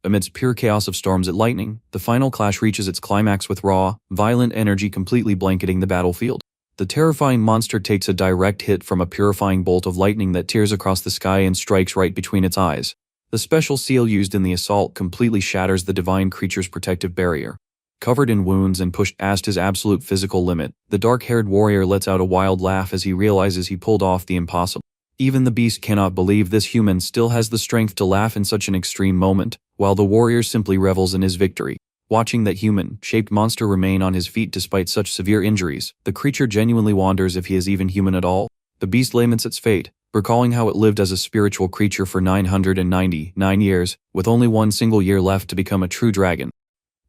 Amidst pure chaos of storms and lightning, the final clash reaches its climax with raw, violent energy completely blanketing the battlefield. The terrifying monster takes a direct hit from a purifying bolt of lightning that tears across the sky and strikes right between its eyes. The special seal used in the assault completely shatters the divine creature's protective barrier. Covered in wounds and pushed past his absolute physical limit, the dark-haired warrior lets out a wild laugh as he realizes he pulled off the impossible. Even the beast cannot believe this human still has the strength to laugh in such an extreme moment, while the warrior simply revels in his victory. Watching that human-shaped monster remain on his feet despite such severe injuries, the creature genuinely wonders if he is even human at all. The beast laments its fate, recalling how it lived as a spiritual creature for 999 years, with only one single year left to become a true dragon.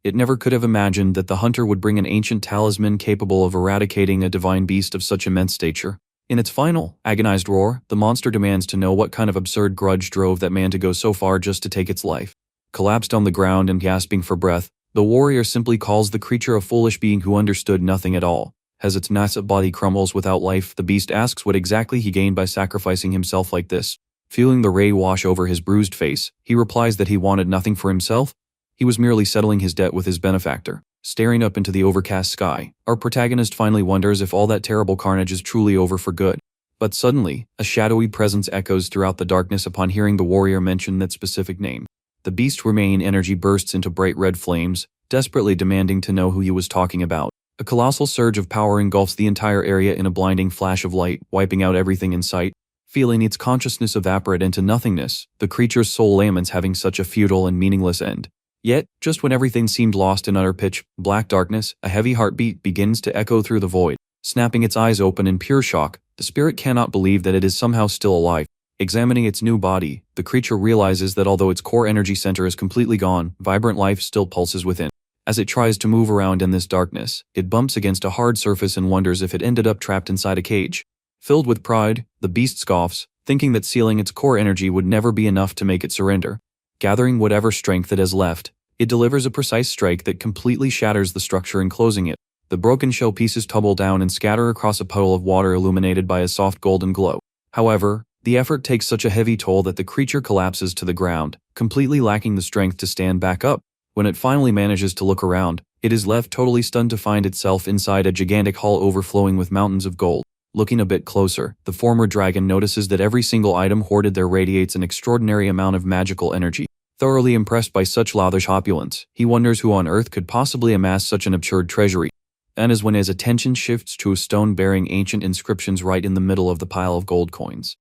It never could have imagined that the hunter would bring an ancient talisman capable of eradicating a divine beast of such immense stature. In its final, agonized roar, the monster demands to know what kind of absurd grudge drove that man to go so far just to take its life. Collapsed on the ground and gasping for breath, the warrior simply calls the creature a foolish being who understood nothing at all. As its massive body crumbles without life, the beast asks what exactly he gained by sacrificing himself like this. Feeling the ray wash over his bruised face, he replies that he wanted nothing for himself. He was merely settling his debt with his benefactor. Staring up into the overcast sky, our protagonist finally wonders if all that terrible carnage is truly over for good. But suddenly, a shadowy presence echoes throughout the darkness upon hearing the warrior mention that specific name. The beast's remaining energy bursts into bright red flames, desperately demanding to know who he was talking about. A colossal surge of power engulfs the entire area in a blinding flash of light, wiping out everything in sight. Feeling its consciousness evaporate into nothingness, the creature's soul laments having such a futile and meaningless end. Yet, just when everything seemed lost in utter pitch black darkness, a heavy heartbeat begins to echo through the void. Snapping its eyes open in pure shock, the spirit cannot believe that it is somehow still alive. Examining its new body, the creature realizes that although its core energy center is completely gone, vibrant life still pulses within. As it tries to move around in this darkness, it bumps against a hard surface and wonders if it ended up trapped inside a cage. Filled with pride, the beast scoffs, thinking that sealing its core energy would never be enough to make it surrender. Gathering whatever strength it has left, it delivers a precise strike that completely shatters the structure enclosing it. The broken shell pieces tumble down and scatter across a puddle of water illuminated by a soft golden glow. However, the effort takes such a heavy toll that the creature collapses to the ground, completely lacking the strength to stand back up. When it finally manages to look around, it is left totally stunned to find itself inside a gigantic hall overflowing with mountains of gold. Looking a bit closer, the former dragon notices that every single item hoarded there radiates an extraordinary amount of magical energy. Thoroughly impressed by such lavish opulence, he wonders who on earth could possibly amass such an absurd treasury. And is when his attention shifts to a stone bearing ancient inscriptions right in the middle of the pile of gold coins.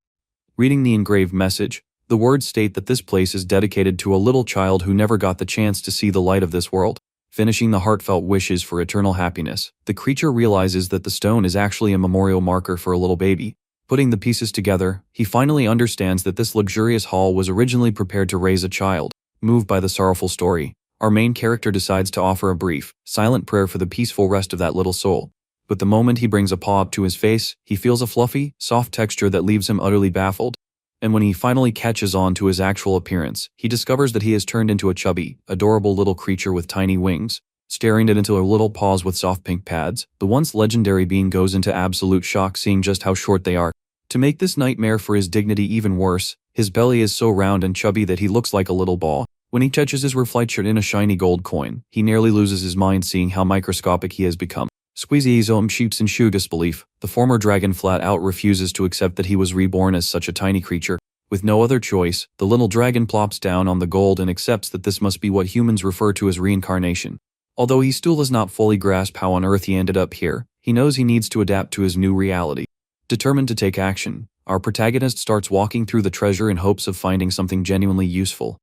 Reading the engraved message, the words state that this place is dedicated to a little child who never got the chance to see the light of this world. Finishing the heartfelt wishes for eternal happiness, the creature realizes that the stone is actually a memorial marker for a little baby. Putting the pieces together, he finally understands that this luxurious hall was originally prepared to raise a child. Moved by the sorrowful story, our main character decides to offer a brief, silent prayer for the peaceful rest of that little soul. But the moment he brings a paw up to his face, he feels a fluffy, soft texture that leaves him utterly baffled. And when he finally catches on to his actual appearance, he discovers that he has turned into a chubby, adorable little creature with tiny wings. Staring it into her little paws with soft pink pads, the once legendary being goes into absolute shock seeing just how short they are. To make this nightmare for his dignity even worse, his belly is so round and chubby that he looks like a little ball. When he touches his reflection in a shiny gold coin, he nearly loses his mind seeing how microscopic he has become. Squeezy sheeps in shoe disbelief, the former dragon flat out refuses to accept that he was reborn as such a tiny creature. With no other choice, the little dragon plops down on the gold and accepts that this must be what humans refer to as reincarnation. Although he still does not fully grasp how on earth he ended up here, he knows he needs to adapt to his new reality. Determined to take action, our protagonist starts walking through the treasure in hopes of finding something genuinely useful.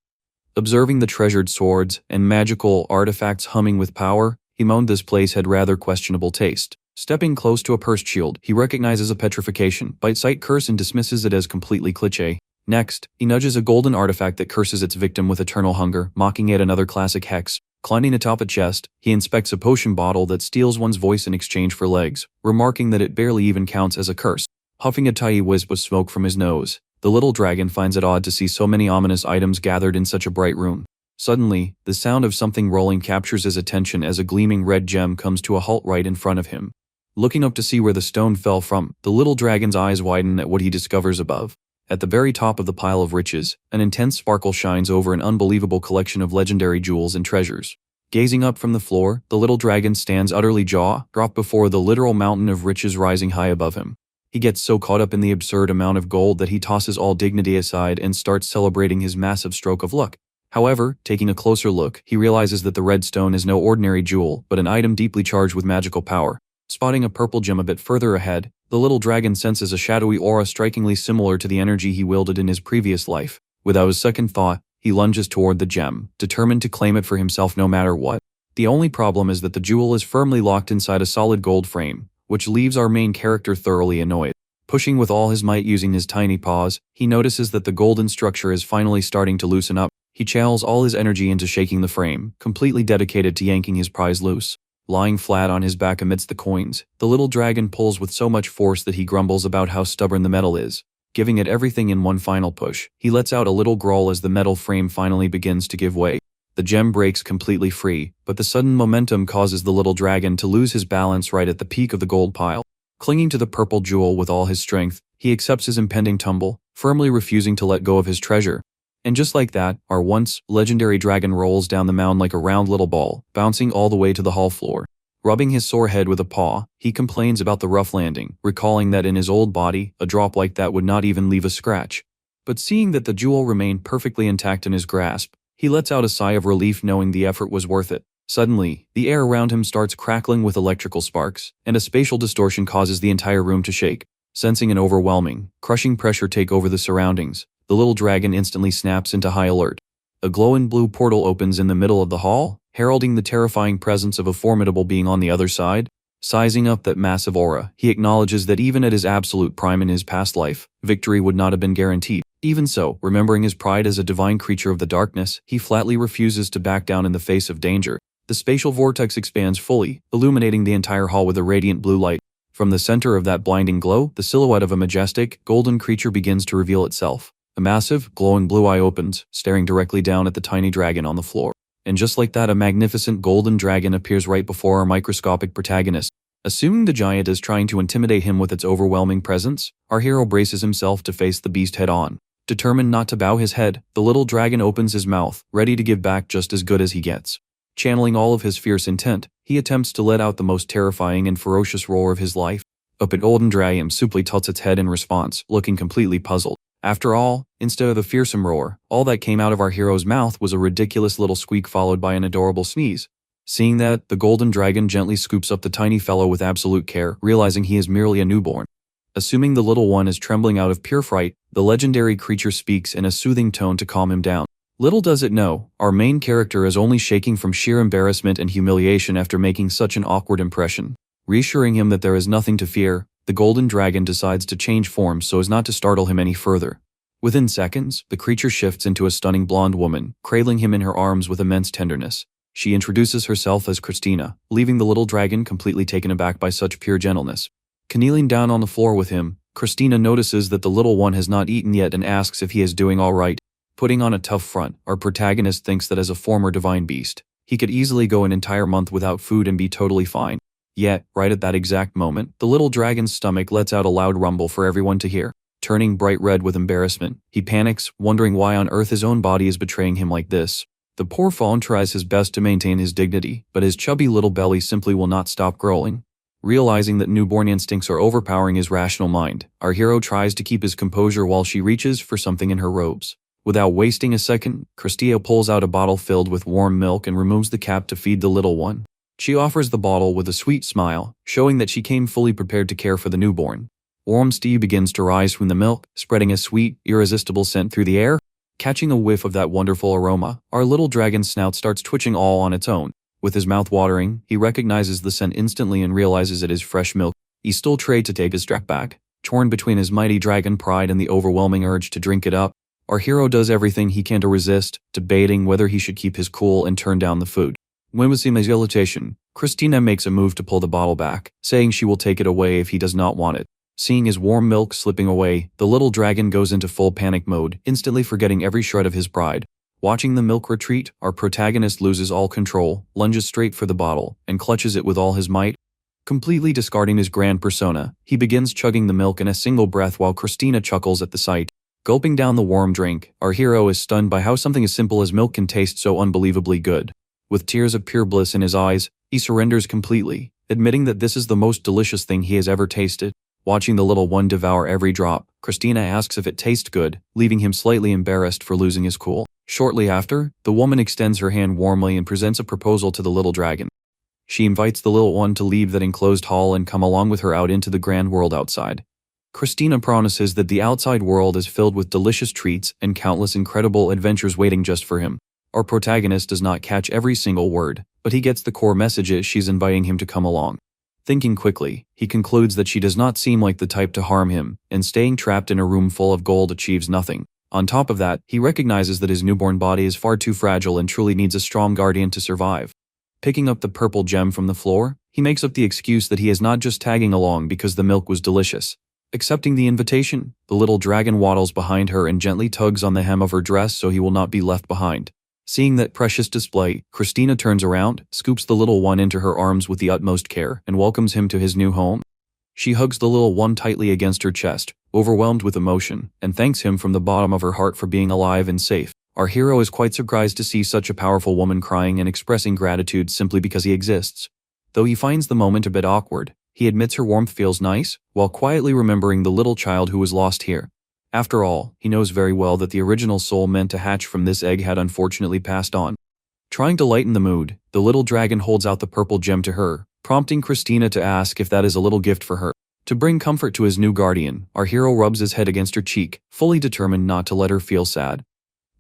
Observing the treasured swords and magical artifacts humming with power, he moaned this place had rather questionable taste. Stepping close to a pursed shield, he recognizes a petrification, bite-sight curse and dismisses it as completely cliché. Next, he nudges a golden artifact that curses its victim with eternal hunger, mocking yet another classic hex. Climbing atop a chest, he inspects a potion bottle that steals one's voice in exchange for legs, remarking that it barely even counts as a curse. Huffing a tiny wisp of smoke from his nose, the little dragon finds it odd to see so many ominous items gathered in such a bright room. Suddenly, the sound of something rolling captures his attention as a gleaming red gem comes to a halt right in front of him. Looking up to see where the stone fell from, the little dragon's eyes widen at what he discovers above. At the very top of the pile of riches, an intense sparkle shines over an unbelievable collection of legendary jewels and treasures. Gazing up from the floor, the little dragon stands utterly jaw-dropped before the literal mountain of riches rising high above him. He gets so caught up in the absurd amount of gold that he tosses all dignity aside and starts celebrating his massive stroke of luck. However, taking a closer look, he realizes that the red stone is no ordinary jewel, but an item deeply charged with magical power. Spotting a purple gem a bit further ahead, the little dragon senses a shadowy aura strikingly similar to the energy he wielded in his previous life. Without a second thought, he lunges toward the gem, determined to claim it for himself no matter what. The only problem is that the jewel is firmly locked inside a solid gold frame, which leaves our main character thoroughly annoyed. Pushing with all his might using his tiny paws, he notices that the golden structure is finally starting to loosen up. He channels all his energy into shaking the frame, completely dedicated to yanking his prize loose. Lying flat on his back amidst the coins, the little dragon pulls with so much force that he grumbles about how stubborn the metal is. Giving it everything in one final push, he lets out a little growl as the metal frame finally begins to give way. The gem breaks completely free, but the sudden momentum causes the little dragon to lose his balance right at the peak of the gold pile. Clinging to the purple jewel with all his strength, he accepts his impending tumble, firmly refusing to let go of his treasure. And just like that, our once legendary dragon rolls down the mound like a round little ball, bouncing all the way to the hall floor. Rubbing his sore head with a paw, he complains about the rough landing, recalling that in his old body, a drop like that would not even leave a scratch. But seeing that the jewel remained perfectly intact in his grasp, he lets out a sigh of relief knowing the effort was worth it. Suddenly, the air around him starts crackling with electrical sparks, and a spatial distortion causes the entire room to shake. Sensing an overwhelming, crushing pressure take over the surroundings, the little dragon instantly snaps into high alert. A glowing blue portal opens in the middle of the hall, heralding the terrifying presence of a formidable being on the other side. Sizing up that massive aura, he acknowledges that even at his absolute prime in his past life, victory would not have been guaranteed. Even so, remembering his pride as a divine creature of the darkness, he flatly refuses to back down in the face of danger. The spatial vortex expands fully, illuminating the entire hall with a radiant blue light. From the center of that blinding glow, the silhouette of a majestic, golden creature begins to reveal itself. A massive, glowing blue eye opens, staring directly down at the tiny dragon on the floor. And just like that, a magnificent golden dragon appears right before our microscopic protagonist. Assuming the giant is trying to intimidate him with its overwhelming presence, our hero braces himself to face the beast head-on. Determined not to bow his head, the little dragon opens his mouth, ready to give back just as good as he gets. Channeling all of his fierce intent, he attempts to let out the most terrifying and ferocious roar of his life. But golden dragon simply tilts its head in response, looking completely puzzled. After all, instead of the fearsome roar, all that came out of our hero's mouth was a ridiculous little squeak followed by an adorable sneeze. Seeing that, the golden dragon gently scoops up the tiny fellow with absolute care, realizing he is merely a newborn. Assuming the little one is trembling out of pure fright, the legendary creature speaks in a soothing tone to calm him down. Little does it know, our main character is only shaking from sheer embarrassment and humiliation after making such an awkward impression. Reassuring him that there is nothing to fear, the golden dragon decides to change form so as not to startle him any further. Within seconds, the creature shifts into a stunning blonde woman, cradling him in her arms with immense tenderness. She introduces herself as Christina, leaving the little dragon completely taken aback by such pure gentleness. Kneeling down on the floor with him, Christina notices that the little one has not eaten yet and asks if he is doing all right. Putting on a tough front, our protagonist thinks that as a former divine beast, he could easily go an entire month without food and be totally fine. Yet, right at that exact moment, the little dragon's stomach lets out a loud rumble for everyone to hear. Turning bright red with embarrassment, he panics, wondering why on earth his own body is betraying him like this. The poor fawn tries his best to maintain his dignity, but his chubby little belly simply will not stop growling. Realizing that newborn instincts are overpowering his rational mind, our hero tries to keep his composure while she reaches for something in her robes. Without wasting a second, Christina pulls out a bottle filled with warm milk and removes the cap to feed the little one. She offers the bottle with a sweet smile, showing that she came fully prepared to care for the newborn. Warm steam begins to rise from the milk, spreading a sweet, irresistible scent through the air. Catching a whiff of that wonderful aroma, our little dragon's snout starts twitching all on its own. With his mouth watering, he recognizes the scent instantly and realizes it is fresh milk. He still tried to take his strap back, torn between his mighty dragon pride and the overwhelming urge to drink it up. Our hero does everything he can to resist, debating whether he should keep his cool and turn down the food. When with his hesitation, Christina makes a move to pull the bottle back, saying she will take it away if he does not want it. Seeing his warm milk slipping away, the little dragon goes into full panic mode, instantly forgetting every shred of his pride. Watching the milk retreat, our protagonist loses all control, lunges straight for the bottle, and clutches it with all his might. Completely discarding his grand persona, he begins chugging the milk in a single breath while Christina chuckles at the sight. Gulping down the warm drink, our hero is stunned by how something as simple as milk can taste so unbelievably good. With tears of pure bliss in his eyes, he surrenders completely, admitting that this is the most delicious thing he has ever tasted. Watching the little one devour every drop, Christina asks if it tastes good, leaving him slightly embarrassed for losing his cool. Shortly after, the woman extends her hand warmly and presents a proposal to the little dragon. She invites the little one to leave that enclosed hall and come along with her out into the grand world outside. Christina promises that the outside world is filled with delicious treats and countless incredible adventures waiting just for him. Our protagonist does not catch every single word, but he gets the core messages she's inviting him to come along. Thinking quickly, he concludes that she does not seem like the type to harm him, and staying trapped in a room full of gold achieves nothing. On top of that, he recognizes that his newborn body is far too fragile and truly needs a strong guardian to survive. Picking up the purple gem from the floor, he makes up the excuse that he is not just tagging along because the milk was delicious. Accepting the invitation, the little dragon waddles behind her and gently tugs on the hem of her dress so he will not be left behind. Seeing that precious display, Christina turns around, scoops the little one into her arms with the utmost care, and welcomes him to his new home. She hugs the little one tightly against her chest, overwhelmed with emotion, and thanks him from the bottom of her heart for being alive and safe. Our hero is quite surprised to see such a powerful woman crying and expressing gratitude simply because he exists. Though he finds the moment a bit awkward, he admits her warmth feels nice, while quietly remembering the little child who was lost here. After all, he knows very well that the original soul meant to hatch from this egg had unfortunately passed on. Trying to lighten the mood, the little dragon holds out the purple gem to her, prompting Christina to ask if that is a little gift for her. To bring comfort to his new guardian, our hero rubs his head against her cheek, fully determined not to let her feel sad.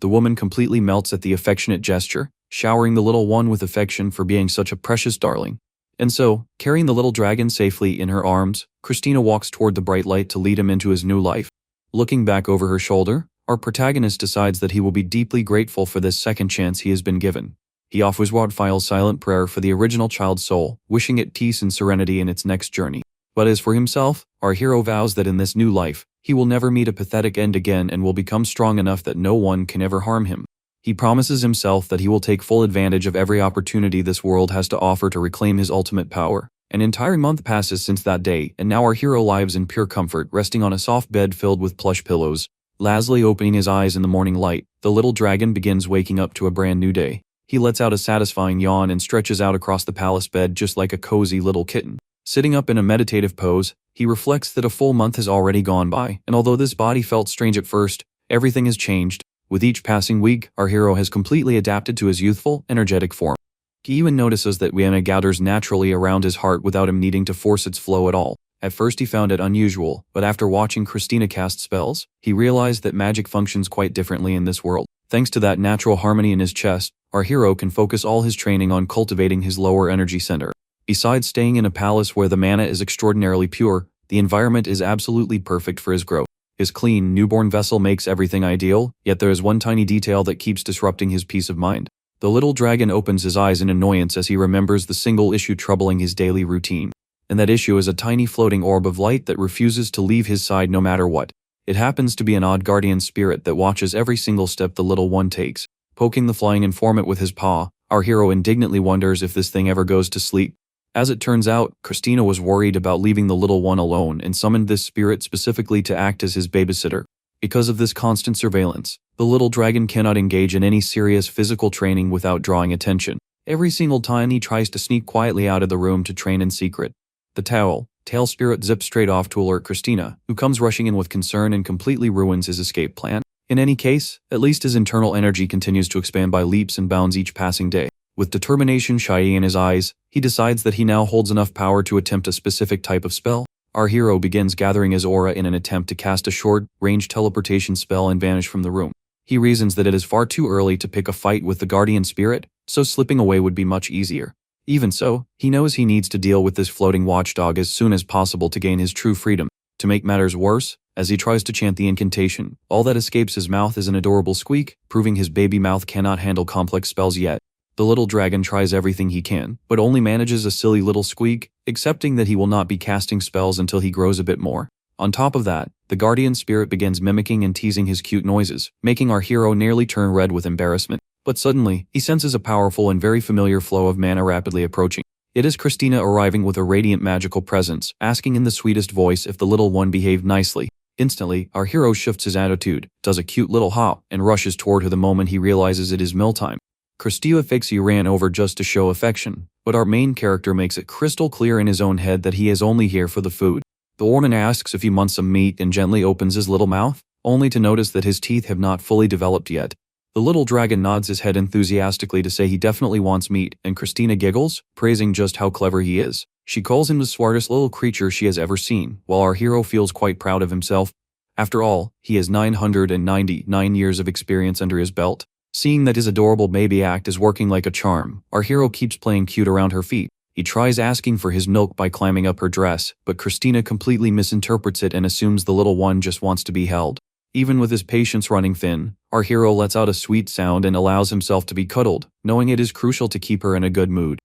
The woman completely melts at the affectionate gesture, showering the little one with affection for being such a precious darling. And so, carrying the little dragon safely in her arms, Christina walks toward the bright light to lead him into his new life. Looking back over her shoulder, our protagonist decides that he will be deeply grateful for this second chance he has been given. He offers Wildfile's silent prayer for the original child's soul, wishing it peace and serenity in its next journey. But as for himself, our hero vows that in this new life, he will never meet a pathetic end again and will become strong enough that no one can ever harm him. He promises himself that he will take full advantage of every opportunity this world has to offer to reclaim his ultimate power. An entire month passes since that day, and now our hero lives in pure comfort, resting on a soft bed filled with plush pillows. Lazily opening his eyes in the morning light, the little dragon begins waking up to a brand new day. He lets out a satisfying yawn and stretches out across the palace bed just like a cozy little kitten. Sitting up in a meditative pose, he reflects that a full month has already gone by, and although this body felt strange at first, everything has changed. With each passing week, our hero has completely adapted to his youthful, energetic form. He even notices that Wiana gathers naturally around his heart without him needing to force its flow at all. At first he found it unusual, but after watching Christina cast spells, he realized that magic functions quite differently in this world. Thanks to that natural harmony in his chest, our hero can focus all his training on cultivating his lower energy center. Besides staying in a palace where the mana is extraordinarily pure, the environment is absolutely perfect for his growth. His clean, newborn vessel makes everything ideal, yet there is one tiny detail that keeps disrupting his peace of mind. The little dragon opens his eyes in annoyance as he remembers the single issue troubling his daily routine. And that issue is a tiny floating orb of light that refuses to leave his side no matter what. It happens to be an odd guardian spirit that watches every single step the little one takes. Poking the flying informant with his paw, our hero indignantly wonders if this thing ever goes to sleep. As it turns out, Christina was worried about leaving the little one alone and summoned this spirit specifically to act as his babysitter. Because of this constant surveillance, the little dragon cannot engage in any serious physical training without drawing attention. Every single time he tries to sneak quietly out of the room to train in secret. The tail spirit zips straight off to alert Christina, who comes rushing in with concern and completely ruins his escape plan. In any case, at least his internal energy continues to expand by leaps and bounds each passing day. With determination shining in his eyes, he decides that he now holds enough power to attempt a specific type of spell. Our hero begins gathering his aura in an attempt to cast a short-range teleportation spell and vanish from the room. He reasons that it is far too early to pick a fight with the guardian spirit, so slipping away would be much easier. Even so, he knows he needs to deal with this floating watchdog as soon as possible to gain his true freedom. To make matters worse, as he tries to chant the incantation, all that escapes his mouth is an adorable squeak, proving his baby mouth cannot handle complex spells yet. The little dragon tries everything he can, but only manages a silly little squeak, accepting that he will not be casting spells until he grows a bit more. On top of that, the guardian spirit begins mimicking and teasing his cute noises, making our hero nearly turn red with embarrassment. But suddenly, he senses a powerful and very familiar flow of mana rapidly approaching. It is Christina arriving with a radiant magical presence, asking in the sweetest voice if the little one behaved nicely. Instantly, our hero shifts his attitude, does a cute little hop, and rushes toward her the moment he realizes it is mealtime. Christina thinks he ran over just to show affection, but our main character makes it crystal clear in his own head that he is only here for the food. The woman asks if he wants some meat and gently opens his little mouth, only to notice that his teeth have not fully developed yet. The little dragon nods his head enthusiastically to say he definitely wants meat, and Christina giggles, praising just how clever he is. She calls him the smartest little creature she has ever seen, while our hero feels quite proud of himself. After all, he has 999 years of experience under his belt. Seeing that his adorable baby act is working like a charm, our hero keeps playing cute around her feet. He tries asking for his milk by climbing up her dress, but Christina completely misinterprets it and assumes the little one just wants to be held. Even with his patience running thin, our hero lets out a sweet sound and allows himself to be cuddled, knowing it is crucial to keep her in a good mood.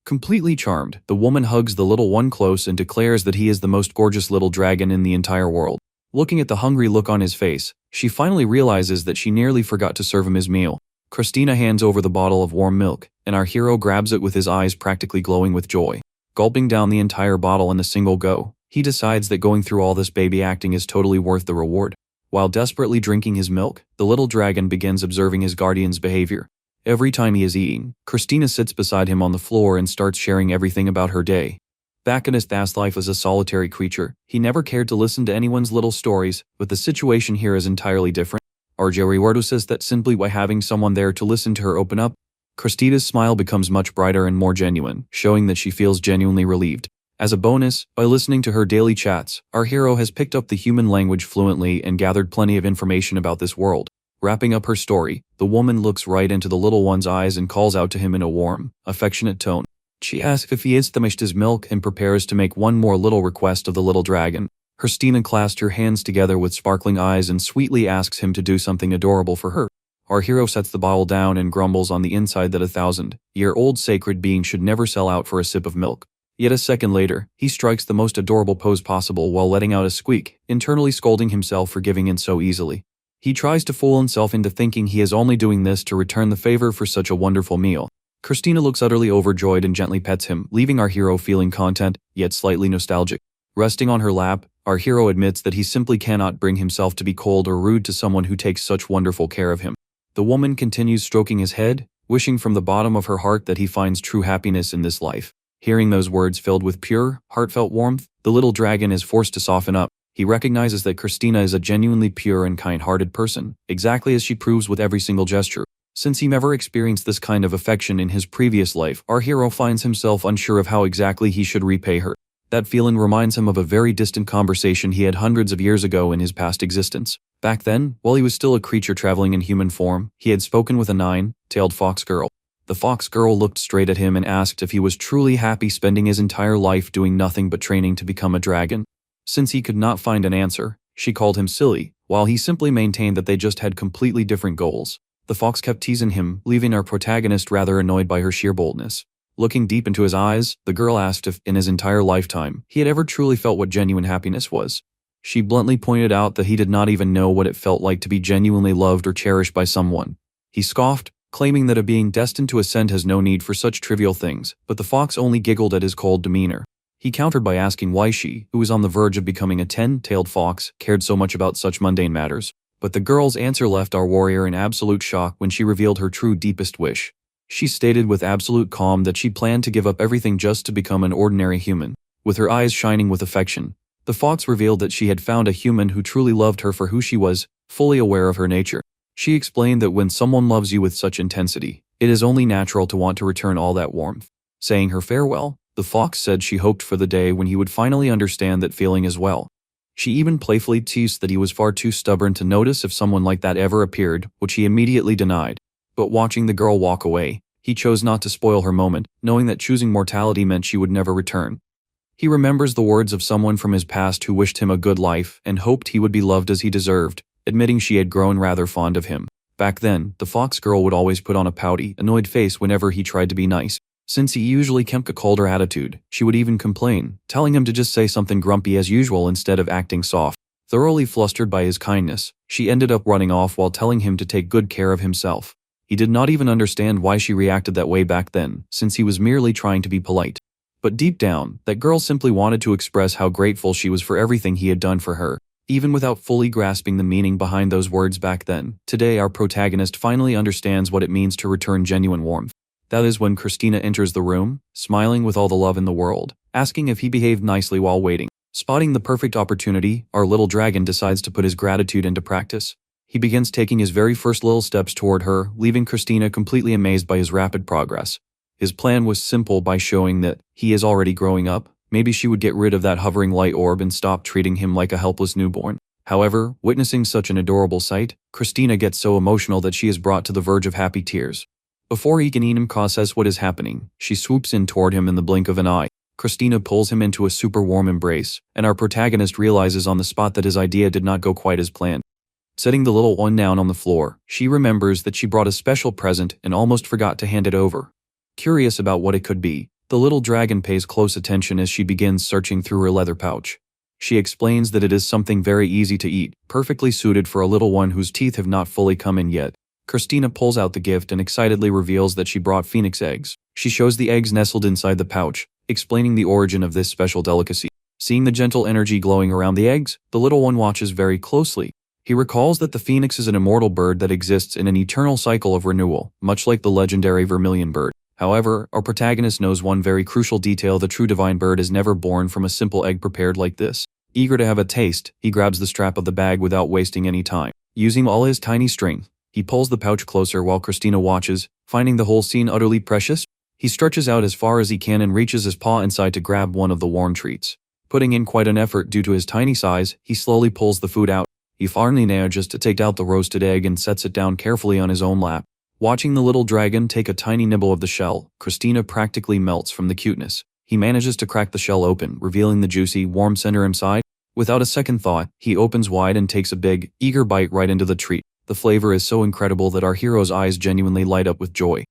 Completely charmed, the woman hugs the little one close and declares that he is the most gorgeous little dragon in the entire world. Looking at the hungry look on his face, she finally realizes that she nearly forgot to serve him his meal. Christina hands over the bottle of warm milk, and our hero grabs it with his eyes practically glowing with joy. Gulping down the entire bottle in a single go, he decides that going through all this baby acting is totally worth the reward. While desperately drinking his milk, the little dragon begins observing his guardian's behavior. Every time he is eating, Christina sits beside him on the floor and starts sharing everything about her day. Back in his past life as a solitary creature, he never cared to listen to anyone's little stories, but the situation here is entirely different. RJ Riwardo says that simply by having someone there to listen to her open up, Christina's smile becomes much brighter and more genuine, showing that she feels genuinely relieved. As a bonus, by listening to her daily chats, our hero has picked up the human language fluently and gathered plenty of information about this world. Wrapping up her story, the woman looks right into the little one's eyes and calls out to him in a warm, affectionate tone. She asks if he has finished his milk and prepares to make one more little request of the little dragon. Christina clasps her hands together with sparkling eyes and sweetly asks him to do something adorable for her. Our hero sets the bottle down and grumbles on the inside that a 1,000-year-old sacred being should never sell out for a sip of milk. Yet a second later, he strikes the most adorable pose possible while letting out a squeak, internally scolding himself for giving in so easily. He tries to fool himself into thinking he is only doing this to return the favor for such a wonderful meal. Christina looks utterly overjoyed and gently pets him, leaving our hero feeling content, yet slightly nostalgic. Resting on her lap, our hero admits that he simply cannot bring himself to be cold or rude to someone who takes such wonderful care of him. The woman continues stroking his head, wishing from the bottom of her heart that he finds true happiness in this life. Hearing those words filled with pure, heartfelt warmth, the little dragon is forced to soften up. He recognizes that Christina is a genuinely pure and kind-hearted person, exactly as she proves with every single gesture. Since he never experienced this kind of affection in his previous life, our hero finds himself unsure of how exactly he should repay her. That feeling reminds him of a very distant conversation he had hundreds of years ago in his past existence. Back then, while he was still a creature traveling in human form, he had spoken with a 9-tailed fox girl. The fox girl looked straight at him and asked if he was truly happy spending his entire life doing nothing but training to become a dragon. Since he could not find an answer, she called him silly, while he simply maintained that they just had completely different goals. The fox kept teasing him, leaving our protagonist rather annoyed by her sheer boldness. Looking deep into his eyes, the girl asked if, in his entire lifetime, he had ever truly felt what genuine happiness was. She bluntly pointed out that he did not even know what it felt like to be genuinely loved or cherished by someone. He scoffed, claiming that a being destined to ascend has no need for such trivial things, but the fox only giggled at his cold demeanor. He countered by asking why she, who was on the verge of becoming a 10-tailed fox, cared so much about such mundane matters. But the girl's answer left our warrior in absolute shock when she revealed her true deepest wish. She stated with absolute calm that she planned to give up everything just to become an ordinary human. With her eyes shining with affection, the fox revealed that she had found a human who truly loved her for who she was, fully aware of her nature. She explained that when someone loves you with such intensity, it is only natural to want to return all that warmth. Saying her farewell, the fox said she hoped for the day when he would finally understand that feeling as well. She even playfully teased that he was far too stubborn to notice if someone like that ever appeared, which he immediately denied. But watching the girl walk away, he chose not to spoil her moment, knowing that choosing mortality meant she would never return. He remembers the words of someone from his past who wished him a good life and hoped he would be loved as he deserved, admitting she had grown rather fond of him. Back then, the fox girl would always put on a pouty, annoyed face whenever he tried to be nice. Since he usually kept a colder attitude, she would even complain, telling him to just say something grumpy as usual instead of acting soft. Thoroughly flustered by his kindness, she ended up running off while telling him to take good care of himself. He did not even understand why she reacted that way back then, since he was merely trying to be polite. But deep down, that girl simply wanted to express how grateful she was for everything he had done for her. even without fully grasping the meaning behind those words back then. Today our protagonist finally understands what it means to return genuine warmth. That is when Christina enters the room, smiling with all the love in the world, asking if he behaved nicely while waiting. Spotting the perfect opportunity, our little dragon decides to put his gratitude into practice. He begins taking his very first little steps toward her, leaving Christina completely amazed by his rapid progress. His plan was simple. By showing that he is already growing up, maybe she would get rid of that hovering light orb and stop treating him like a helpless newborn. However, witnessing such an adorable sight, Christina gets so emotional that she is brought to the verge of happy tears. Before he can even process what is happening, she swoops in toward him in the blink of an eye. Christina pulls him into a super warm embrace, and our protagonist realizes on the spot that his idea did not go quite as planned. Setting the little one down on the floor, she remembers that she brought a special present and almost forgot to hand it over. Curious about what it could be, the little dragon pays close attention as she begins searching through her leather pouch. She explains that it is something very easy to eat, perfectly suited for a little one whose teeth have not fully come in yet. Christina pulls out the gift and excitedly reveals that she brought phoenix eggs. She shows the eggs nestled inside the pouch, explaining the origin of this special delicacy. Seeing the gentle energy glowing around the eggs, the little one watches very closely. He recalls that the phoenix is an immortal bird that exists in an eternal cycle of renewal, much like the legendary vermilion bird. However, our protagonist knows one very crucial detail: the true divine bird is never born from a simple egg prepared like this. Eager to have a taste, he grabs the strap of the bag without wasting any time. Using all his tiny strength, he pulls the pouch closer while Christina watches, finding the whole scene utterly precious. He stretches out as far as he can and reaches his paw inside to grab one of the warm treats. Putting in quite an effort due to his tiny size, he slowly pulls the food out. He finally manages to take out the roasted egg and sets it down carefully on his own lap. Watching the little dragon take a tiny nibble of the shell, Christina practically melts from the cuteness. He manages to crack the shell open, revealing the juicy, warm center inside. Without a second thought, he opens wide and takes a big, eager bite right into the treat. The flavor is so incredible that our hero's eyes genuinely light up with joy.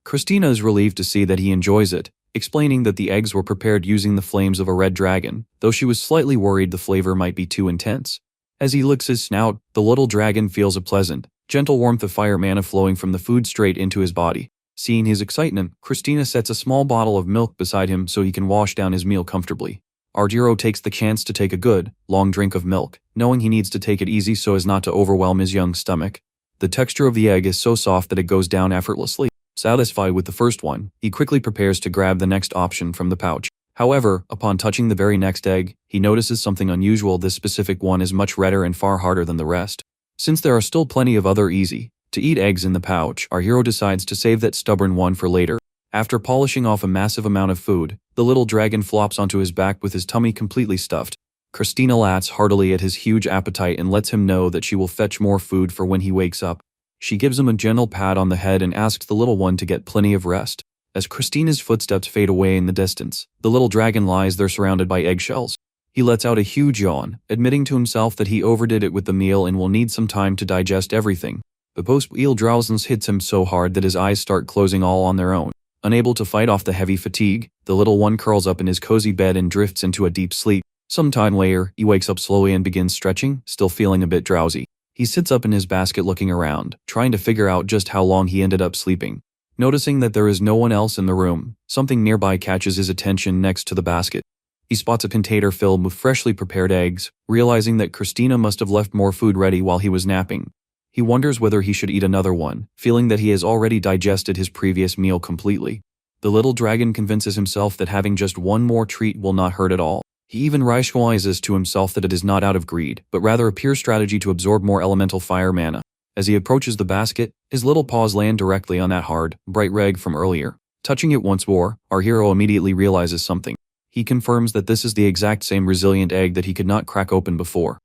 Christina is relieved to see that he enjoys it, explaining that the eggs were prepared using the flames of a red dragon, though she was slightly worried the flavor might be too intense. As he licks his snout, the little dragon feels a pleasant, gentle warmth of fire mana flowing from the food straight into his body. Seeing his excitement, Christina sets a small bottle of milk beside him so he can wash down his meal comfortably. Our hero takes the chance to take a good, long drink of milk, knowing he needs to take it easy so as not to overwhelm his young stomach. The texture of the egg is so soft that it goes down effortlessly. Satisfied with the first one, he quickly prepares to grab the next option from the pouch. However, upon touching the very next egg, he notices something unusual. This specific one is much redder and far harder than the rest. Since there are still plenty of other easy-to-eat eggs in the pouch, our hero decides to save that stubborn one for later. After polishing off a massive amount of food, the little dragon flops onto his back with his tummy completely stuffed. Christina laughs heartily at his huge appetite and lets him know that she will fetch more food for when he wakes up. She gives him a gentle pat on the head and asks the little one to get plenty of rest. As Christina's footsteps fade away in the distance, the little dragon lies there surrounded by eggshells. He lets out a huge yawn, admitting to himself that he overdid it with the meal and will need some time to digest everything. The post-meal drowsiness hits him so hard that his eyes start closing all on their own. Unable to fight off the heavy fatigue, the little one curls up in his cozy bed and drifts into a deep sleep. Some time later, he wakes up slowly and begins stretching, still feeling a bit drowsy. He sits up in his basket looking around, trying to figure out just how long he ended up sleeping. Noticing that there is no one else in the room, something nearby catches his attention next to the basket. He spots a container filled with freshly prepared eggs, realizing that Christina must have left more food ready while he was napping. He wonders whether he should eat another one, feeling that he has already digested his previous meal completely. The little dragon convinces himself that having just one more treat will not hurt at all. He even rationalizes to himself that it is not out of greed, but rather a pure strategy to absorb more elemental fire mana. As he approaches the basket, his little paws land directly on that hard, bright reg from earlier. Touching it once more, our hero immediately realizes something. He confirms that this is the exact same resilient egg that he could not crack open before.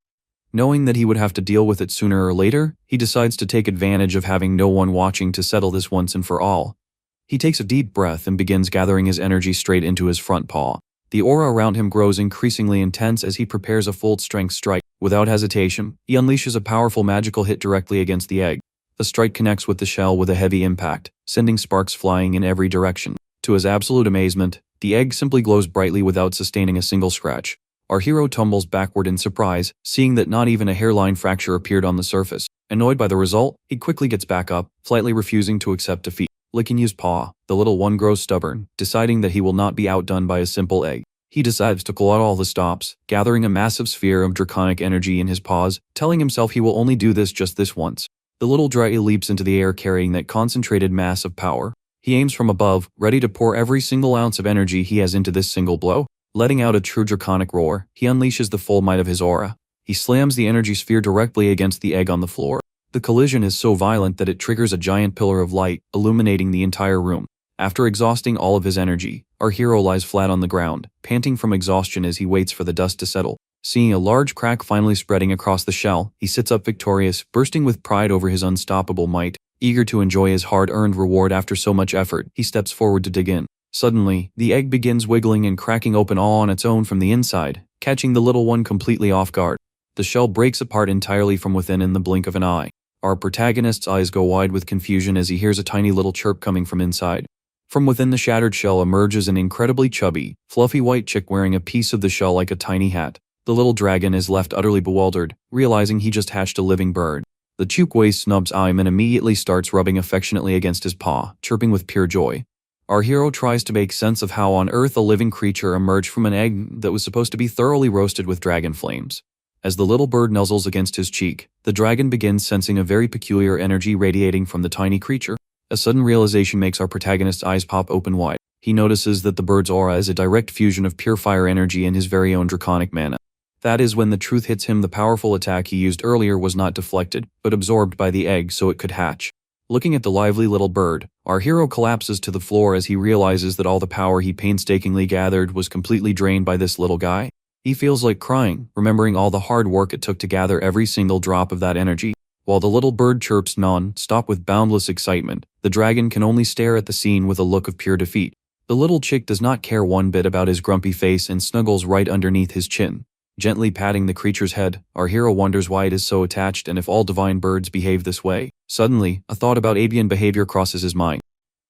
Knowing that he would have to deal with it sooner or later, he decides to take advantage of having no one watching to settle this once and for all. He takes a deep breath and begins gathering his energy straight into his front paw. The aura around him grows increasingly intense as he prepares a full-strength strike. Without hesitation, he unleashes a powerful magical hit directly against the egg. The strike connects with the shell with a heavy impact, sending sparks flying in every direction. To his absolute amazement, the egg simply glows brightly without sustaining a single scratch. Our hero tumbles backward in surprise, seeing that not even a hairline fracture appeared on the surface. Annoyed by the result, he quickly gets back up, flatly refusing to accept defeat. Licking his paw, the little one grows stubborn, deciding that he will not be outdone by a simple egg. He decides to pull out all the stops, gathering a massive sphere of draconic energy in his paws, telling himself he will only do this just this once. The little dragon leaps into the air carrying that concentrated mass of power. He aims from above, ready to pour every single ounce of energy he has into this single blow. Letting out a true draconic roar, he unleashes the full might of his aura. He slams the energy sphere directly against the egg on the floor. The collision is so violent that it triggers a giant pillar of light, illuminating the entire room. After exhausting all of his energy, our hero lies flat on the ground, panting from exhaustion as he waits for the dust to settle. Seeing a large crack finally spreading across the shell, he sits up victorious, bursting with pride over his unstoppable might. Eager to enjoy his hard-earned reward after so much effort, he steps forward to dig in. Suddenly, the egg begins wiggling and cracking open all on its own from the inside, catching the little one completely off guard. The shell breaks apart entirely from within in the blink of an eye. Our protagonist's eyes go wide with confusion as he hears a tiny little chirp coming from inside. From within the shattered shell emerges an incredibly chubby, fluffy white chick wearing a piece of the shell like a tiny hat. The little dragon is left utterly bewildered, realizing he just hatched a living bird. The Chukwe snubs him and immediately starts rubbing affectionately against his paw, chirping with pure joy. Our hero tries to make sense of how on earth a living creature emerged from an egg that was supposed to be thoroughly roasted with dragon flames. As the little bird nuzzles against his cheek, the dragon begins sensing a very peculiar energy radiating from the tiny creature. A sudden realization makes our protagonist's eyes pop open wide. He notices that the bird's aura is a direct fusion of pure fire energy and his very own draconic mana. That is when the truth hits him. The powerful attack he used earlier was not deflected, but absorbed by the egg so it could hatch. Looking at the lively little bird, our hero collapses to the floor as he realizes that all the power he painstakingly gathered was completely drained by this little guy. He feels like crying, remembering all the hard work it took to gather every single drop of that energy. While the little bird chirps non-stop with boundless excitement, the dragon can only stare at the scene with a look of pure defeat. The little chick does not care one bit about his grumpy face and snuggles right underneath his chin. Gently patting the creature's head, our hero wonders why it is so attached and if all divine birds behave this way. Suddenly, a thought about avian behavior crosses his mind.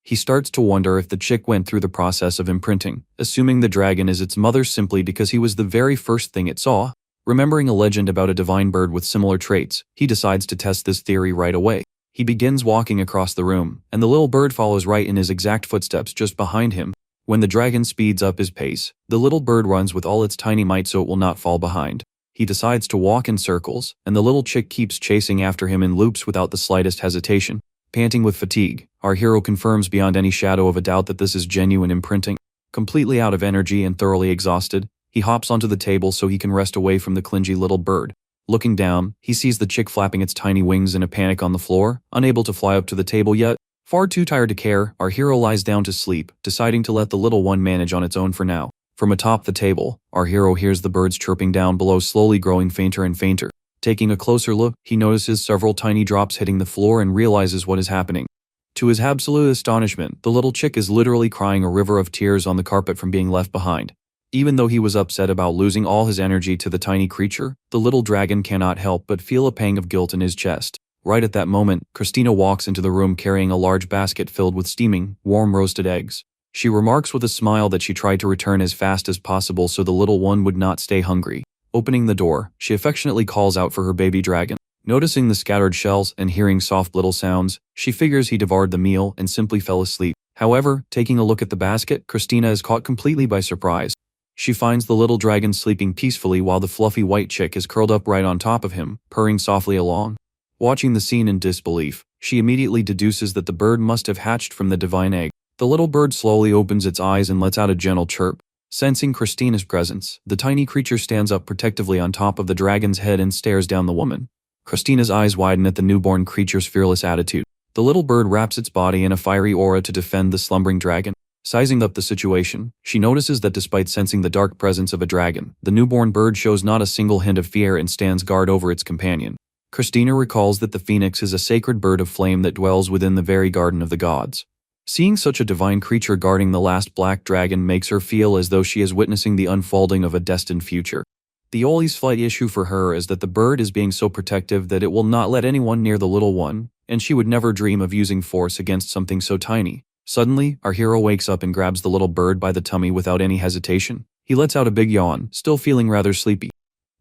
He starts to wonder if the chick went through the process of imprinting, assuming the dragon is its mother simply because he was the very first thing it saw. Remembering a legend about a divine bird with similar traits, he decides to test this theory right away. He begins walking across the room, and the little bird follows right in his exact footsteps just behind him. When the dragon speeds up his pace, the little bird runs with all its tiny might so it will not fall behind. He decides to walk in circles, and the little chick keeps chasing after him in loops without the slightest hesitation. Panting with fatigue, our hero confirms beyond any shadow of a doubt that this is genuine imprinting. Completely out of energy and thoroughly exhausted, he hops onto the table so he can rest away from the clingy little bird. Looking down, he sees the chick flapping its tiny wings in a panic on the floor, unable to fly up to the table yet. Far too tired to care, our hero lies down to sleep, deciding to let the little one manage on its own for now. From atop the table, our hero hears the birds chirping down below, slowly growing fainter and fainter. Taking a closer look, he notices several tiny drops hitting the floor and realizes what is happening. To his absolute astonishment, the little chick is literally crying a river of tears on the carpet from being left behind. Even though he was upset about losing all his energy to the tiny creature, the little dragon cannot help but feel a pang of guilt in his chest. Right at that moment, Christina walks into the room carrying a large basket filled with steaming, warm roasted eggs. She remarks with a smile that she tried to return as fast as possible so the little one would not stay hungry. Opening the door, she affectionately calls out for her baby dragon. Noticing the scattered shells and hearing soft little sounds, she figures he devoured the meal and simply fell asleep. However, taking a look at the basket, Christina is caught completely by surprise. She finds the little dragon sleeping peacefully while the fluffy white chick is curled up right on top of him, purring softly along. Watching the scene in disbelief, she immediately deduces that the bird must have hatched from the divine egg. The little bird slowly opens its eyes and lets out a gentle chirp. Sensing Christina's presence, the tiny creature stands up protectively on top of the dragon's head and stares down the woman. Christina's eyes widen at the newborn creature's fearless attitude. The little bird wraps its body in a fiery aura to defend the slumbering dragon. Sizing up the situation, she notices that despite sensing the dark presence of a dragon, the newborn bird shows not a single hint of fear and stands guard over its companion. Christina recalls that the phoenix is a sacred bird of flame that dwells within the very garden of the gods. Seeing such a divine creature guarding the last black dragon makes her feel as though she is witnessing the unfolding of a destined future. The only slight issue for her is that the bird is being so protective that it will not let anyone near the little one, and she would never dream of using force against something so tiny. Suddenly, our hero wakes up and grabs the little bird by the tummy without any hesitation. He lets out a big yawn, still feeling rather sleepy.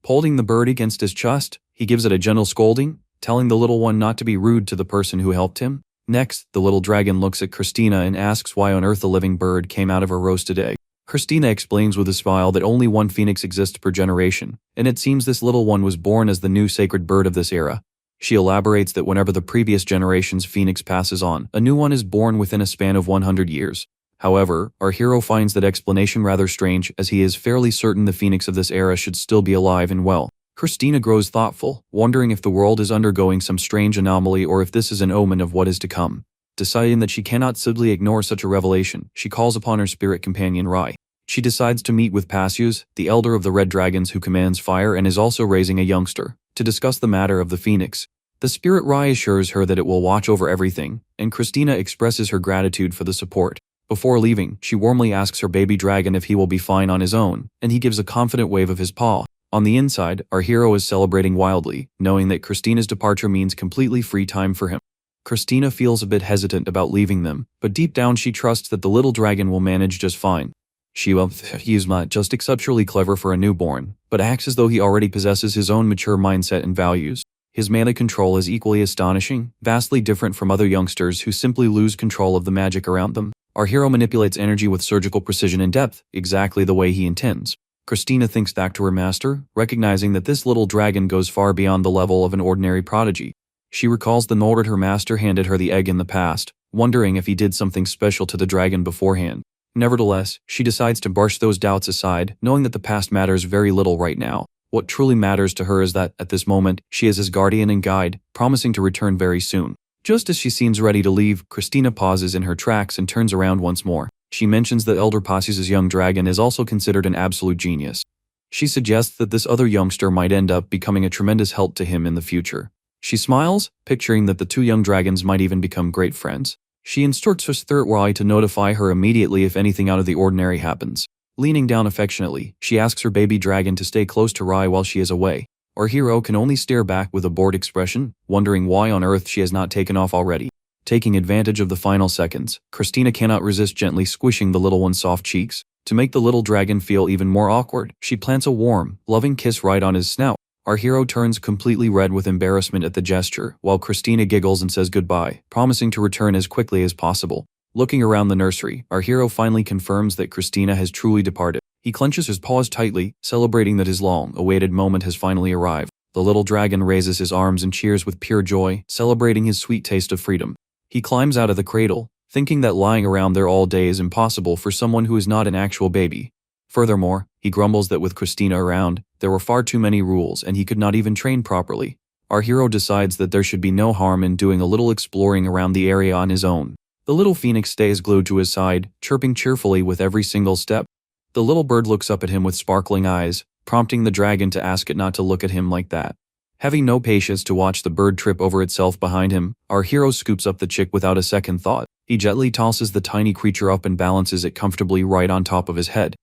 Holding the bird against his chest, he gives it a gentle scolding, telling the little one not to be rude to the person who helped him. Next, the little dragon looks at Christina and asks why on earth a living bird came out of a roasted egg. Christina explains with a smile that only one phoenix exists per generation, and it seems this little one was born as the new sacred bird of this era. She elaborates that whenever the previous generation's phoenix passes on, a new one is born within a span of 100 years. However, our hero finds that explanation rather strange, as he is fairly certain the phoenix of this era should still be alive and well. Christina grows thoughtful, wondering if the world is undergoing some strange anomaly or if this is an omen of what is to come. Deciding that she cannot simply ignore such a revelation, she calls upon her spirit companion Rai. She decides to meet with Pasius, the elder of the Red Dragons who commands fire and is also raising a youngster, to discuss the matter of the phoenix. The spirit Rai assures her that it will watch over everything, and Christina expresses her gratitude for the support. Before leaving, she warmly asks her baby dragon if he will be fine on his own, and he gives a confident wave of his paw. On the inside, our hero is celebrating wildly, knowing that Christina's departure means completely free time for him. Christina feels a bit hesitant about leaving them, but deep down she trusts that the little dragon will manage just fine. He is not just exceptionally clever for a newborn, but acts as though he already possesses his own mature mindset and values. His mana control is equally astonishing, vastly different from other youngsters who simply lose control of the magic around them. Our hero manipulates energy with surgical precision and depth, exactly the way he intends. Christina thinks back to her master, recognizing that this little dragon goes far beyond the level of an ordinary prodigy. She recalls the note her master handed her the egg in the past, wondering if he did something special to the dragon beforehand. Nevertheless, she decides to brush those doubts aside, knowing that the past matters very little right now. What truly matters to her is that, at this moment, she is his guardian and guide, promising to return very soon. Just as she seems ready to leave, Christina pauses in her tracks and turns around once more. She mentions that Elder Pasius' young dragon is also considered an absolute genius. She suggests that this other youngster might end up becoming a tremendous help to him in the future. She smiles, picturing that the two young dragons might even become great friends. She instructs her spirit Rai to notify her immediately if anything out of the ordinary happens. Leaning down affectionately, she asks her baby dragon to stay close to Rai while she is away. Our hero can only stare back with a bored expression, wondering why on earth she has not taken off already. Taking advantage of the final seconds, Christina cannot resist gently squishing the little one's soft cheeks. To make the little dragon feel even more awkward, she plants a warm, loving kiss right on his snout. Our hero turns completely red with embarrassment at the gesture, while Christina giggles and says goodbye, promising to return as quickly as possible. Looking around the nursery, our hero finally confirms that Christina has truly departed. He clenches his paws tightly, celebrating that his long-awaited moment has finally arrived. The little dragon raises his arms and cheers with pure joy, celebrating his sweet taste of freedom. He climbs out of the cradle, thinking that lying around there all day is impossible for someone who is not an actual baby. Furthermore, he grumbles that with Christina around, there were far too many rules and he could not even train properly. Our hero decides that there should be no harm in doing a little exploring around the area on his own. The little phoenix stays glued to his side, chirping cheerfully with every single step. The little bird looks up at him with sparkling eyes, prompting the dragon to ask it not to look at him like that. Having no patience to watch the bird trip over itself behind him, our hero scoops up the chick without a second thought. He gently tosses the tiny creature up and balances it comfortably right on top of his head.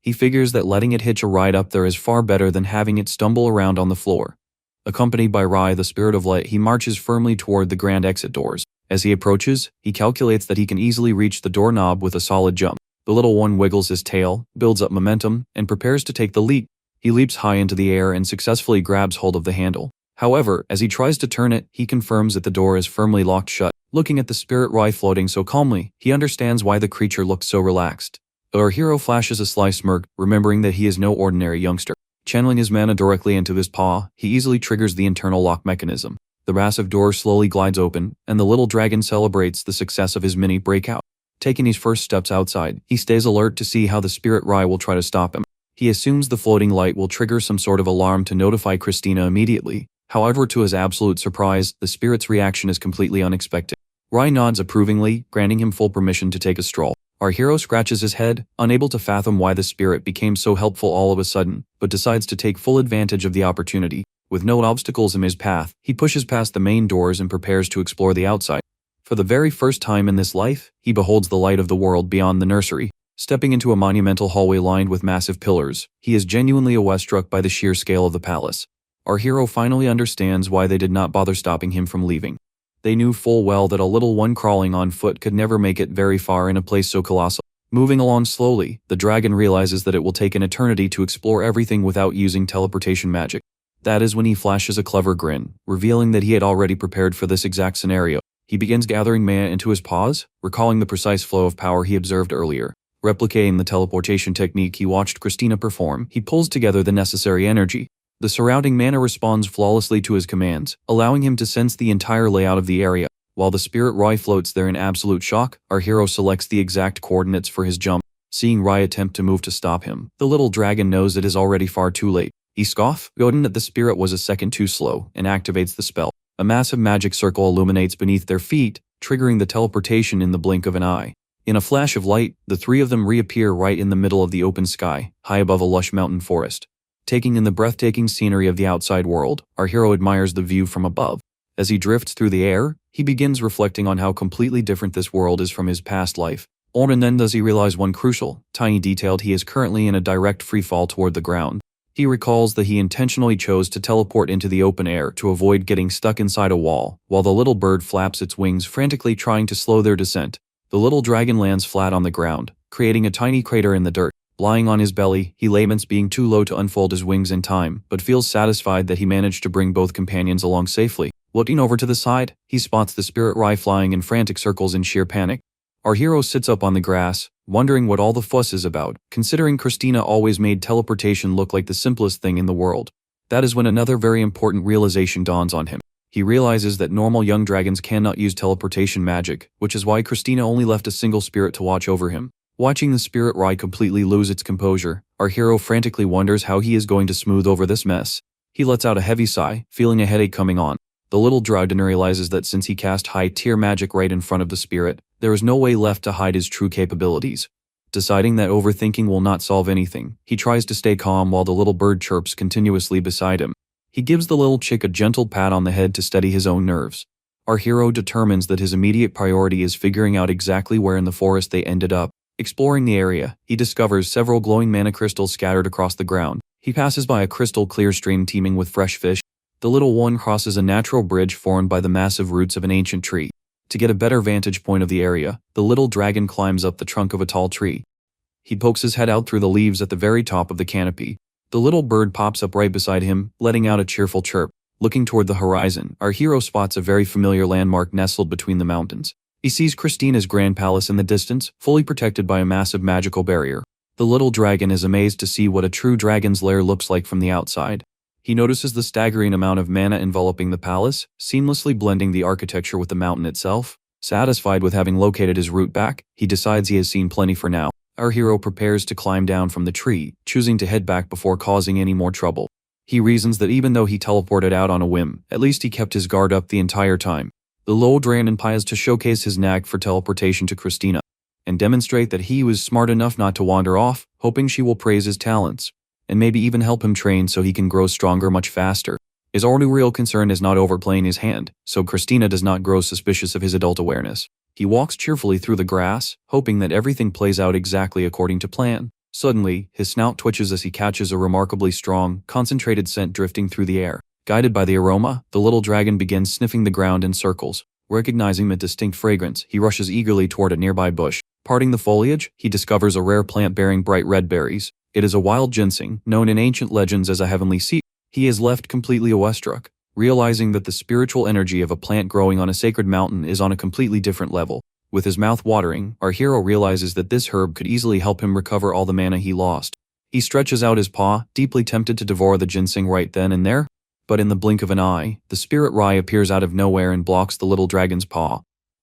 He figures that letting it hitch a ride up there is far better than having it stumble around on the floor. Accompanied by Rai, the spirit of light, he marches firmly toward the grand exit doors. As he approaches, he calculates that he can easily reach the doorknob with a solid jump. The little one wiggles his tail, builds up momentum, and prepares to take the leap. He leaps high into the air and successfully grabs hold of the handle. However, as he tries to turn it, he confirms that the door is firmly locked shut. Looking at the spirit Rai floating so calmly, he understands why the creature looks so relaxed. Our hero flashes a sly smirk, remembering that he is no ordinary youngster. Channeling his mana directly into his paw, he easily triggers the internal lock mechanism. The massive door slowly glides open, and the little dragon celebrates the success of his mini breakout. Taking his first steps outside, he stays alert to see how the spirit Rai will try to stop him. He assumes the floating light will trigger some sort of alarm to notify Christina immediately. However, to his absolute surprise, the spirit's reaction is completely unexpected. Rai nods approvingly, granting him full permission to take a stroll. Our hero scratches his head, unable to fathom why the spirit became so helpful all of a sudden, but decides to take full advantage of the opportunity. With no obstacles in his path, he pushes past the main doors and prepares to explore the outside. For the very first time in this life, he beholds the light of the world beyond the nursery. Stepping into a monumental hallway lined with massive pillars, he is genuinely awestruck by the sheer scale of the palace. Our hero finally understands why they did not bother stopping him from leaving. They knew full well that a little one crawling on foot could never make it very far in a place so colossal. Moving along slowly, the dragon realizes that it will take an eternity to explore everything without using teleportation magic. That is when he flashes a clever grin, revealing that he had already prepared for this exact scenario. He begins gathering mana into his paws, recalling the precise flow of power he observed earlier. Replicating the teleportation technique he watched Christina perform, he pulls together the necessary energy. The surrounding mana responds flawlessly to his commands, allowing him to sense the entire layout of the area. While the spirit Rai floats there in absolute shock, our hero selects the exact coordinates for his jump. Seeing Rai attempt to move to stop him, the little dragon knows it is already far too late. He scoffs, noting that the spirit was a second too slow, and activates the spell. A massive magic circle illuminates beneath their feet, triggering the teleportation in the blink of an eye. In a flash of light, the three of them reappear right in the middle of the open sky, high above a lush mountain forest. Taking in the breathtaking scenery of the outside world, our hero admires the view from above. As he drifts through the air, he begins reflecting on how completely different this world is from his past life. Only then does he realize one crucial, tiny detail: he is currently in a direct free fall toward the ground. He recalls that he intentionally chose to teleport into the open air to avoid getting stuck inside a wall, while the little bird flaps its wings frantically trying to slow their descent. The little dragon lands flat on the ground, creating a tiny crater in the dirt. Lying on his belly, he laments being too low to unfold his wings in time, but feels satisfied that he managed to bring both companions along safely. Looking over to the side, he spots the spirit Rai flying in frantic circles in sheer panic. Our hero sits up on the grass, wondering what all the fuss is about, considering Christina always made teleportation look like the simplest thing in the world. That is when another very important realization dawns on him. He realizes that normal young dragons cannot use teleportation magic, which is why Christina only left a single spirit to watch over him. Watching the spirit Rai completely lose its composure, our hero frantically wonders how he is going to smooth over this mess. He lets out a heavy sigh, feeling a headache coming on. The little dragon realizes that since he cast high-tier magic right in front of the spirit, there is no way left to hide his true capabilities. Deciding that overthinking will not solve anything, he tries to stay calm while the little bird chirps continuously beside him. He gives the little chick a gentle pat on the head to steady his own nerves. Our hero determines that his immediate priority is figuring out exactly where in the forest they ended up. Exploring the area, he discovers several glowing mana crystals scattered across the ground. He passes by a crystal clear stream teeming with fresh fish. The little one crosses a natural bridge formed by the massive roots of an ancient tree. To get a better vantage point of the area, the little dragon climbs up the trunk of a tall tree. He pokes his head out through the leaves at the very top of the canopy. The little bird pops up right beside him, letting out a cheerful chirp. Looking toward the horizon, our hero spots a very familiar landmark nestled between the mountains. He sees Christina's grand palace in the distance, fully protected by a massive magical barrier. The little dragon is amazed to see what a true dragon's lair looks like from the outside. He notices the staggering amount of mana enveloping the palace, seamlessly blending the architecture with the mountain itself. Satisfied with having located his route back, he decides he has seen plenty for now. Our hero prepares to climb down from the tree, choosing to head back before causing any more trouble. He reasons that even though he teleported out on a whim, at least he kept his guard up the entire time. The little dragon pies to showcase his knack for teleportation to Christina, and demonstrate that he was smart enough not to wander off, hoping she will praise his talents, and maybe even help him train so he can grow stronger much faster. His only real concern is not overplaying his hand, so Christina does not grow suspicious of his adult awareness. He walks cheerfully through the grass, hoping that everything plays out exactly according to plan. Suddenly, his snout twitches as he catches a remarkably strong, concentrated scent drifting through the air. Guided by the aroma, the little dragon begins sniffing the ground in circles. Recognizing the distinct fragrance, he rushes eagerly toward a nearby bush. Parting the foliage, he discovers a rare plant bearing bright red berries. It is a wild ginseng, known in ancient legends as a heavenly seed. He is left completely awestruck, realizing that the spiritual energy of a plant growing on a sacred mountain is on a completely different level. With his mouth watering, our hero realizes that this herb could easily help him recover all the mana he lost. He stretches out his paw, deeply tempted to devour the ginseng right then and there. But in the blink of an eye, the spirit Rai appears out of nowhere and blocks the little dragon's paw.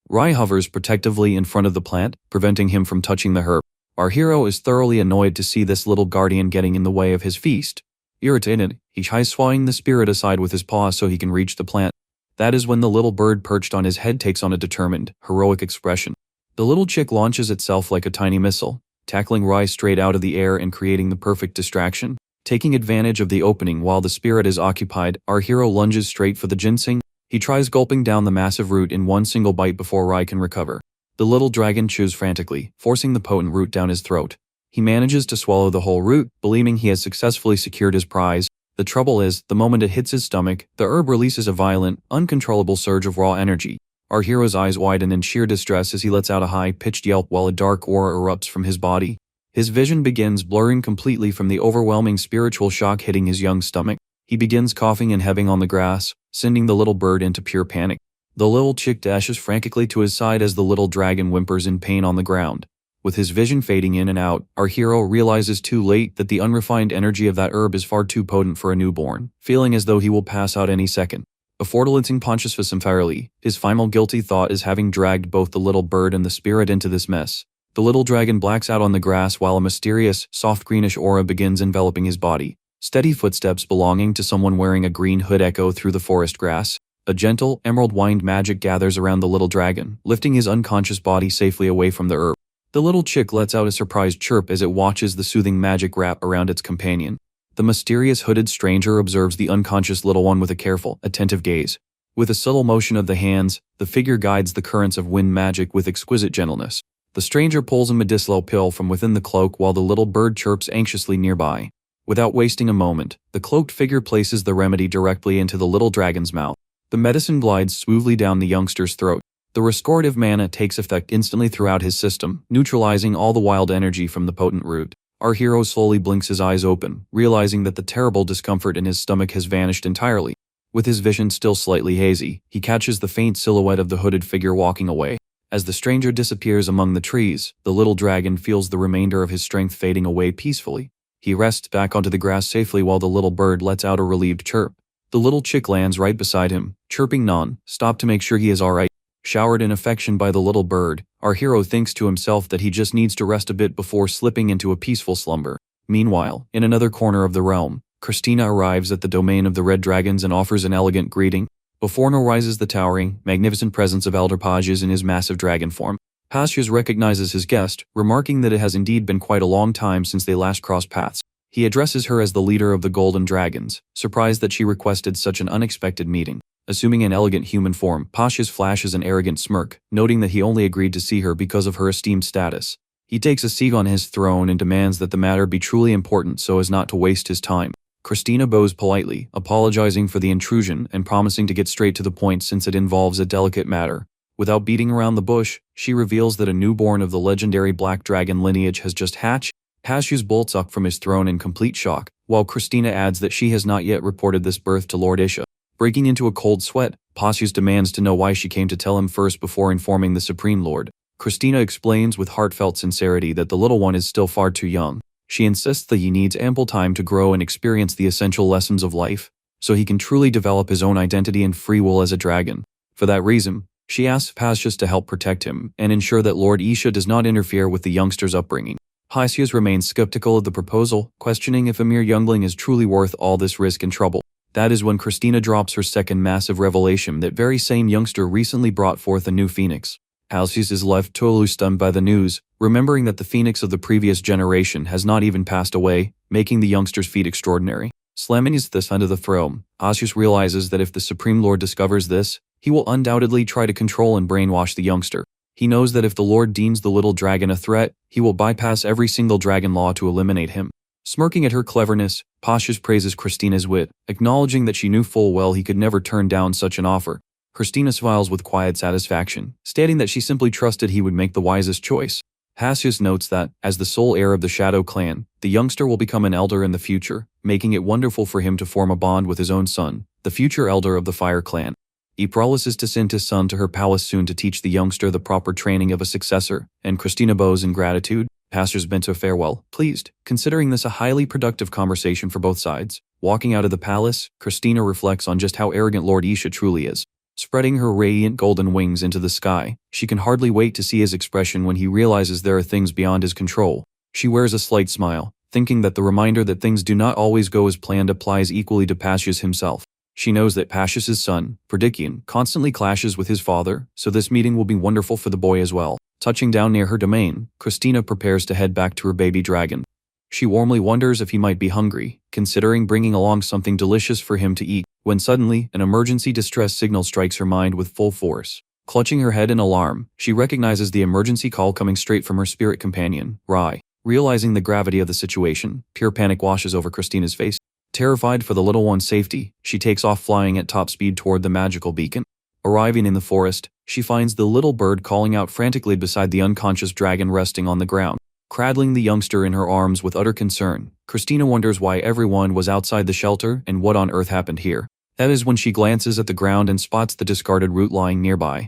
Rai hovers protectively in front of the plant, preventing him from touching the herb. Our hero is thoroughly annoyed to see this little guardian getting in the way of his feast. Irritated, he tries swatting the spirit aside with his paw so he can reach the plant. That is when the little bird perched on his head takes on a determined, heroic expression. The little chick launches itself like a tiny missile, tackling Rai straight out of the air and creating the perfect distraction. Taking advantage of the opening while the spirit is occupied, our hero lunges straight for the ginseng. He tries gulping down the massive root in one single bite before Rai can recover. The little dragon chews frantically, forcing the potent root down his throat. He manages to swallow the whole root, believing he has successfully secured his prize. The trouble is, the moment it hits his stomach, the herb releases a violent, uncontrollable surge of raw energy. Our hero's eyes widen in sheer distress as he lets out a high-pitched yelp while a dark aura erupts from his body. His vision begins blurring completely from the overwhelming spiritual shock hitting his young stomach. He begins coughing and heaving on the grass, sending the little bird into pure panic. The little chick dashes frantically to his side as the little dragon whimpers in pain on the ground. With his vision fading in and out, our hero realizes too late that the unrefined energy of that herb is far too potent for a newborn, feeling as though he will pass out any second. Before relenting consciousness entirely, his final guilty thought is having dragged both the little bird and the spirit into this mess. The little dragon blacks out on the grass while a mysterious, soft greenish aura begins enveloping his body. Steady footsteps belonging to someone wearing a green hood echo through the forest grass. A gentle, emerald-wined magic gathers around the little dragon, lifting his unconscious body safely away from the herb. The little chick lets out a surprised chirp as it watches the soothing magic wrap around its companion. The mysterious hooded stranger observes the unconscious little one with a careful, attentive gaze. With a subtle motion of the hands, the figure guides the currents of wind magic with exquisite gentleness. The stranger pulls a medicinal pill from within the cloak while the little bird chirps anxiously nearby. Without wasting a moment, the cloaked figure places the remedy directly into the little dragon's mouth. The medicine glides smoothly down the youngster's throat. The restorative mana takes effect instantly throughout his system, neutralizing all the wild energy from the potent root. Our hero slowly blinks his eyes open, realizing that the terrible discomfort in his stomach has vanished entirely. With his vision still slightly hazy, he catches the faint silhouette of the hooded figure walking away. As the stranger disappears among the trees, the little dragon feels the remainder of his strength fading away peacefully. He rests back onto the grass safely while the little bird lets out a relieved chirp. The little chick lands right beside him, chirping non-stop to make sure he is alright. Showered in affection by the little bird, our hero thinks to himself that he just needs to rest a bit before slipping into a peaceful slumber. Meanwhile, in another corner of the realm, Christina arrives at the domain of the red dragons and offers an elegant greeting. Before her rises the towering, magnificent presence of Elder Pages in his massive dragon form. Pages recognizes his guest, remarking that it has indeed been quite a long time since they last crossed paths. He addresses her as the leader of the Golden Dragons, surprised that she requested such an unexpected meeting. Assuming an elegant human form, Pages flashes an arrogant smirk, noting that he only agreed to see her because of her esteemed status. He takes a seat on his throne and demands that the matter be truly important so as not to waste his time. Christina bows politely, apologizing for the intrusion and promising to get straight to the point since it involves a delicate matter. Without beating around the bush, she reveals that a newborn of the legendary Black Dragon lineage has just hatched. Pages bolts up from his throne in complete shock, while Christina adds that she has not yet reported this birth to Lord Isha. Breaking into a cold sweat, Pages demands to know why she came to tell him first before informing the Supreme Lord. Christina explains with heartfelt sincerity that the little one is still far too young. She insists that he needs ample time to grow and experience the essential lessons of life, so he can truly develop his own identity and free will as a dragon. For that reason, she asks Pages to help protect him and ensure that Lord Isha does not interfere with the youngster's upbringing. Pages remains skeptical of the proposal, questioning if a mere youngling is truly worth all this risk and trouble. That is when Christina drops her second massive revelation that very same youngster recently brought forth a new phoenix. Pages is left totally stunned by the news, remembering that the phoenix of the previous generation has not even passed away, making the youngster's feat extraordinary. Slamming his fist under the throne, Pages realizes that if the Supreme Lord discovers this, he will undoubtedly try to control and brainwash the youngster. He knows that if the Lord deems the little dragon a threat, he will bypass every single dragon law to eliminate him. Smirking at her cleverness, Pages praises Christina's wit, acknowledging that she knew full well he could never turn down such an offer. Christina smiles with quiet satisfaction, stating that she simply trusted he would make the wisest choice. Pages notes that, as the sole heir of the Shadow clan, the youngster will become an elder in the future, making it wonderful for him to form a bond with his own son, the future elder of the Fire clan. He promises to send his son to her palace soon to teach the youngster the proper training of a successor, and Christina bows in gratitude. Pages bent a farewell, pleased, considering this a highly productive conversation for both sides. Walking out of the palace, Christina reflects on just how arrogant Lord Isha truly is. Spreading her radiant golden wings into the sky, she can hardly wait to see his expression when he realizes there are things beyond his control. She wears a slight smile, thinking that the reminder that things do not always go as planned applies equally to Pages himself. She knows that Pages' son, Perdikian, constantly clashes with his father, so this meeting will be wonderful for the boy as well. Touching down near her domain, Christina prepares to head back to her baby dragon. She warmly wonders if he might be hungry, considering bringing along something delicious for him to eat, when suddenly, an emergency distress signal strikes her mind with full force. Clutching her head in alarm, she recognizes the emergency call coming straight from her spirit companion, Rai. Realizing the gravity of the situation, pure panic washes over Christina's face. Terrified for the little one's safety, she takes off flying at top speed toward the magical beacon. Arriving in the forest, she finds the little bird calling out frantically beside the unconscious dragon resting on the ground. Cradling the youngster in her arms with utter concern, Christina wonders why everyone was outside the shelter and what on earth happened here. That is when she glances at the ground and spots the discarded root lying nearby.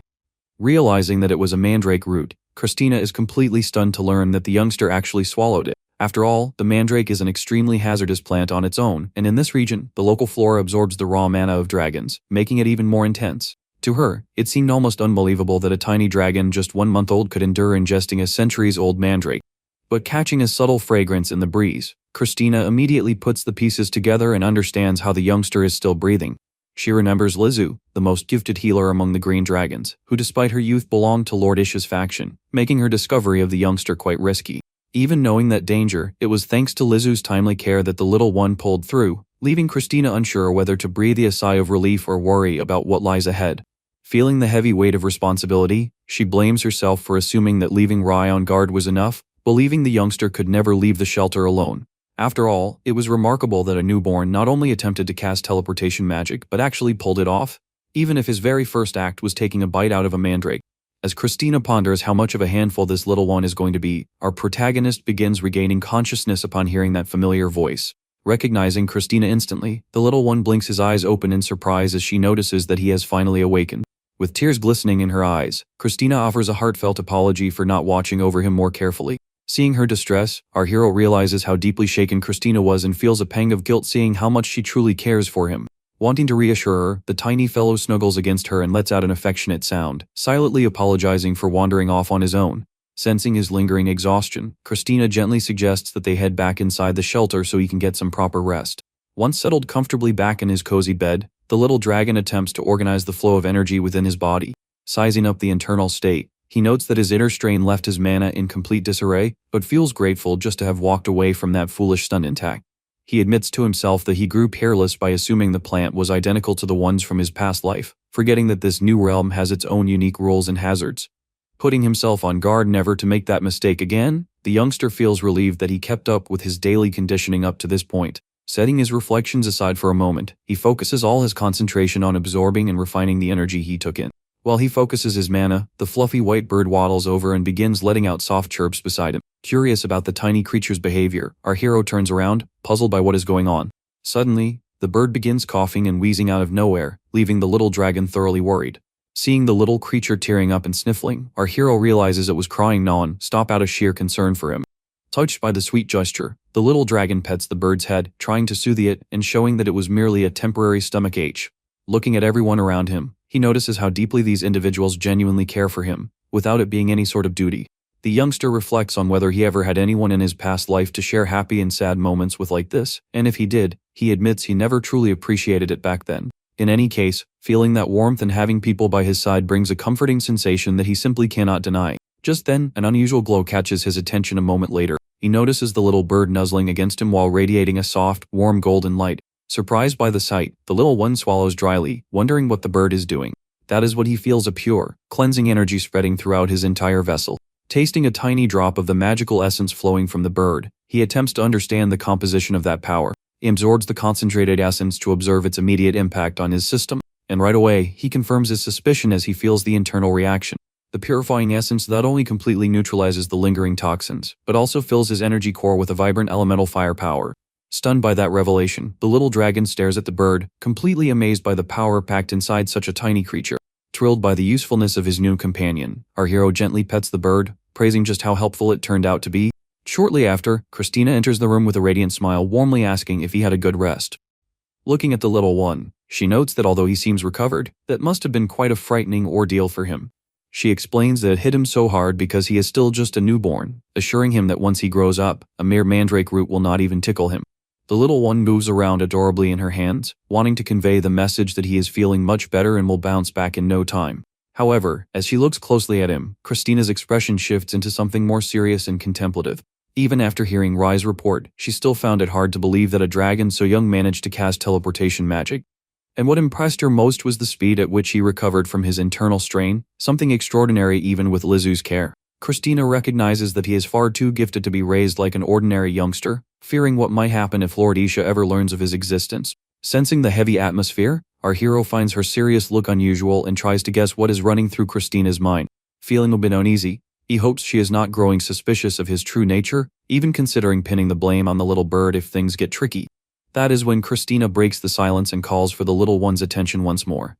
Realizing that it was a mandrake root, Christina is completely stunned to learn that the youngster actually swallowed it. After all, the mandrake is an extremely hazardous plant on its own, and in this region, the local flora absorbs the raw mana of dragons, making it even more intense. To her, it seemed almost unbelievable that a tiny dragon just 1 month old could endure ingesting a centuries-old mandrake. But catching a subtle fragrance in the breeze, Christina immediately puts the pieces together and understands how the youngster is still breathing. She remembers Lizu, the most gifted healer among the green dragons, who despite her youth belonged to Lord Ish's faction, making her discovery of the youngster quite risky. Even knowing that danger, it was thanks to Lizu's timely care that the little one pulled through, leaving Christina unsure whether to breathe a sigh of relief or worry about what lies ahead. Feeling the heavy weight of responsibility, she blames herself for assuming that leaving Rai on guard was enough, believing the youngster could never leave the shelter alone. After all, it was remarkable that a newborn not only attempted to cast teleportation magic but actually pulled it off, even if his very first act was taking a bite out of a mandrake. As Christina ponders how much of a handful this little one is going to be, our protagonist begins regaining consciousness upon hearing that familiar voice. Recognizing Christina instantly, the little one blinks his eyes open in surprise as she notices that he has finally awakened. With tears glistening in her eyes, Christina offers a heartfelt apology for not watching over him more carefully. Seeing her distress, our hero realizes how deeply shaken Christina was and feels a pang of guilt seeing how much she truly cares for him. Wanting to reassure her, the tiny fellow snuggles against her and lets out an affectionate sound, silently apologizing for wandering off on his own. Sensing his lingering exhaustion, Christina gently suggests that they head back inside the shelter so he can get some proper rest. Once settled comfortably back in his cozy bed, the little dragon attempts to organize the flow of energy within his body. Sizing up the internal state, he notes that his inner strain left his mana in complete disarray, but feels grateful just to have walked away from that foolish stun intact. He admits to himself that he grew careless by assuming the plant was identical to the ones from his past life, forgetting that this new realm has its own unique rules and hazards. Putting himself on guard never to make that mistake again, the youngster feels relieved that he kept up with his daily conditioning up to this point. Setting his reflections aside for a moment, he focuses all his concentration on absorbing and refining the energy he took in. While he focuses his mana, the fluffy white bird waddles over and begins letting out soft chirps beside him. Curious about the tiny creature's behavior, our hero turns around, puzzled by what is going on. Suddenly, the bird begins coughing and wheezing out of nowhere, leaving the little dragon thoroughly worried. Seeing the little creature tearing up and sniffling, our hero realizes it was crying non-stop out of sheer concern for him. Touched by the sweet gesture, the little dragon pets the bird's head, trying to soothe it and showing that it was merely a temporary stomach ache. Looking at everyone around him, he notices how deeply these individuals genuinely care for him, without it being any sort of duty. The youngster reflects on whether he ever had anyone in his past life to share happy and sad moments with like this, and if he did, he admits he never truly appreciated it back then. In any case, feeling that warmth and having people by his side brings a comforting sensation that he simply cannot deny. Just then, an unusual glow catches his attention a moment later. He notices the little bird nuzzling against him while radiating a soft, warm golden light. Surprised by the sight, the little one swallows dryly, wondering what the bird is doing. That is what he feels, a pure, cleansing energy spreading throughout his entire vessel. Tasting a tiny drop of the magical essence flowing from the bird, he attempts to understand the composition of that power. He absorbs the concentrated essence to observe its immediate impact on his system, and right away, he confirms his suspicion as he feels the internal reaction. The purifying essence not only completely neutralizes the lingering toxins, but also fills his energy core with a vibrant elemental firepower. Stunned by that revelation, the little dragon stares at the bird, completely amazed by the power packed inside such a tiny creature. Thrilled by the usefulness of his new companion, our hero gently pets the bird, praising just how helpful it turned out to be. Shortly after, Christina enters the room with a radiant smile, warmly asking if he had a good rest. Looking at the little one, she notes that although he seems recovered, that must have been quite a frightening ordeal for him. She explains that it hit him so hard because he is still just a newborn, assuring him that once he grows up, a mere mandrake root will not even tickle him. The little one moves around adorably in her hands, wanting to convey the message that he is feeling much better and will bounce back in no time. However, as she looks closely at him, Christina's expression shifts into something more serious and contemplative. Even after hearing Rai's report, she still found it hard to believe that a dragon so young managed to cast teleportation magic. And what impressed her most was the speed at which he recovered from his internal strain, something extraordinary even with Lizu's care. Christina recognizes that he is far too gifted to be raised like an ordinary youngster, fearing what might happen if Lord Isha ever learns of his existence. Sensing the heavy atmosphere, our hero finds her serious look unusual and tries to guess what is running through Christina's mind. Feeling a bit uneasy, he hopes she is not growing suspicious of his true nature, even considering pinning the blame on the little bird if things get tricky. That is when Christina breaks the silence and calls for the little one's attention once more.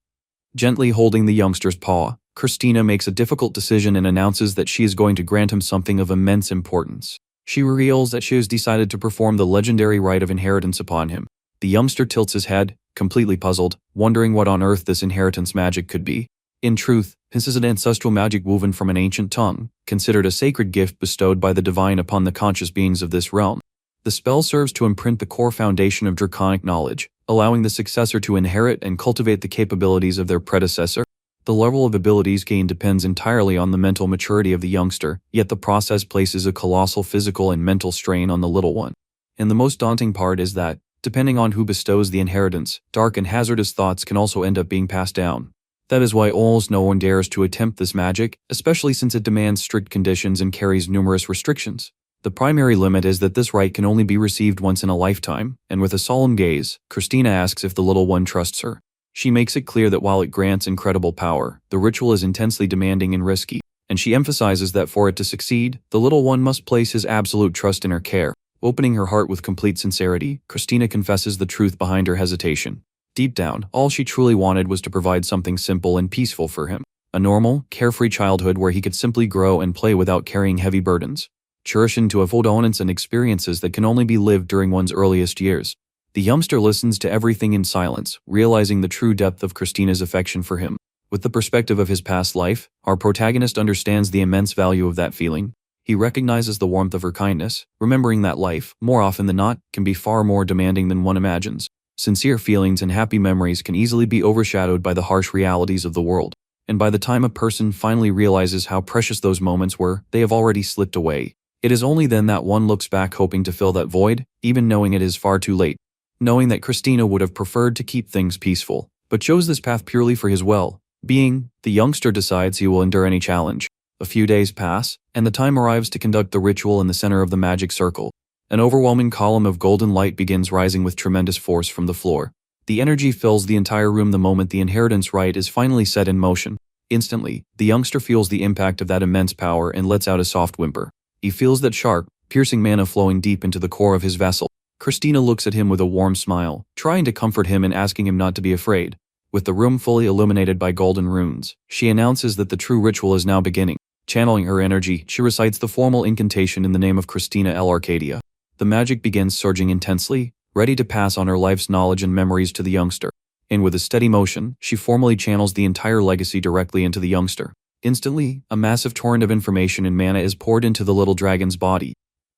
Gently holding the youngster's paw, Christina makes a difficult decision and announces that she is going to grant him something of immense importance. She reveals that she has decided to perform the legendary rite of inheritance upon him. The youngster tilts his head, completely puzzled, wondering what on earth this inheritance magic could be. In truth, this is an ancestral magic woven from an ancient tongue, considered a sacred gift bestowed by the divine upon the conscious beings of this realm. The spell serves to imprint the core foundation of draconic knowledge, allowing the successor to inherit and cultivate the capabilities of their predecessor. The level of abilities gained depends entirely on the mental maturity of the youngster, yet the process places a colossal physical and mental strain on the little one. And the most daunting part is that, depending on who bestows the inheritance, dark and hazardous thoughts can also end up being passed down. That is why almost no one dares to attempt this magic, especially since it demands strict conditions and carries numerous restrictions. The primary limit is that this rite can only be received once in a lifetime, and with a solemn gaze, Christina asks if the little one trusts her. She makes it clear that while it grants incredible power, the ritual is intensely demanding and risky, and she emphasizes that for it to succeed, the little one must place his absolute trust in her care. Opening her heart with complete sincerity, Christina confesses the truth behind her hesitation. Deep down, all she truly wanted was to provide something simple and peaceful for him. A normal, carefree childhood where he could simply grow and play without carrying heavy burdens. Cherishing to avoid moments and experiences that can only be lived during one's earliest years. The youngster listens to everything in silence, realizing the true depth of Christina's affection for him. With the perspective of his past life, our protagonist understands the immense value of that feeling. He recognizes the warmth of her kindness, remembering that life, more often than not, can be far more demanding than one imagines. Sincere feelings and happy memories can easily be overshadowed by the harsh realities of the world. And by the time a person finally realizes how precious those moments were, they have already slipped away. It is only then that one looks back hoping to fill that void, even knowing it is far too late. Knowing that Christina would have preferred to keep things peaceful, but chose this path purely for his well-being, the youngster decides he will endure any challenge. A few days pass, and the time arrives to conduct the ritual in the center of the magic circle. An overwhelming column of golden light begins rising with tremendous force from the floor. The energy fills the entire room the moment the inheritance rite is finally set in motion. Instantly, the youngster feels the impact of that immense power and lets out a soft whimper. He feels that sharp, piercing mana flowing deep into the core of his vessel. Christina looks at him with a warm smile, trying to comfort him and asking him not to be afraid. With the room fully illuminated by golden runes, she announces that the true ritual is now beginning. Channeling her energy, she recites the formal incantation in the name of Christina L. Arcadia. The magic begins surging intensely, ready to pass on her life's knowledge and memories to the youngster. And with a steady motion, she formally channels the entire legacy directly into the youngster. Instantly, a massive torrent of information and mana is poured into the little dragon's body.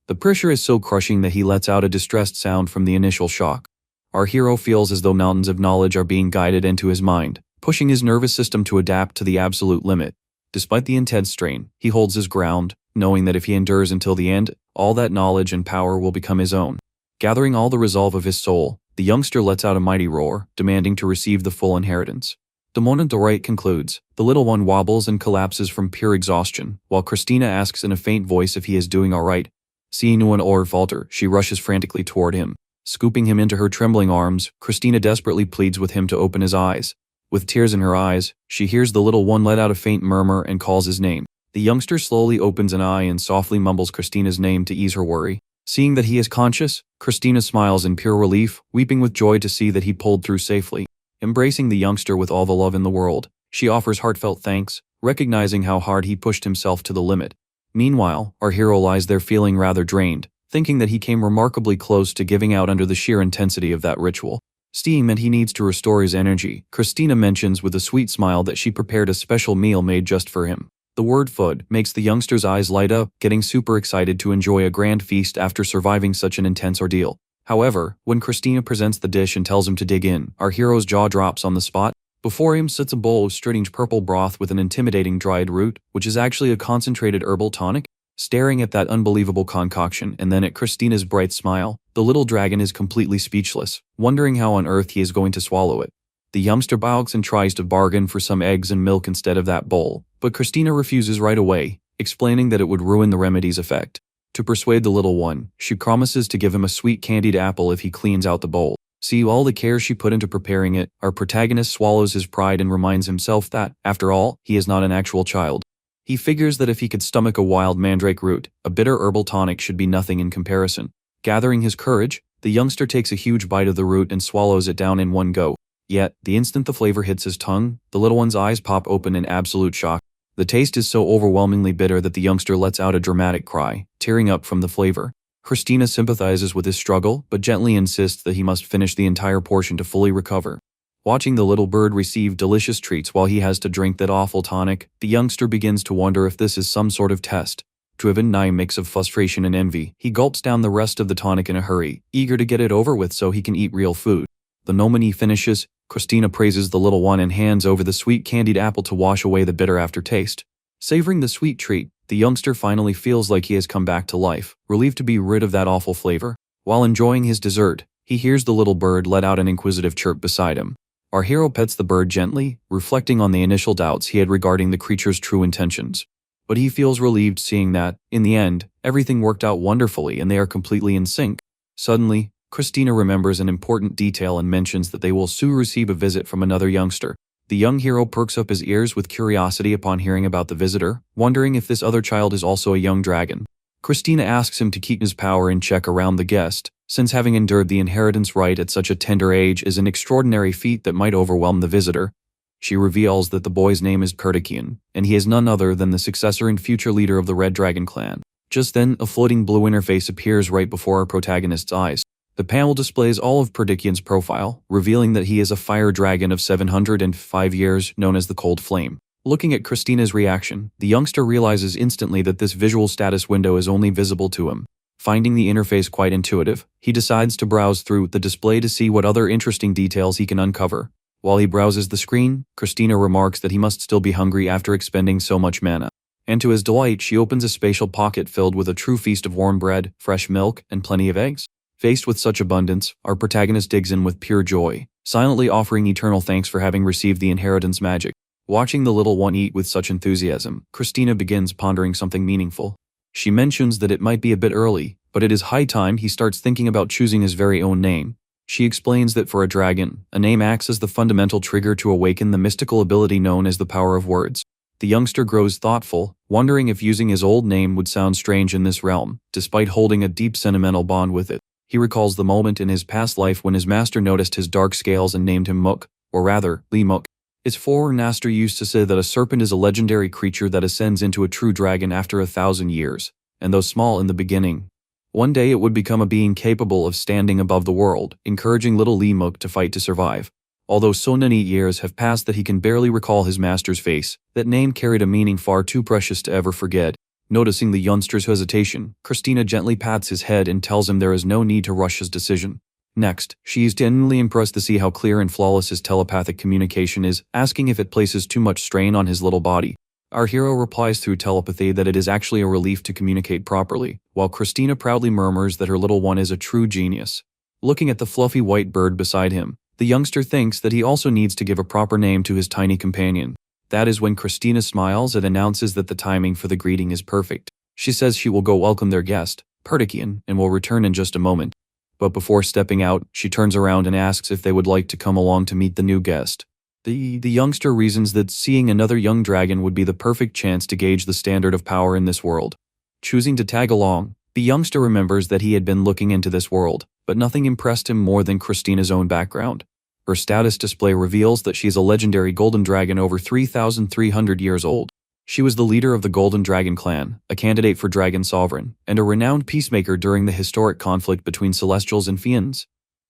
The pressure is so crushing that he lets out a distressed sound from the initial shock. Our hero feels as though mountains of knowledge are being guided into his mind, pushing his nervous system to adapt to the absolute limit. Despite the intense strain, he holds his ground, knowing that if he endures until the end, all that knowledge and power will become his own. Gathering all the resolve of his soul, the youngster lets out a mighty roar, demanding to receive the full inheritance. The moment the rite concludes, the little one wobbles and collapses from pure exhaustion, while Christina asks in a faint voice if he is doing all right. Seeing no one or falter, she rushes frantically toward him. Scooping him into her trembling arms, Christina desperately pleads with him to open his eyes. With tears in her eyes, she hears the little one let out a faint murmur and calls his name. The youngster slowly opens an eye and softly mumbles Christina's name to ease her worry. Seeing that he is conscious, Christina smiles in pure relief, weeping with joy to see that he pulled through safely. Embracing the youngster with all the love in the world, she offers heartfelt thanks, recognizing how hard he pushed himself to the limit. Meanwhile, our hero lies there feeling rather drained, thinking that he came remarkably close to giving out under the sheer intensity of that ritual. Seeing that he needs to restore his energy, Christina mentions with a sweet smile that she prepared a special meal made just for him. The word food makes the youngster's eyes light up, getting super excited to enjoy a grand feast after surviving such an intense ordeal. However, when Christina presents the dish and tells him to dig in, our hero's jaw drops on the spot. Before him sits a bowl of strange purple broth with an intimidating dried root, which is actually a concentrated herbal tonic. Staring at that unbelievable concoction and then at Christina's bright smile, the little dragon is completely speechless, wondering how on earth he is going to swallow it. The youngster balks and tries to bargain for some eggs and milk instead of that bowl, but Christina refuses right away, explaining that it would ruin the remedy's effect. To persuade the little one, she promises to give him a sweet candied apple if he cleans out the bowl. See all the care she put into preparing it, our protagonist swallows his pride and reminds himself that, after all, he is not an actual child. He figures that if he could stomach a wild mandrake root, a bitter herbal tonic should be nothing in comparison. Gathering his courage, the youngster takes a huge bite of the root and swallows it down in one go. Yet, the instant the flavor hits his tongue, the little one's eyes pop open in absolute shock. The taste is so overwhelmingly bitter that the youngster lets out a dramatic cry, tearing up from the flavor. Christina sympathizes with his struggle, but gently insists that he must finish the entire portion to fully recover. Watching the little bird receive delicious treats while he has to drink that awful tonic, the youngster begins to wonder if this is some sort of test. Driven by a mix of frustration and envy, he gulps down the rest of the tonic in a hurry, eager to get it over with so he can eat real food. The moment he finishes, Christina praises the little one and hands over the sweet candied apple to wash away the bitter aftertaste. Savoring the sweet treat, the youngster finally feels like he has come back to life, relieved to be rid of that awful flavor. While enjoying his dessert, he hears the little bird let out an inquisitive chirp beside him. Our hero pets the bird gently, reflecting on the initial doubts he had regarding the creature's true intentions. But he feels relieved seeing that, in the end, everything worked out wonderfully and they are completely in sync. Suddenly, Christina remembers an important detail and mentions that they will soon receive a visit from another youngster. The young hero perks up his ears with curiosity upon hearing about the visitor, wondering if this other child is also a young dragon. Christina asks him to keep his power in check around the guest, since having endured the inheritance right at such a tender age is an extraordinary feat that might overwhelm the visitor. She reveals that the boy's name is Perdikian, and he is none other than the successor and future leader of the Red Dragon clan. Just then, a floating blue interface appears right before our protagonist's eyes. The panel displays all of Perdikian's profile, revealing that he is a fire dragon of 705 years known as the Cold Flame. Looking at Christina's reaction, the youngster realizes instantly that this visual status window is only visible to him. Finding the interface quite intuitive, he decides to browse through the display to see what other interesting details he can uncover. While he browses the screen, Christina remarks that he must still be hungry after expending so much mana. And to his delight, she opens a spatial pocket filled with a true feast of warm bread, fresh milk, and plenty of eggs. Faced with such abundance, our protagonist digs in with pure joy, silently offering eternal thanks for having received the inheritance magic. Watching the little one eat with such enthusiasm, Christina begins pondering something meaningful. She mentions that it might be a bit early, but it is high time he starts thinking about choosing his very own name. She explains that for a dragon, a name acts as the fundamental trigger to awaken the mystical ability known as the power of words. The youngster grows thoughtful, wondering if using his old name would sound strange in this realm, despite holding a deep sentimental bond with it. He recalls the moment in his past life when his master noticed his dark scales and named him Mook, or rather, Lee Mook. His foremaster used to say that a serpent is a legendary creature that ascends into a true dragon after 1,000 years, and though small in the beginning, one day it would become a being capable of standing above the world, encouraging little Lee Mook to fight to survive. Although so many years have passed that he can barely recall his master's face, that name carried a meaning far too precious to ever forget. Noticing the youngster's hesitation, Christina gently pats his head and tells him there is no need to rush his decision. Next, she is genuinely impressed to see how clear and flawless his telepathic communication is, asking if it places too much strain on his little body. Our hero replies through telepathy that it is actually a relief to communicate properly, while Christina proudly murmurs that her little one is a true genius. Looking at the fluffy white bird beside him, the youngster thinks that he also needs to give a proper name to his tiny companion. That is when Christina smiles and announces that the timing for the greeting is perfect. She says she will go welcome their guest, Perdikian, and will return in just a moment. But before stepping out, she turns around and asks if they would like to come along to meet the new guest. The youngster reasons that seeing another young dragon would be the perfect chance to gauge the standard of power in this world. Choosing to tag along, the youngster remembers that he had been looking into this world, but nothing impressed him more than Christina's own background. Her status display reveals that she is a legendary golden dragon over 3,300 years old. She was the leader of the Golden Dragon clan, a candidate for Dragon Sovereign, and a renowned peacemaker during the historic conflict between Celestials and Fiends.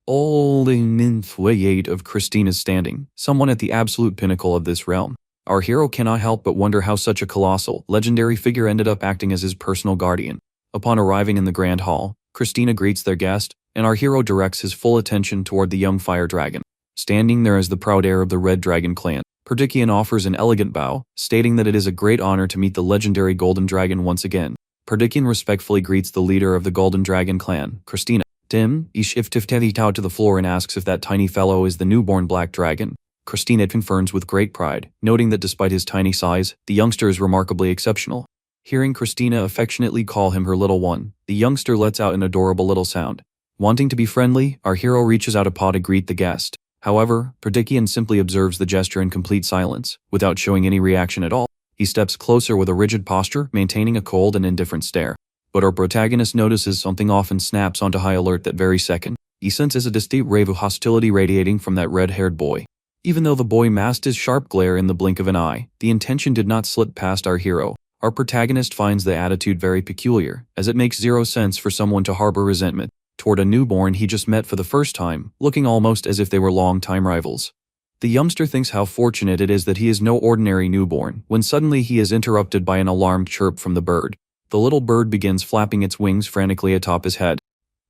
All in weight of Christina's standing, someone at the absolute pinnacle of this realm. Our hero cannot help but wonder how such a colossal, legendary figure ended up acting as his personal guardian. Upon arriving in the Grand Hall, Christina greets their guest, and our hero directs his full attention toward the young fire dragon. Standing there as the proud heir of the Red Dragon clan, Perdikian offers an elegant bow, stating that it is a great honor to meet the legendary Golden Dragon once again. Perdikian respectfully greets the leader of the Golden Dragon clan, Christina. Tim, he shifts to the floor and asks if that tiny fellow is the newborn Black Dragon. Christina confirms with great pride, noting that despite his tiny size, the youngster is remarkably exceptional. Hearing Christina affectionately call him her little one, the youngster lets out an adorable little sound. Wanting to be friendly, our hero reaches out a paw to greet the guest. However, Perdikian simply observes the gesture in complete silence, without showing any reaction at all. He steps closer with a rigid posture, maintaining a cold and indifferent stare. But our protagonist notices something off and snaps onto high alert that very second. He senses a distinct wave of hostility radiating from that red-haired boy. Even though the boy masked his sharp glare in the blink of an eye, the intention did not slip past our hero. Our protagonist finds the attitude very peculiar, as it makes zero sense for someone to harbor resentment toward a newborn he just met for the first time, looking almost as if they were long-time rivals. The youngster thinks how fortunate it is that he is no ordinary newborn, when suddenly he is interrupted by an alarmed chirp from the bird. The little bird begins flapping its wings frantically atop his head.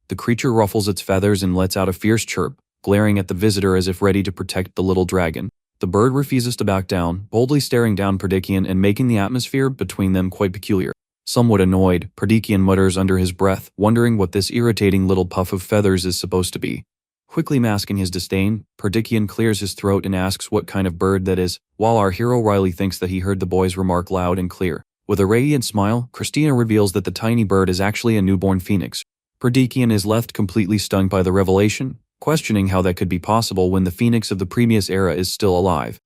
The creature ruffles its feathers and lets out a fierce chirp, glaring at the visitor as if ready to protect the little dragon. The bird refuses to back down, boldly staring down Perdikian and making the atmosphere between them quite peculiar. Somewhat annoyed, Perdikian mutters under his breath, wondering what this irritating little puff of feathers is supposed to be. Quickly masking his disdain, Perdikian clears his throat and asks what kind of bird that is, while our hero Riley thinks that he heard the boy's remark loud and clear. With a radiant smile, Christina reveals that the tiny bird is actually a newborn phoenix. Perdikian is left completely stunned by the revelation, questioning how that could be possible when the phoenix of the previous era is still alive.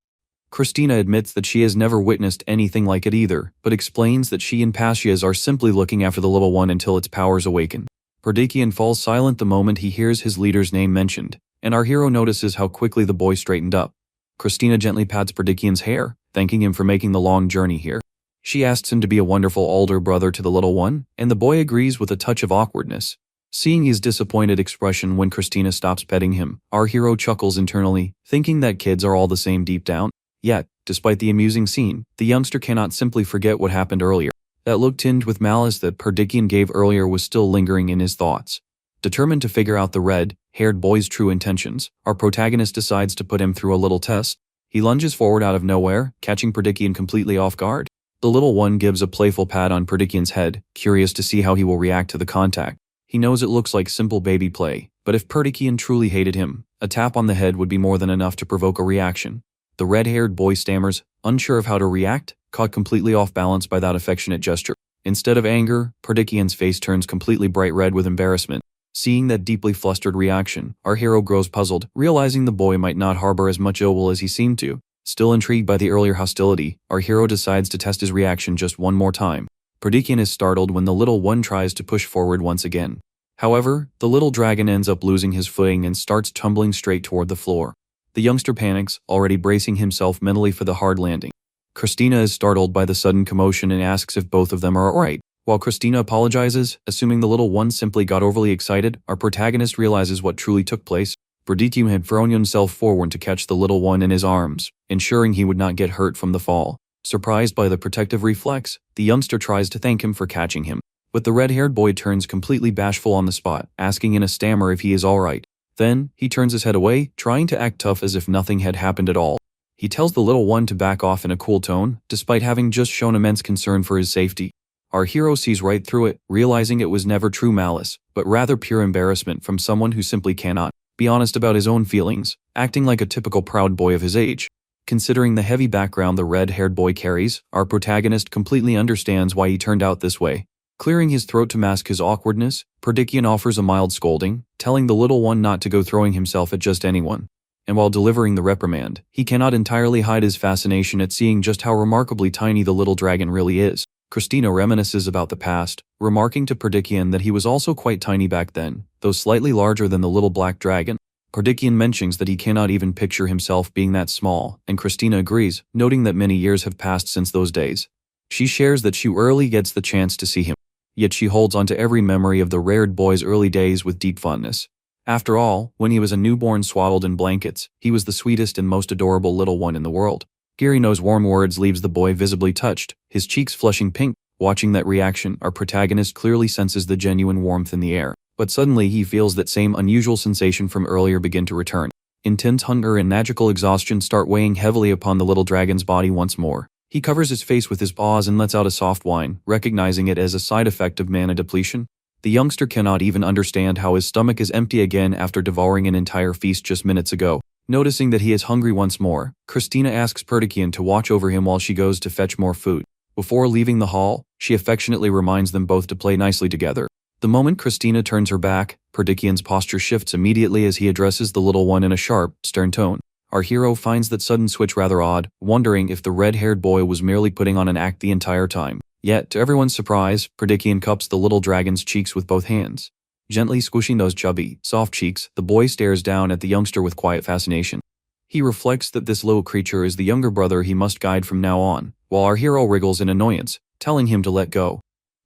Christina admits that she has never witnessed anything like it either, but explains that she and Pasias are simply looking after the little one until its powers awaken. Perdikian falls silent the moment he hears his leader's name mentioned, and our hero notices how quickly the boy straightened up. Christina gently pats Perdikian's hair, thanking him for making the long journey here. She asks him to be a wonderful older brother to the little one, and the boy agrees with a touch of awkwardness. Seeing his disappointed expression when Christina stops petting him, our hero chuckles internally, thinking that kids are all the same deep down. Yet, despite the amusing scene, the youngster cannot simply forget what happened earlier. That look tinged with malice that Perdikian gave earlier was still lingering in his thoughts. Determined to figure out the red-haired boy's true intentions, our protagonist decides to put him through a little test. He lunges forward out of nowhere, catching Perdikian completely off guard. The little one gives a playful pat on Perdikian's head, curious to see how he will react to the contact. He knows it looks like simple baby play, but if Perdikian truly hated him, a tap on the head would be more than enough to provoke a reaction. The red-haired boy stammers, unsure of how to react, caught completely off balance by that affectionate gesture. Instead of anger, Perdikian's face turns completely bright red with embarrassment. Seeing that deeply flustered reaction, our hero grows puzzled, realizing the boy might not harbor as much ill will as he seemed to. Still intrigued by the earlier hostility, our hero decides to test his reaction just one more time. Perdikian is startled when the little one tries to push forward once again. However, the little dragon ends up losing his footing and starts tumbling straight toward the floor. The youngster panics, already bracing himself mentally for the hard landing. Christina is startled by the sudden commotion and asks if both of them are alright. While Christina apologizes, assuming the little one simply got overly excited, our protagonist realizes what truly took place. Perdikian had thrown himself forward to catch the little one in his arms, ensuring he would not get hurt from the fall. Surprised by the protective reflex, the youngster tries to thank him for catching him. But the red-haired boy turns completely bashful on the spot, asking in a stammer if he is alright. Then, he turns his head away, trying to act tough as if nothing had happened at all. He tells the little one to back off in a cool tone, despite having just shown immense concern for his safety. Our hero sees right through it, realizing it was never true malice, but rather pure embarrassment from someone who simply cannot be honest about his own feelings, acting like a typical proud boy of his age. Considering the heavy background the red-haired boy carries, our protagonist completely understands why he turned out this way. Clearing his throat to mask his awkwardness, Perdikian offers a mild scolding, telling the little one not to go throwing himself at just anyone. And while delivering the reprimand, he cannot entirely hide his fascination at seeing just how remarkably tiny the little dragon really is. Christina reminisces about the past, remarking to Perdikian that he was also quite tiny back then, though slightly larger than the little black dragon. Perdikian mentions that he cannot even picture himself being that small, and Christina agrees, noting that many years have passed since those days. She shares that she rarely gets the chance to see him, yet she holds onto every memory of the red boy's early days with deep fondness. After all, when he was a newborn swaddled in blankets, he was the sweetest and most adorable little one in the world. Girino's warm words leaves the boy visibly touched, his cheeks flushing pink. Watching that reaction, our protagonist clearly senses the genuine warmth in the air. But suddenly he feels that same unusual sensation from earlier begin to return. Intense hunger and magical exhaustion start weighing heavily upon the little dragon's body once more. He covers his face with his paws and lets out a soft whine, recognizing it as a side effect of mana depletion. The youngster cannot even understand how his stomach is empty again after devouring an entire feast just minutes ago. Noticing that he is hungry once more, Christina asks Perdikian to watch over him while she goes to fetch more food. Before leaving the hall, she affectionately reminds them both to play nicely together. The moment Christina turns her back, Perdikian's posture shifts immediately as he addresses the little one in a sharp, stern tone. Our hero finds that sudden switch rather odd, wondering if the red-haired boy was merely putting on an act the entire time. Yet, to everyone's surprise, Perdikian cups the little dragon's cheeks with both hands. Gently squishing those chubby, soft cheeks, the boy stares down at the youngster with quiet fascination. He reflects that this little creature is the younger brother he must guide from now on, while our hero wriggles in annoyance, telling him to let go.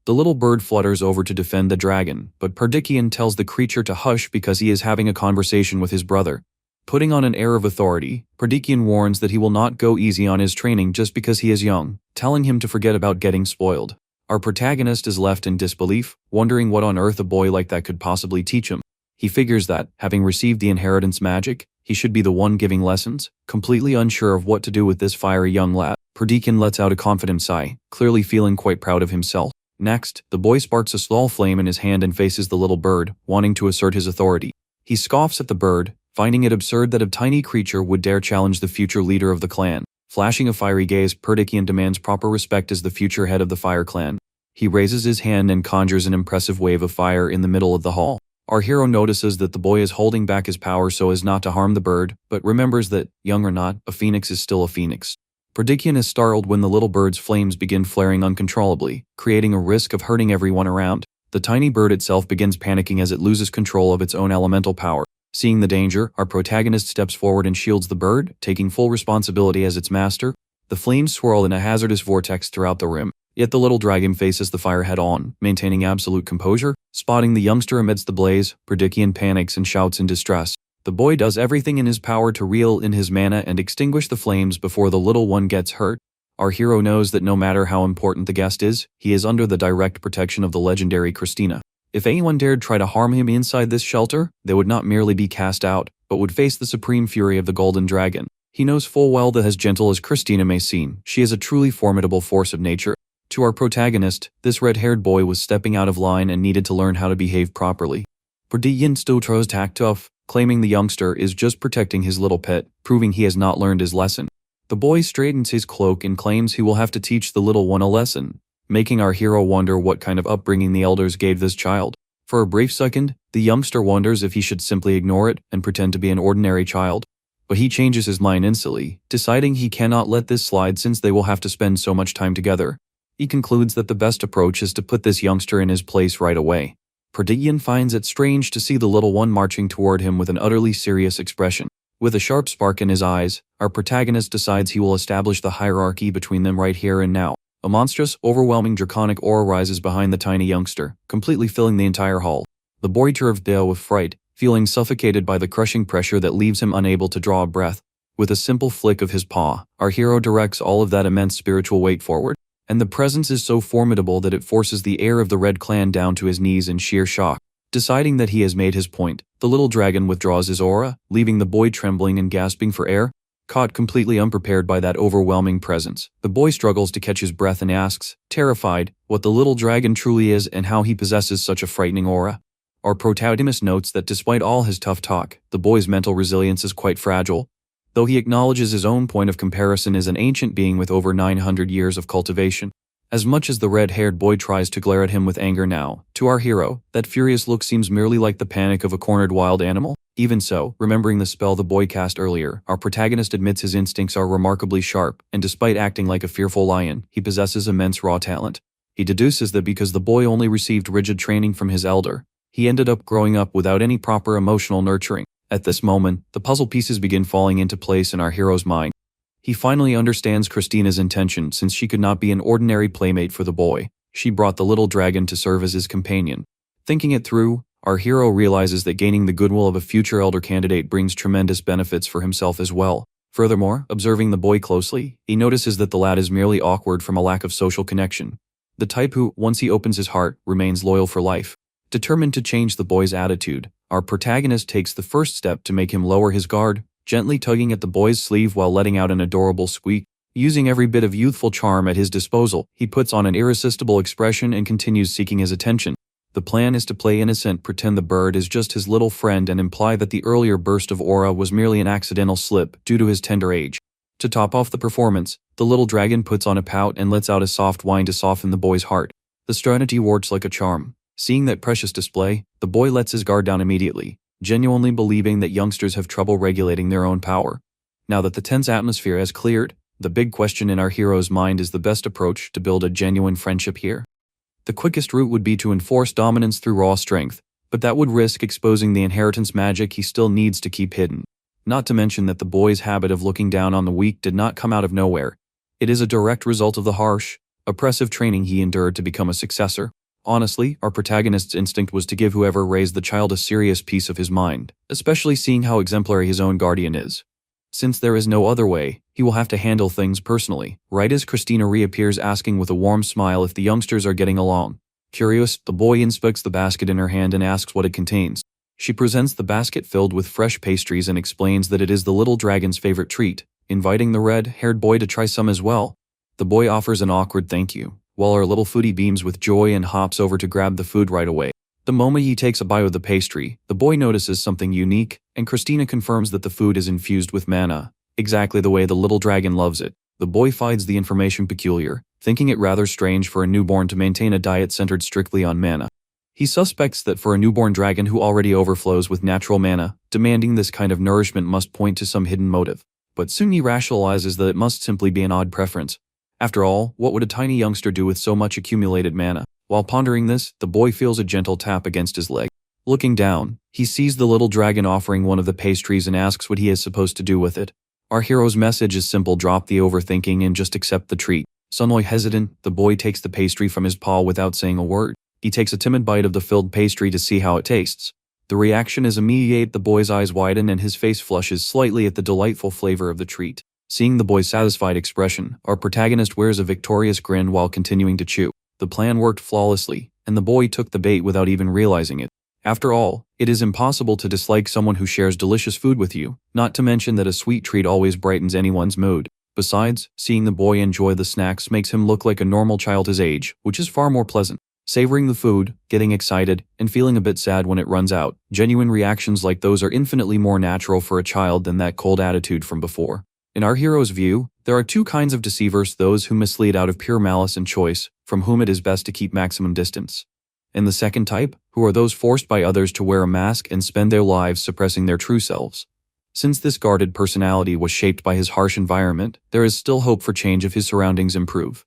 The little bird flutters over to defend the dragon, but Perdikian tells the creature to hush because he is having a conversation with his brother. Putting on an air of authority, Perdikian warns that he will not go easy on his training just because he is young, telling him to forget about getting spoiled. Our protagonist is left in disbelief, wondering what on earth a boy like that could possibly teach him. He figures that, having received the inheritance magic, he should be the one giving lessons. Completely unsure of what to do with this fiery young lad, Perdikian lets out a confident sigh, clearly feeling quite proud of himself. Next, the boy sparks a small flame in his hand and faces the little bird, wanting to assert his authority. He scoffs at the bird, finding it absurd that a tiny creature would dare challenge the future leader of the clan. Flashing a fiery gaze, Perdikian demands proper respect as the future head of the fire clan. He raises his hand and conjures an impressive wave of fire in the middle of the hall. Our hero notices that the boy is holding back his power so as not to harm the bird, but remembers that, young or not, a phoenix is still a phoenix. Perdikian is startled when the little bird's flames begin flaring uncontrollably, creating a risk of hurting everyone around. The tiny bird itself begins panicking as it loses control of its own elemental power. Seeing the danger, our protagonist steps forward and shields the bird, taking full responsibility as its master. The flames swirl in a hazardous vortex throughout the room, yet the little dragon faces the fire head-on, maintaining absolute composure. Spotting the youngster amidst the blaze, Perdikian panics and shouts in distress. The boy does everything in his power to reel in his mana and extinguish the flames before the little one gets hurt. Our hero knows that no matter how important the guest is, he is under the direct protection of the legendary Christina. If anyone dared try to harm him inside this shelter, they would not merely be cast out, but would face the supreme fury of the Golden Dragon. He knows full well that as gentle as Christina may seem, she is a truly formidable force of nature. To our protagonist, this red-haired boy was stepping out of line and needed to learn how to behave properly. Perdikian still tries to act tough, claiming the youngster is just protecting his little pet, proving he has not learned his lesson. The boy straightens his cloak and claims he will have to teach the little one a lesson, making our hero wonder what kind of upbringing the elders gave this child. For a brief second, the youngster wonders if he should simply ignore it and pretend to be an ordinary child. But he changes his mind instantly, deciding he cannot let this slide since they will have to spend so much time together. He concludes that the best approach is to put this youngster in his place right away. Perdikian finds it strange to see the little one marching toward him with an utterly serious expression. With a sharp spark in his eyes, our protagonist decides he will establish the hierarchy between them right here and now. A monstrous, overwhelming draconic aura rises behind the tiny youngster, completely filling the entire hall. The boy turns pale with fright, feeling suffocated by the crushing pressure that leaves him unable to draw a breath. With a simple flick of his paw, our hero directs all of that immense spiritual weight forward, and the presence is so formidable that it forces the heir of the Red Clan down to his knees in sheer shock. Deciding that he has made his point, the little dragon withdraws his aura, leaving the boy trembling and gasping for air. Caught completely unprepared by that overwhelming presence, the boy struggles to catch his breath and asks, terrified, what the little dragon truly is and how he possesses such a frightening aura. Our protagonist notes that despite all his tough talk, the boy's mental resilience is quite fragile. Though he acknowledges his own point of comparison is an ancient being with over 900 years of cultivation. As much as the red-haired boy tries to glare at him with anger now, to our hero, that furious look seems merely like the panic of a cornered wild animal. Even so, remembering the spell the boy cast earlier, our protagonist admits his instincts are remarkably sharp, and despite acting like a fearful lion, he possesses immense raw talent. He deduces that because the boy only received rigid training from his elder, he ended up growing up without any proper emotional nurturing. At this moment, the puzzle pieces begin falling into place in our hero's mind. He finally understands Christina's intention since she could not be an ordinary playmate for the boy. She brought the little dragon to serve as his companion. Thinking it through, our hero realizes that gaining the goodwill of a future elder candidate brings tremendous benefits for himself as well. Furthermore, observing the boy closely, he notices that the lad is merely awkward from a lack of social connection. The type who, once he opens his heart, remains loyal for life. Determined to change the boy's attitude, our protagonist takes the first step to make him lower his guard, gently tugging at the boy's sleeve while letting out an adorable squeak. Using every bit of youthful charm at his disposal, he puts on an irresistible expression and continues seeking his attention. The plan is to play innocent, pretend the bird is just his little friend and imply that the earlier burst of aura was merely an accidental slip due to his tender age. To top off the performance, the little dragon puts on a pout and lets out a soft whine to soften the boy's heart. The strategy works like a charm. Seeing that precious display, the boy lets his guard down immediately, genuinely believing that youngsters have trouble regulating their own power. Now that the tense atmosphere has cleared, the big question in our hero's mind is the best approach to build a genuine friendship here. The quickest route would be to enforce dominance through raw strength, but but that would risk exposing the inheritance magic he still needs to keep hidden. Not to mention that the boy's habit of looking down on the weak did not come out of nowhere. It is a direct result of the harsh, oppressive training he endured to become a successor. Honestly, our protagonist's instinct was to give whoever raised the child a serious piece of his mind, especially seeing how exemplary his own guardian is. Since there is no other way, he will have to handle things personally. Right as Christina reappears asking with a warm smile if the youngsters are getting along. Curious, the boy inspects the basket in her hand and asks what it contains. She presents the basket filled with fresh pastries and explains that it is the little dragon's favorite treat, inviting the red-haired boy to try some as well. The boy offers an awkward thank you, while our little foodie beams with joy and hops over to grab the food right away. The moment he takes a bite of the pastry, the boy notices something unique, and Christina confirms that the food is infused with mana, exactly the way the little dragon loves it. The boy finds the information peculiar, thinking it rather strange for a newborn to maintain a diet centered strictly on mana. He suspects that for a newborn dragon who already overflows with natural mana, demanding this kind of nourishment must point to some hidden motive. But soon he rationalizes that it must simply be an odd preference. After all, what would a tiny youngster do with so much accumulated mana? While pondering this, the boy feels a gentle tap against his leg. Looking down, he sees the little dragon offering one of the pastries and asks what he is supposed to do with it. Our hero's message is simple: drop the overthinking and just accept the treat. Somewhat hesitant, the boy takes the pastry from his paw without saying a word. He takes a timid bite of the filled pastry to see how it tastes. The reaction is immediate. The boy's eyes widen and his face flushes slightly at the delightful flavor of the treat. Seeing the boy's satisfied expression, our protagonist wears a victorious grin while continuing to chew. The plan worked flawlessly, and the boy took the bait without even realizing it. After all, it is impossible to dislike someone who shares delicious food with you, not to mention that a sweet treat always brightens anyone's mood. Besides, seeing the boy enjoy the snacks makes him look like a normal child his age, which is far more pleasant. Savoring the food, getting excited, and feeling a bit sad when it runs out, genuine reactions like those are infinitely more natural for a child than that cold attitude from before. In our hero's view, there are two kinds of deceivers: those who mislead out of pure malice and choice, from whom it is best to keep maximum distance. And the second type, who are those forced by others to wear a mask and spend their lives suppressing their true selves. Since this guarded personality was shaped by his harsh environment, there is still hope for change if his surroundings improve.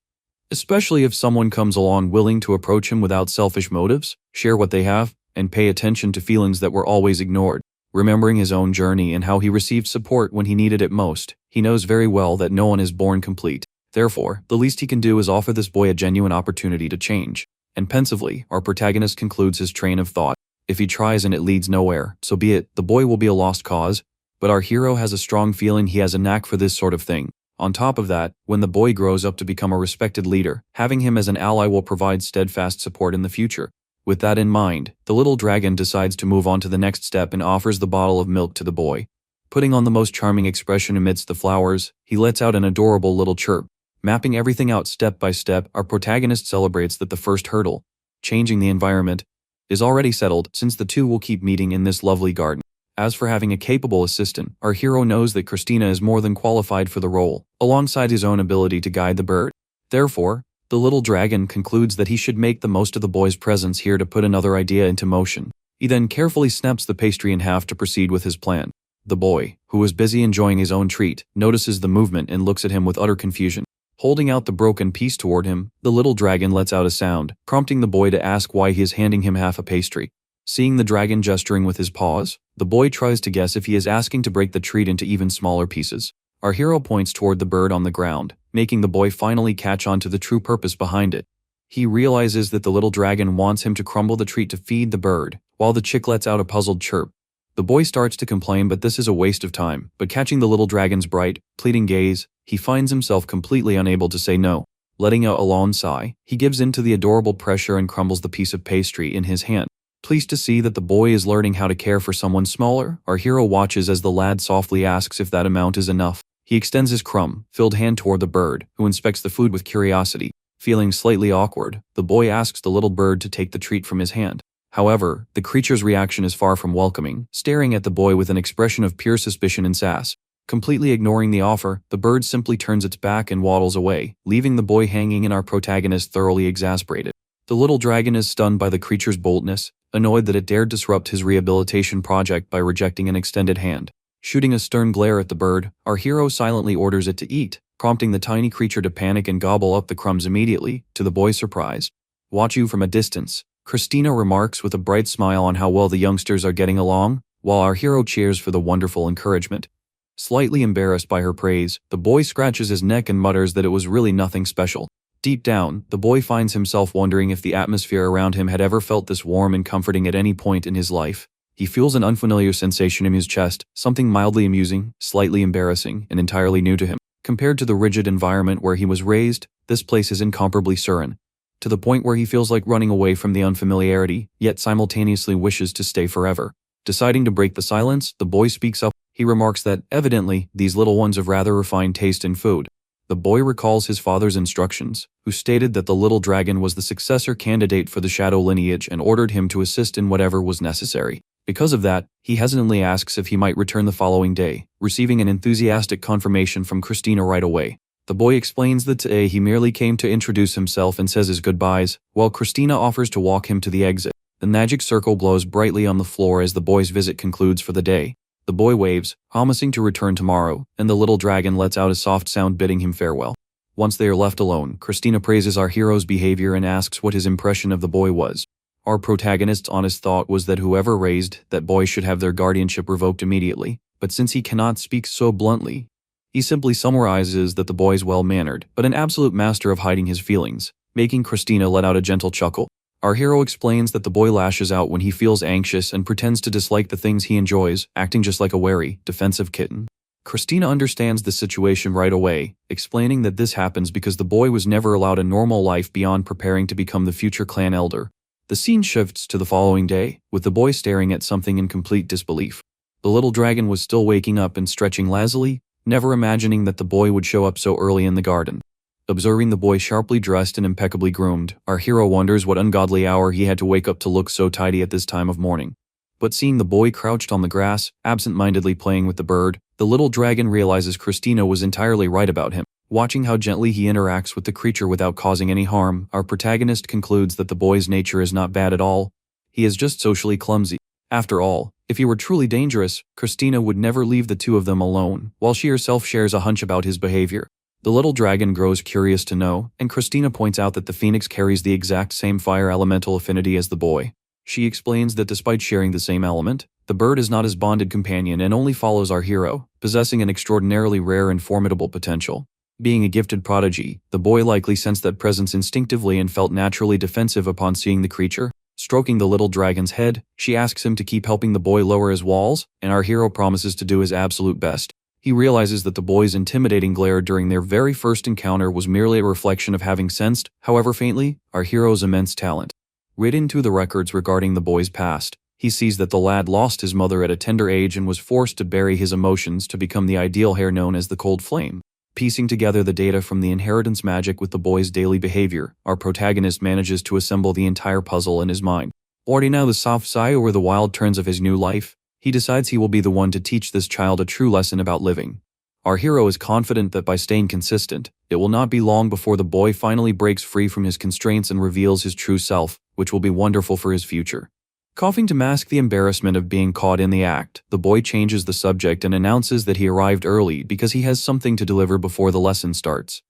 Especially if someone comes along willing to approach him without selfish motives, share what they have, and pay attention to feelings that were always ignored. Remembering his own journey and how he received support when he needed it most, he knows very well that no one is born complete. Therefore, the least he can do is offer this boy a genuine opportunity to change. And pensively, our protagonist concludes his train of thought. If he tries and it leads nowhere, so be it. The boy will be a lost cause. But our hero has a strong feeling he has a knack for this sort of thing. On top of that, when the boy grows up to become a respected leader, having him as an ally will provide steadfast support in the future. With that in mind, the little dragon decides to move on to the next step and offers the bottle of milk to the boy. Putting on the most charming expression amidst the flowers, he lets out an adorable little chirp. Mapping everything out step by step, our protagonist celebrates that the first hurdle, changing the environment, is already settled, since the two will keep meeting in this lovely garden. As for having a capable assistant, our hero knows that Christina is more than qualified for the role, alongside his own ability to guide the bird. Therefore, the little dragon concludes that he should make the most of the boy's presence here to put another idea into motion. He then carefully snaps the pastry in half to proceed with his plan. The boy, who was busy enjoying his own treat, notices the movement and looks at him with utter confusion. Holding out the broken piece toward him, the little dragon lets out a sound, prompting the boy to ask why he is handing him half a pastry. Seeing the dragon gesturing with his paws, the boy tries to guess if he is asking to break the treat into even smaller pieces. Our hero points toward the bird on the ground, making the boy finally catch on to the true purpose behind it. He realizes that the little dragon wants him to crumble the treat to feed the bird, while the chick lets out a puzzled chirp. The boy starts to complain, but this is a waste of time. But catching the little dragon's bright, pleading gaze, he finds himself completely unable to say no. Letting out a long sigh, he gives in to the adorable pressure and crumbles the piece of pastry in his hand. Pleased to see that the boy is learning how to care for someone smaller, our hero watches as the lad softly asks if that amount is enough. He extends his crumb-filled hand toward the bird, who inspects the food with curiosity. Feeling slightly awkward, the boy asks the little bird to take the treat from his hand. However, the creature's reaction is far from welcoming, staring at the boy with an expression of pure suspicion and sass. Completely ignoring the offer, the bird simply turns its back and waddles away, leaving the boy hanging and our protagonist thoroughly exasperated. The little dragon is stunned by the creature's boldness, annoyed that it dared disrupt his rehabilitation project by rejecting an extended hand. Shooting a stern glare at the bird, our hero silently orders it to eat, prompting the tiny creature to panic and gobble up the crumbs immediately, to the boy's surprise. Watch you from a distance, Christina remarks with a bright smile on how well the youngsters are getting along, while our hero cheers for the wonderful encouragement. Slightly embarrassed by her praise, the boy scratches his neck and mutters that it was really nothing special. Deep down, the boy finds himself wondering if the atmosphere around him had ever felt this warm and comforting at any point in his life. He feels an unfamiliar sensation in his chest, something mildly amusing, slightly embarrassing, and entirely new to him. Compared to the rigid environment where he was raised, this place is incomparably serene, to the point where he feels like running away from the unfamiliarity, yet simultaneously wishes to stay forever. Deciding to break the silence, the boy speaks up. He remarks that, evidently, these little ones have rather refined taste in food. The boy recalls his father's instructions, who stated that the little dragon was the successor candidate for the shadow lineage and ordered him to assist in whatever was necessary. Because of that, he hesitantly asks if he might return the following day, receiving an enthusiastic confirmation from Christina right away. The boy explains that today he merely came to introduce himself and says his goodbyes, while Christina offers to walk him to the exit. The magic circle glows brightly on the floor as the boy's visit concludes for the day. The boy waves, promising to return tomorrow, and the little dragon lets out a soft sound bidding him farewell. Once they are left alone, Christina praises our hero's behavior and asks what his impression of the boy was. Our protagonist's honest thought was that whoever raised that boy should have their guardianship revoked immediately, but since he cannot speak so bluntly, he simply summarizes that the boy is well-mannered, but an absolute master of hiding his feelings, making Christina let out a gentle chuckle. Our hero explains that the boy lashes out when he feels anxious and pretends to dislike the things he enjoys, acting just like a wary, defensive kitten. Christina understands the situation right away, explaining that this happens because the boy was never allowed a normal life beyond preparing to become the future clan elder. The scene shifts to the following day, with the boy staring at something in complete disbelief. The little dragon was still waking up and stretching lazily, never imagining that the boy would show up so early in the garden. Observing the boy sharply dressed and impeccably groomed, our hero wonders what ungodly hour he had to wake up to look so tidy at this time of morning. But seeing the boy crouched on the grass, absent-mindedly playing with the bird, the little dragon realizes Christina was entirely right about him. Watching how gently he interacts with the creature without causing any harm, our protagonist concludes that the boy's nature is not bad at all. He is just socially clumsy. After all, if he were truly dangerous, Christina would never leave the two of them alone, while she herself shares a hunch about his behavior. The little dragon grows curious to know, and Christina points out that the phoenix carries the exact same fire elemental affinity as the boy. She explains that despite sharing the same element, the bird is not his bonded companion and only follows our hero, possessing an extraordinarily rare and formidable potential. Being a gifted prodigy, the boy likely sensed that presence instinctively and felt naturally defensive upon seeing the creature. Stroking the little dragon's head, she asks him to keep helping the boy lower his walls, and our hero promises to do his absolute best. He realizes that the boy's intimidating glare during their very first encounter was merely a reflection of having sensed, however faintly, our hero's immense talent. Read into the records regarding the boy's past, he sees that the lad lost his mother at a tender age and was forced to bury his emotions to become the ideal heir known as the Cold Flame. Piecing together the data from the inheritance magic with the boy's daily behavior, our protagonist manages to assemble the entire puzzle in his mind. Already now the soft sigh over the wild turns of his new life, he decides he will be the one to teach this child a true lesson about living. Our hero is confident that by staying consistent, it will not be long before the boy finally breaks free from his constraints and reveals his true self, which will be wonderful for his future. Coughing to mask the embarrassment of being caught in the act, the boy changes the subject and announces that he arrived early because he has something to deliver before the lesson starts.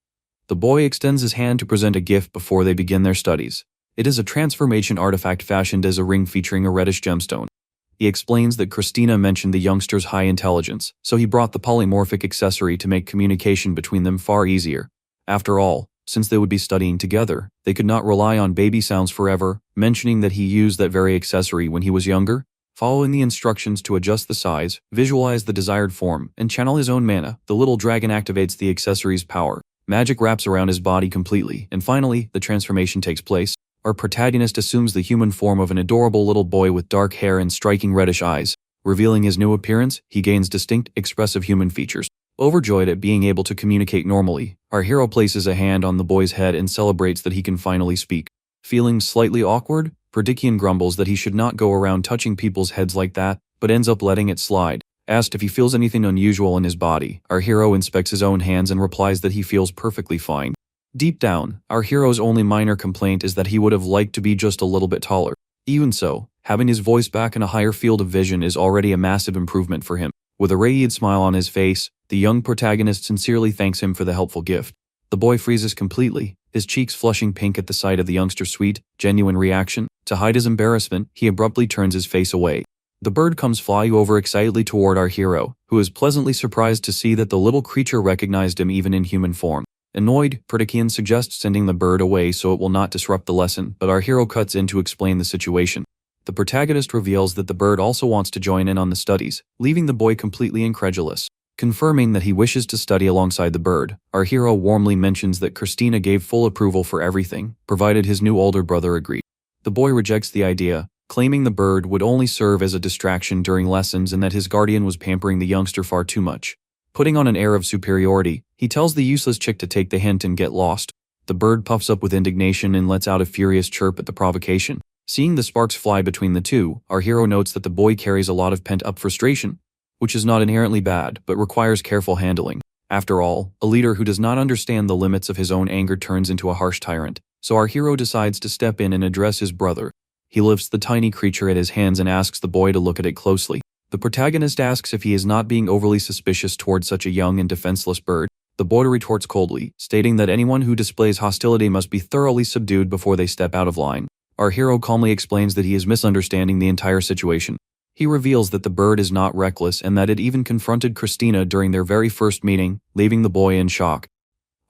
The boy extends his hand to present a gift before they begin their studies. It is a transformation artifact fashioned as a ring featuring a reddish gemstone. He explains that Christina mentioned the youngster's high intelligence, so he brought the polymorphic accessory to make communication between them far easier. After all, since they would be studying together, they could not rely on baby sounds forever, mentioning that he used that very accessory when he was younger. Following the instructions to adjust the size, visualize the desired form, and channel his own mana, the little dragon activates the accessory's power. Magic wraps around his body completely, and finally, the transformation takes place. Our protagonist assumes the human form of an adorable little boy with dark hair and striking reddish eyes. Revealing his new appearance, he gains distinct, expressive human features. Overjoyed at being able to communicate normally, our hero places a hand on the boy's head and celebrates that he can finally speak. Feeling slightly awkward, Perdikian grumbles that he should not go around touching people's heads like that, but ends up letting it slide. Asked if he feels anything unusual in his body, our hero inspects his own hands and replies that he feels perfectly fine. Deep down, our hero's only minor complaint is that he would have liked to be just a little bit taller. Even so, having his voice back in a higher field of vision is already a massive improvement for him. With a radiant smile on his face, the young protagonist sincerely thanks him for the helpful gift. The boy freezes completely, his cheeks flushing pink at the sight of the youngster's sweet, genuine reaction. To hide his embarrassment, he abruptly turns his face away. The bird comes flying over excitedly toward our hero, who is pleasantly surprised to see that the little creature recognized him even in human form. Annoyed, Perdikian suggests sending the bird away so it will not disrupt the lesson, but our hero cuts in to explain the situation. The protagonist reveals that the bird also wants to join in on the studies, leaving the boy completely incredulous. Confirming that he wishes to study alongside the bird, our hero warmly mentions that Christina gave full approval for everything, provided his new older brother agreed. The boy rejects the idea, claiming the bird would only serve as a distraction during lessons and that his guardian was pampering the youngster far too much. Putting on an air of superiority, he tells the useless chick to take the hint and get lost. The bird puffs up with indignation and lets out a furious chirp at the provocation. Seeing the sparks fly between the two, our hero notes that the boy carries a lot of pent-up frustration, which is not inherently bad, but requires careful handling. After all, a leader who does not understand the limits of his own anger turns into a harsh tyrant, so our hero decides to step in and address his brother. He lifts the tiny creature at his hands and asks the boy to look at it closely. The protagonist asks if he is not being overly suspicious toward such a young and defenseless bird. The boy retorts coldly, stating that anyone who displays hostility must be thoroughly subdued before they step out of line. Our hero calmly explains that he is misunderstanding the entire situation. He reveals that the bird is not reckless and that it even confronted Christina during their very first meeting, leaving the boy in shock.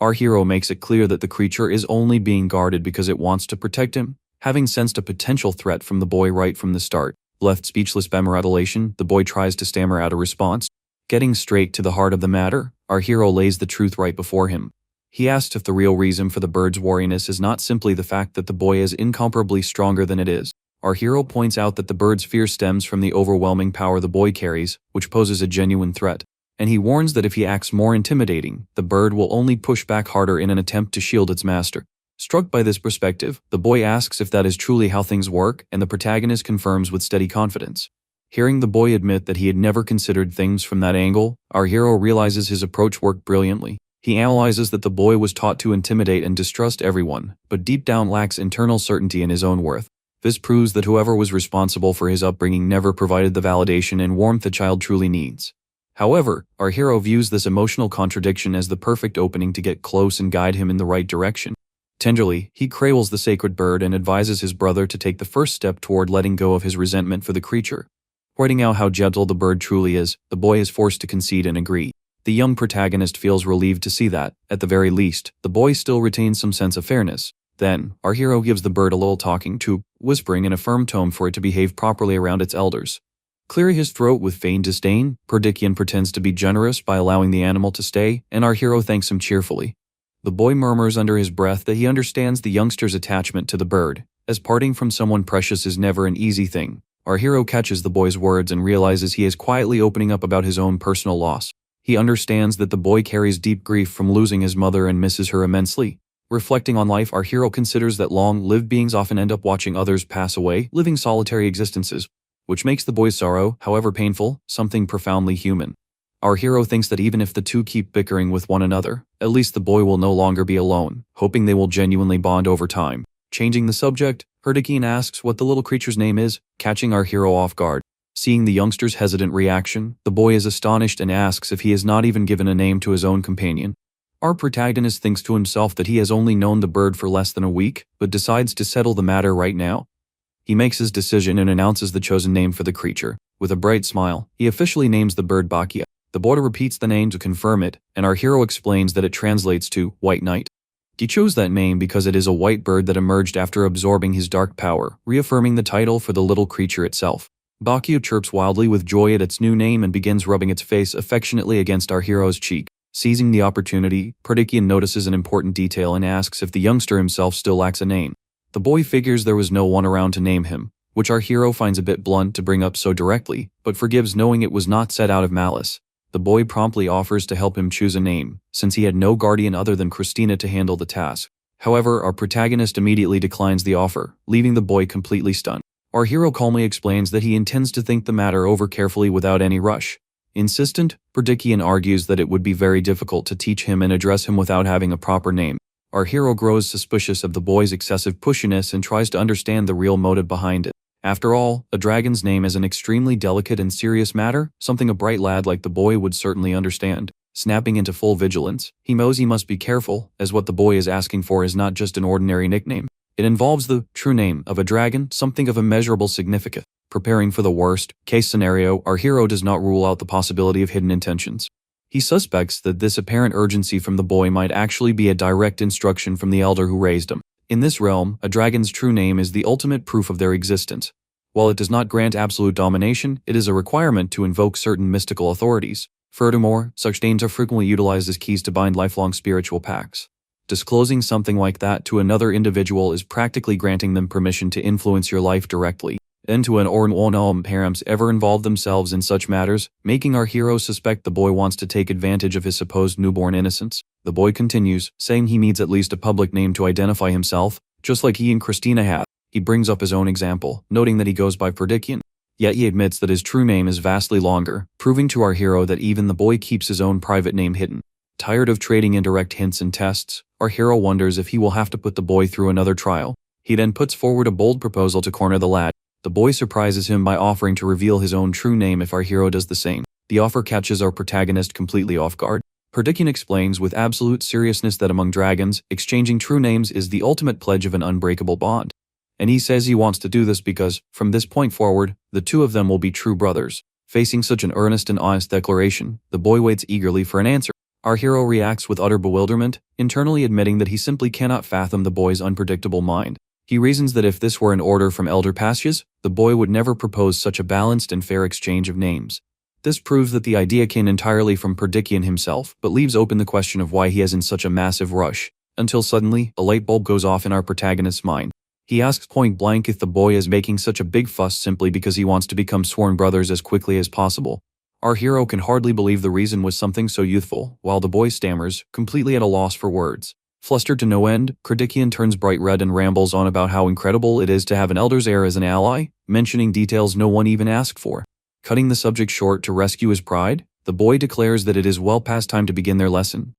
Our hero makes it clear that the creature is only being guarded because it wants to protect him, having sensed a potential threat from the boy right from the start. Left speechless by mutilation, the boy tries to stammer out a response. Getting straight to the heart of the matter, our hero lays the truth right before him. He asks if the real reason for the bird's wariness is not simply the fact that the boy is incomparably stronger than it is. Our hero points out that the bird's fear stems from the overwhelming power the boy carries, which poses a genuine threat. And he warns that if he acts more intimidating, the bird will only push back harder in an attempt to shield its master. Struck by this perspective, the boy asks if that is truly how things work, and the protagonist confirms with steady confidence. Hearing the boy admit that he had never considered things from that angle, our hero realizes his approach worked brilliantly. He analyzes that the boy was taught to intimidate and distrust everyone, but deep down lacks internal certainty in his own worth. This proves that whoever was responsible for his upbringing never provided the validation and warmth the child truly needs. However, our hero views this emotional contradiction as the perfect opening to get close and guide him in the right direction. Tenderly, he cradles the sacred bird and advises his brother to take the first step toward letting go of his resentment for the creature. Pointing out how gentle the bird truly is, the boy is forced to concede and agree. The young protagonist feels relieved to see that, at the very least, the boy still retains some sense of fairness. Then, our hero gives the bird a little talking to, whispering in a firm tone for it to behave properly around its elders. Clearing his throat with feigned disdain, Perdikian pretends to be generous by allowing the animal to stay, and our hero thanks him cheerfully. The boy murmurs under his breath that he understands the youngster's attachment to the bird, as parting from someone precious is never an easy thing. Our hero catches the boy's words and realizes he is quietly opening up about his own personal loss. He understands that the boy carries deep grief from losing his mother and misses her immensely. Reflecting on life, our hero considers that long-lived beings often end up watching others pass away, living solitary existences, which makes the boy's sorrow, however painful, something profoundly human. Our hero thinks that even if the two keep bickering with one another, at least the boy will no longer be alone, hoping they will genuinely bond over time. Changing the subject, Perdikian asks what the little creature's name is, catching our hero off guard. Seeing the youngster's hesitant reaction, the boy is astonished and asks if he has not even given a name to his own companion. Our protagonist thinks to himself that he has only known the bird for less than a week, but decides to settle the matter right now. He makes his decision and announces the chosen name for the creature. With a bright smile, he officially names the bird Bakia. The boy repeats the name to confirm it, and our hero explains that it translates to White Knight. He chose that name because it is a white bird that emerged after absorbing his dark power, reaffirming the title for the little creature itself. Bakia chirps wildly with joy at its new name and begins rubbing its face affectionately against our hero's cheek. Seizing the opportunity, Perdikian notices an important detail and asks if the youngster himself still lacks a name. The boy figures there was no one around to name him, which our hero finds a bit blunt to bring up so directly, but forgives knowing it was not said out of malice. The boy promptly offers to help him choose a name, since he had no guardian other than Christina to handle the task. However, our protagonist immediately declines the offer, leaving the boy completely stunned. Our hero calmly explains that he intends to think the matter over carefully without any rush. Insistent, Perdikian argues that it would be very difficult to teach him and address him without having a proper name. Our hero grows suspicious of the boy's excessive pushiness and tries to understand the real motive behind it. After all, a dragon's name is an extremely delicate and serious matter, something a bright lad like the boy would certainly understand. Snapping into full vigilance, he knows he must be careful, as what the boy is asking for is not just an ordinary nickname. It involves the true name of a dragon, something of immeasurable significance. Preparing for the worst case scenario, our hero does not rule out the possibility of hidden intentions. He suspects that this apparent urgency from the boy might actually be a direct instruction from the elder who raised him. In this realm, a dragon's true name is the ultimate proof of their existence. While it does not grant absolute domination, it is a requirement to invoke certain mystical authorities. Furthermore, such names are frequently utilized as keys to bind lifelong spiritual pacts. Disclosing something like that to another individual is practically granting them permission to influence your life directly. Then to an or parents ever involve themselves in such matters, making our hero suspect the boy wants to take advantage of his supposed newborn innocence. The boy continues, saying he needs at least a public name to identify himself, just like he and Christina have. He brings up his own example, noting that he goes by Perdikian. Yet he admits that his true name is vastly longer, proving to our hero that even the boy keeps his own private name hidden. Tired of trading indirect hints and tests, our hero wonders if he will have to put the boy through another trial. He then puts forward a bold proposal to corner the lad. The boy surprises him by offering to reveal his own true name if our hero does the same. The offer catches our protagonist completely off guard. Perdikian explains with absolute seriousness that among dragons, exchanging true names is the ultimate pledge of an unbreakable bond. And he says he wants to do this because, from this point forward, the two of them will be true brothers. Facing such an earnest and honest declaration, the boy waits eagerly for an answer. Our hero reacts with utter bewilderment, internally admitting that he simply cannot fathom the boy's unpredictable mind. He reasons that if this were an order from Elder Pasius, the boy would never propose such a balanced and fair exchange of names. This proves that the idea came entirely from Perdikian himself, but leaves open the question of why he is in such a massive rush. Until suddenly, a light bulb goes off in our protagonist's mind. He asks point blank if the boy is making such a big fuss simply because he wants to become sworn brothers as quickly as possible. Our hero can hardly believe the reason was something so youthful, while the boy stammers, completely at a loss for words. Flustered to no end, Perdikian turns bright red and rambles on about how incredible it is to have an elder's heir as an ally, mentioning details no one even asked for. Cutting the subject short to rescue his pride, the boy declares that it is well past time to begin their lesson.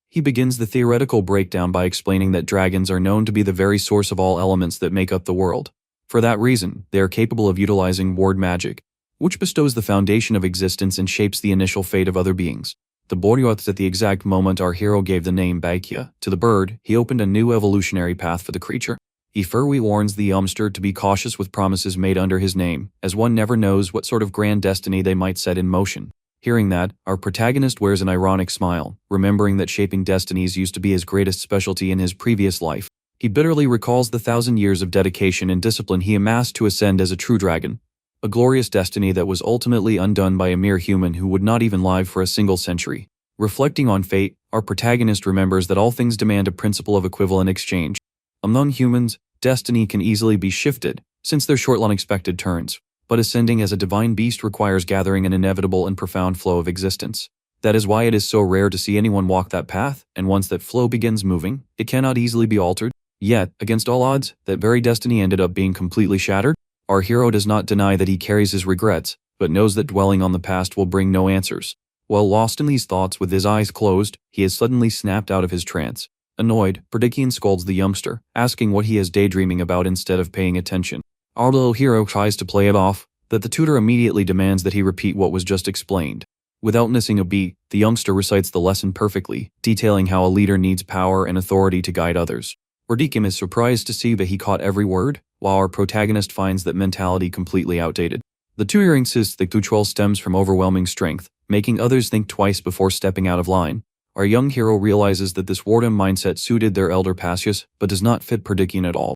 He begins the theoretical breakdown by explaining that dragons are known to be the very source of all elements that make up the world. For that reason, they are capable of utilizing word magic, which bestows the foundation of existence and shapes the initial fate of other beings. The boy notes at the exact moment our hero gave the name Baikya to the bird, he opened a new evolutionary path for the creature. He furry warns the youngster to be cautious with promises made under his name, as one never knows what sort of grand destiny they might set in motion. Hearing that, our protagonist wears an ironic smile, remembering that shaping destinies used to be his greatest specialty in his previous life. He bitterly recalls the 1,000 years of dedication and discipline he amassed to ascend as a true dragon. A glorious destiny that was ultimately undone by a mere human who would not even live for a single century. Reflecting on fate, our protagonist remembers that all things demand a principle of equivalent exchange. Among humans, destiny can easily be shifted, since they're short unexpected turns. But ascending as a divine beast requires gathering an inevitable and profound flow of existence. That is why it is so rare to see anyone walk that path, and once that flow begins moving, it cannot easily be altered. Yet, against all odds, that very destiny ended up being completely shattered. Our hero does not deny that he carries his regrets, but knows that dwelling on the past will bring no answers. While lost in these thoughts with his eyes closed, he is suddenly snapped out of his trance. Annoyed, Perdikian scolds the youngster, asking what he is daydreaming about instead of paying attention. Our little hero tries to play it off, that the tutor immediately demands that he repeat what was just explained. Without missing a beat, the youngster recites the lesson perfectly, detailing how a leader needs power and authority to guide others. Perdikian is surprised to see that he caught every word, while our protagonist finds that mentality completely outdated. The tutor insists that control stems from overwhelming strength, making others think twice before stepping out of line. Our young hero realizes that this wartime mindset suited their elder Pasius, but does not fit Perdikian at all.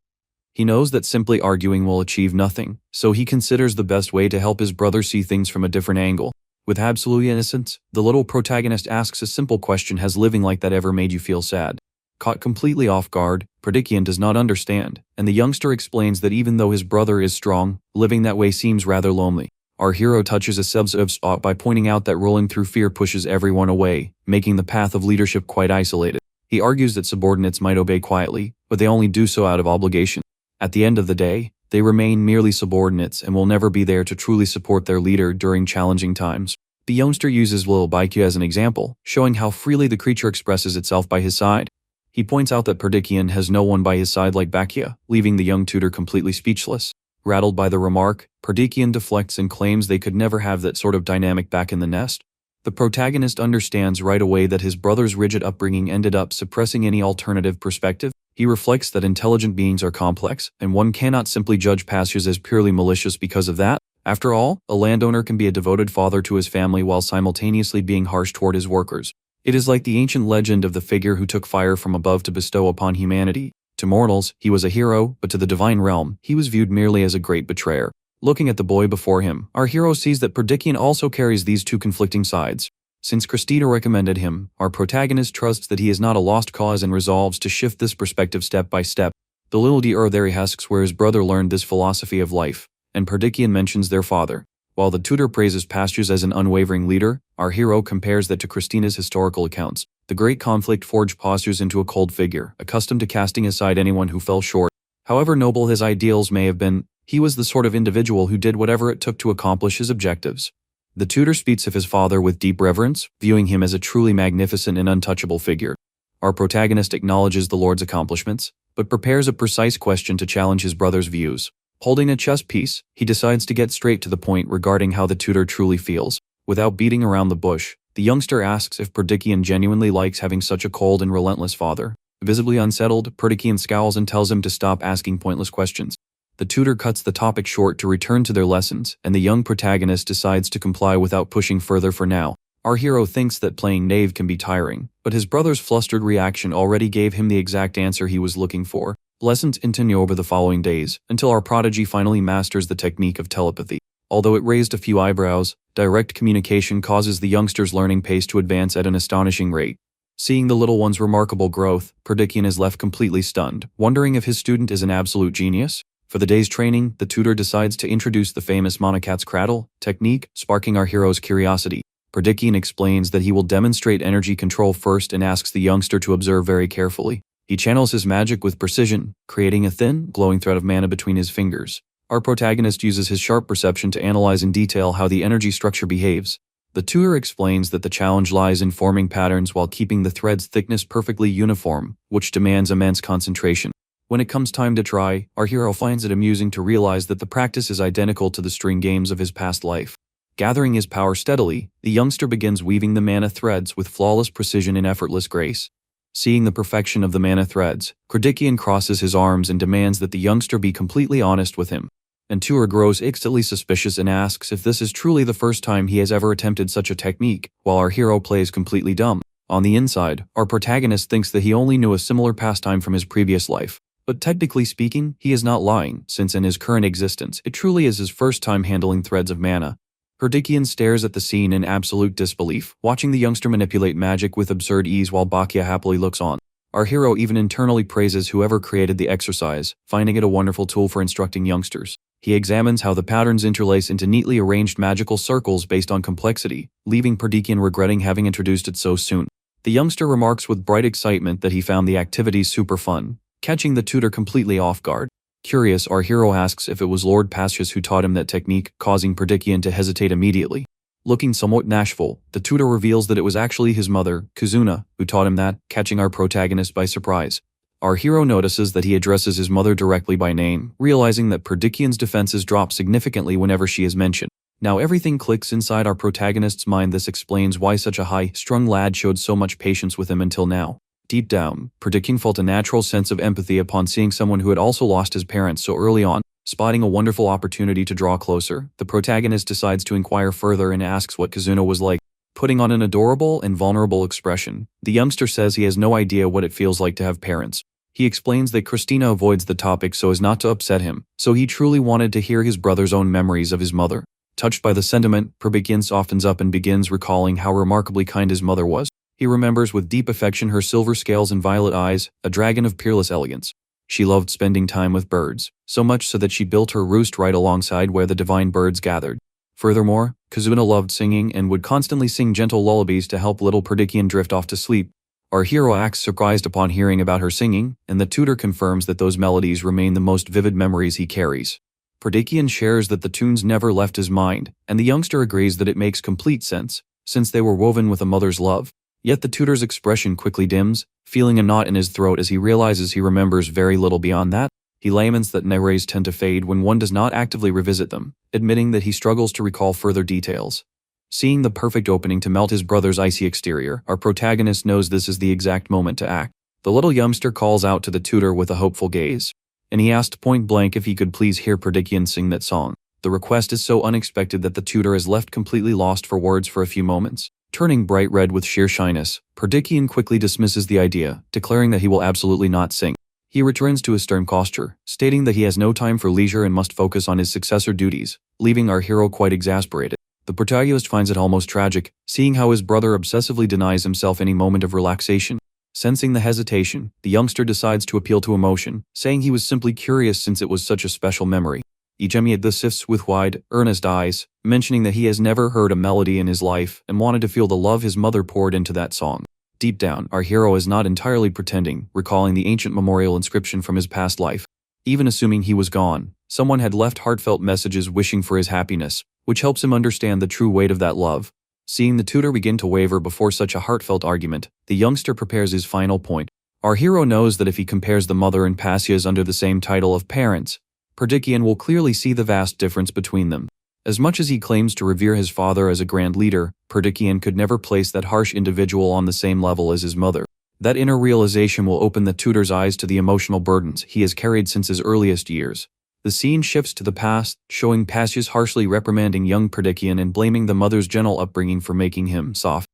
He knows that simply arguing will achieve nothing, so he considers the best way to help his brother see things from a different angle. With absolute innocence, the little protagonist asks a simple question: has living like that ever made you feel sad? Caught completely off guard, Perdikian does not understand, and the youngster explains that even though his brother is strong, living that way seems rather lonely. Our hero touches a sensitive spot by pointing out that rolling through fear pushes everyone away, making the path of leadership quite isolated. He argues that subordinates might obey quietly, but they only do so out of obligation. At the end of the day, they remain merely subordinates and will never be there to truly support their leader during challenging times. The youngster uses Lil Baikyu as an example, showing how freely the creature expresses itself by his side. He points out that Perdikian has no one by his side like Baikyu, leaving the young tutor completely speechless. Rattled by the remark, Perdikian deflects and claims they could never have that sort of dynamic back in the nest. The protagonist understands right away that his brother's rigid upbringing ended up suppressing any alternative perspective. He reflects that intelligent beings are complex, and one cannot simply judge pastures as purely malicious because of that. After all, a landowner can be a devoted father to his family while simultaneously being harsh toward his workers. It is like the ancient legend of the figure who took fire from above to bestow upon humanity. To mortals, he was a hero, but to the divine realm, he was viewed merely as a great betrayer. Looking at the boy before him, our hero sees that Perdikian also carries these two conflicting sides. Since Christina recommended him, our protagonist trusts that he is not a lost cause and resolves to shift this perspective step by step. The little there asks where his brother learned this philosophy of life, and Perdikian mentions their father. While the tutor praises Pastures as an unwavering leader, our hero compares that to Christina's historical accounts. The great conflict forged Pastures into a cold figure, accustomed to casting aside anyone who fell short. However noble his ideals may have been, he was the sort of individual who did whatever it took to accomplish his objectives. The tutor speaks of his father with deep reverence, viewing him as a truly magnificent and untouchable figure. Our protagonist acknowledges the Lord's accomplishments, but prepares a precise question to challenge his brother's views. Holding a chess piece, he decides to get straight to the point regarding how the tutor truly feels. Without beating around the bush, the youngster asks if Perdikian genuinely likes having such a cold and relentless father. Visibly unsettled, Perdikian scowls and tells him to stop asking pointless questions. The tutor cuts the topic short to return to their lessons, and the young protagonist decides to comply without pushing further for now. Our hero thinks that playing knave can be tiring, but his brother's flustered reaction already gave him the exact answer he was looking for. Lessons continue over the following days, until our prodigy finally masters the technique of telepathy. Although it raised a few eyebrows, direct communication causes the youngster's learning pace to advance at an astonishing rate. Seeing the little one's remarkable growth, Perdikian is left completely stunned, wondering if his student is an absolute genius. For the day's training, the tutor decides to introduce the famous mangacap's cradle technique, sparking our hero's curiosity. Perdikian explains that he will demonstrate energy control first and asks the youngster to observe very carefully. He channels his magic with precision, creating a thin, glowing thread of mana between his fingers. Our protagonist uses his sharp perception to analyze in detail how the energy structure behaves. The tutor explains that the challenge lies in forming patterns while keeping the thread's thickness perfectly uniform, which demands immense concentration. When it comes time to try, our hero finds it amusing to realize that the practice is identical to the string games of his past life. Gathering his power steadily, the youngster begins weaving the mana threads with flawless precision and effortless grace. Seeing the perfection of the mana threads, Perdikian crosses his arms and demands that the youngster be completely honest with him. And tutor grows instantly suspicious and asks if this is truly the first time he has ever attempted such a technique, while our hero plays completely dumb. On the inside, our protagonist thinks that he only knew a similar pastime from his previous life. But technically speaking, he is not lying, since in his current existence, it truly is his first time handling threads of mana. Perdikian stares at the scene in absolute disbelief, watching the youngster manipulate magic with absurd ease while Bakya happily looks on. Our hero even internally praises whoever created the exercise, finding it a wonderful tool for instructing youngsters. He examines how the patterns interlace into neatly arranged magical circles based on complexity, leaving Perdikian regretting having introduced it so soon. The youngster remarks with bright excitement that he found the activities super fun, catching the tutor completely off guard. Curious, our hero asks if it was Lord Pastures who taught him that technique, causing Perdikian to hesitate immediately. Looking somewhat bashful, the tutor reveals that it was actually his mother, Kazuna, who taught him that, catching our protagonist by surprise. Our hero notices that he addresses his mother directly by name, realizing that Perdikian's defenses drop significantly whenever she is mentioned. Now everything clicks inside our protagonist's mind. This explains why such a high-strung lad showed so much patience with him until now. Deep down, Perdikian felt a natural sense of empathy upon seeing someone who had also lost his parents so early on. Spotting a wonderful opportunity to draw closer, the protagonist decides to inquire further and asks what Kazuna was like. Putting on an adorable and vulnerable expression, the youngster says he has no idea what it feels like to have parents. He explains that Christina avoids the topic so as not to upset him, so he truly wanted to hear his brother's own memories of his mother. Touched by the sentiment, Perdikian softens up and begins recalling how remarkably kind his mother was. He remembers with deep affection her silver scales and violet eyes, a dragon of peerless elegance. She loved spending time with birds, so much so that she built her roost right alongside where the divine birds gathered. Furthermore, Kazuna loved singing and would constantly sing gentle lullabies to help little Perdikian drift off to sleep. Our hero acts surprised upon hearing about her singing, and the tutor confirms that those melodies remain the most vivid memories he carries. Perdikian shares that the tunes never left his mind, and the youngster agrees that it makes complete sense, since they were woven with a mother's love. Yet the tutor's expression quickly dims, feeling a knot in his throat as he realizes he remembers very little beyond that. He laments that memories tend to fade when one does not actively revisit them, admitting that he struggles to recall further details. Seeing the perfect opening to melt his brother's icy exterior, our protagonist knows this is the exact moment to act. The little youngster calls out to the tutor with a hopeful gaze, and he asked point blank if he could please hear Perdician sing that song. The request is so unexpected that the tutor is left completely lost for words for a few moments. Turning bright red with sheer shyness, Perdician quickly dismisses the idea, declaring that he will absolutely not sing. He returns to his stern posture, stating that he has no time for leisure and must focus on his successor duties, leaving our hero quite exasperated. The protagonist finds it almost tragic, seeing how his brother obsessively denies himself any moment of relaxation. Sensing the hesitation, the youngster decides to appeal to emotion, saying he was simply curious since it was such a special memory. Ijemi sifts with wide, earnest eyes, mentioning that he has never heard a melody in his life and wanted to feel the love his mother poured into that song. Deep down, our hero is not entirely pretending, recalling the ancient memorial inscription from his past life. Even assuming he was gone, someone had left heartfelt messages wishing for his happiness, which helps him understand the true weight of that love. Seeing the tutor begin to waver before such a heartfelt argument, the youngster prepares his final point. Our hero knows that if he compares the mother and Pasias under the same title of parents, Perdician will clearly see the vast difference between them. As much as he claims to revere his father as a grand leader, Perdician could never place that harsh individual on the same level as his mother. That inner realization will open the tutor's eyes to the emotional burdens he has carried since his earliest years. The scene shifts to the past, showing Pasias harshly reprimanding young Perdician and blaming the mother's gentle upbringing for making him soft.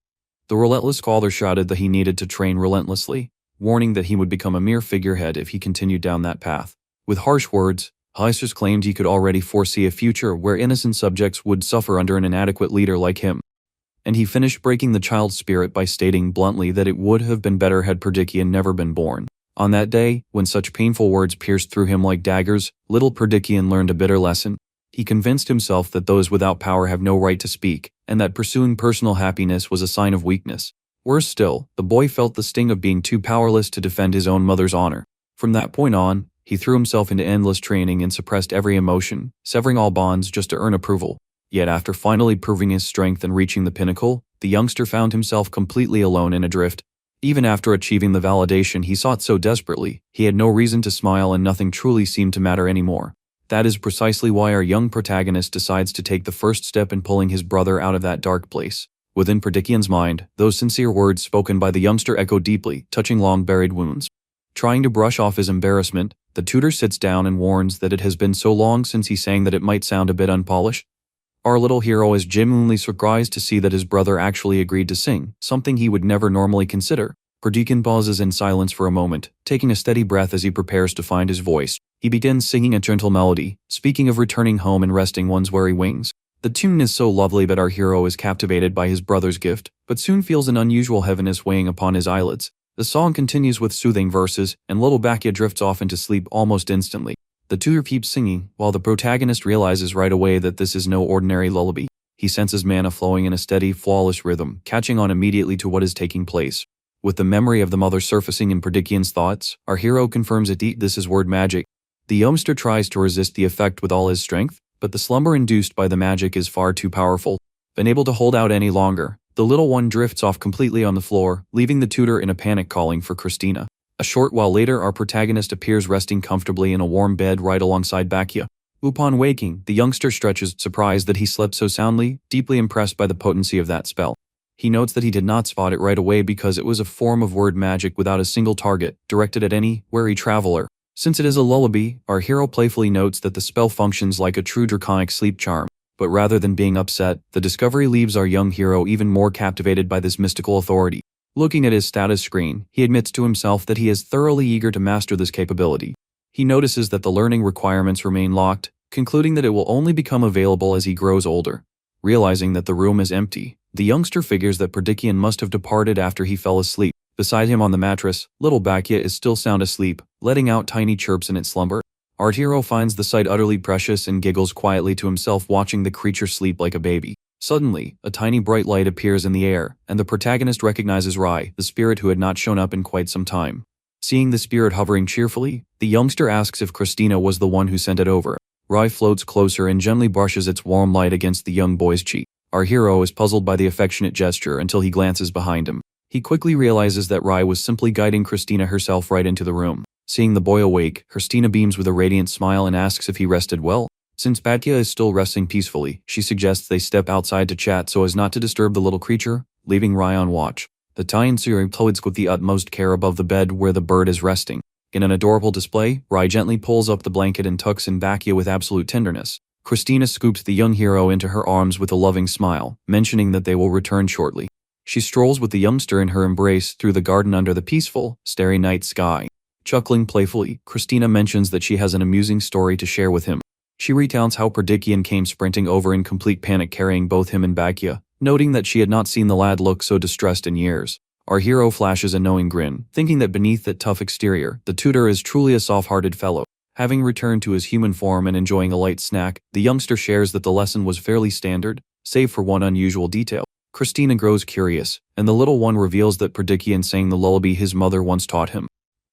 The relentless father shouted that he needed to train relentlessly, warning that he would become a mere figurehead if he continued down that path. With harsh words, Pasias claimed he could already foresee a future where innocent subjects would suffer under an inadequate leader like him. And he finished breaking the child's spirit by stating bluntly that it would have been better had Perdician never been born. On that day, when such painful words pierced through him like daggers, little Perdician learned a bitter lesson. He convinced himself that those without power have no right to speak, and that pursuing personal happiness was a sign of weakness. Worse still, the boy felt the sting of being too powerless to defend his own mother's honor. From that point on, he threw himself into endless training and suppressed every emotion, severing all bonds just to earn approval. Yet after finally proving his strength and reaching the pinnacle, the youngster found himself completely alone and adrift. Even after achieving the validation he sought so desperately, he had no reason to smile and nothing truly seemed to matter anymore. That is precisely why our young protagonist decides to take the first step in pulling his brother out of that dark place. Within Perdician's mind, those sincere words spoken by the youngster echo deeply, touching long-buried wounds. Trying to brush off his embarrassment, the tutor sits down and warns that it has been so long since he sang that it might sound a bit unpolished. Our little hero is genuinely surprised to see that his brother actually agreed to sing, something he would never normally consider. Perdician pauses in silence for a moment, taking a steady breath as he prepares to find his voice. He begins singing a gentle melody, speaking of returning home and resting one's weary wings. The tune is so lovely that our hero is captivated by his brother's gift, but soon feels an unusual heaviness weighing upon his eyelids. The song continues with soothing verses, and little Bacchia drifts off into sleep almost instantly. The tutor keeps singing, while the protagonist realizes right away that this is no ordinary lullaby. He senses mana flowing in a steady, flawless rhythm, catching on immediately to what is taking place. With the memory of the mother surfacing in Perdician's thoughts, our hero confirms this is word magic. The youngster tries to resist the effect with all his strength, but the slumber induced by the magic is far too powerful. Unable to hold out any longer, the little one drifts off completely on the floor, leaving the tutor in a panic calling for Christina. A short while later, our protagonist appears resting comfortably in a warm bed right alongside Bacchia. Upon waking, the youngster stretches, surprised that he slept so soundly, deeply impressed by the potency of that spell. He notes that he did not spot it right away because it was a form of word magic without a single target, directed at any wary traveler. Since it is a lullaby, our hero playfully notes that the spell functions like a true draconic sleep charm. But rather than being upset, the discovery leaves our young hero even more captivated by this mystical authority. Looking at his status screen, he admits to himself that he is thoroughly eager to master this capability. He notices that the learning requirements remain locked, concluding that it will only become available as he grows older. Realizing that the room is empty, the youngster figures that Perdician must have departed after he fell asleep. Beside him on the mattress, little Bacchia is still sound asleep, letting out tiny chirps in its slumber. Our hero finds the sight utterly precious and giggles quietly to himself watching the creature sleep like a baby. Suddenly, a tiny bright light appears in the air, and the protagonist recognizes Rai, the spirit who had not shown up in quite some time. Seeing the spirit hovering cheerfully, the youngster asks if Christina was the one who sent it over. Rai floats closer and gently brushes its warm light against the young boy's cheek. Our hero is puzzled by the affectionate gesture until he glances behind him. He quickly realizes that Rai was simply guiding Christina herself right into the room. Seeing the boy awake, Christina beams with a radiant smile and asks if he rested well. Since Bacchia is still resting peacefully, she suggests they step outside to chat so as not to disturb the little creature, leaving Rai on watch. The Tainsuri toads with the utmost care above the bed where the bird is resting. In an adorable display, Rai gently pulls up the blanket and tucks in Bakia with absolute tenderness. Christina scoops the young hero into her arms with a loving smile, mentioning that they will return shortly. She strolls with the youngster in her embrace through the garden under the peaceful, starry night sky. Chuckling playfully, Christina mentions that she has an amusing story to share with him. She recounts how Perdikian came sprinting over in complete panic carrying both him and Bakia, noting that she had not seen the lad look so distressed in years. Our hero flashes a knowing grin, thinking that beneath that tough exterior, the tutor is truly a soft-hearted fellow. Having returned to his human form and enjoying a light snack, the youngster shares that the lesson was fairly standard, save for one unusual detail. Christina grows curious, and the little one reveals that Perdikian sang the lullaby his mother once taught him.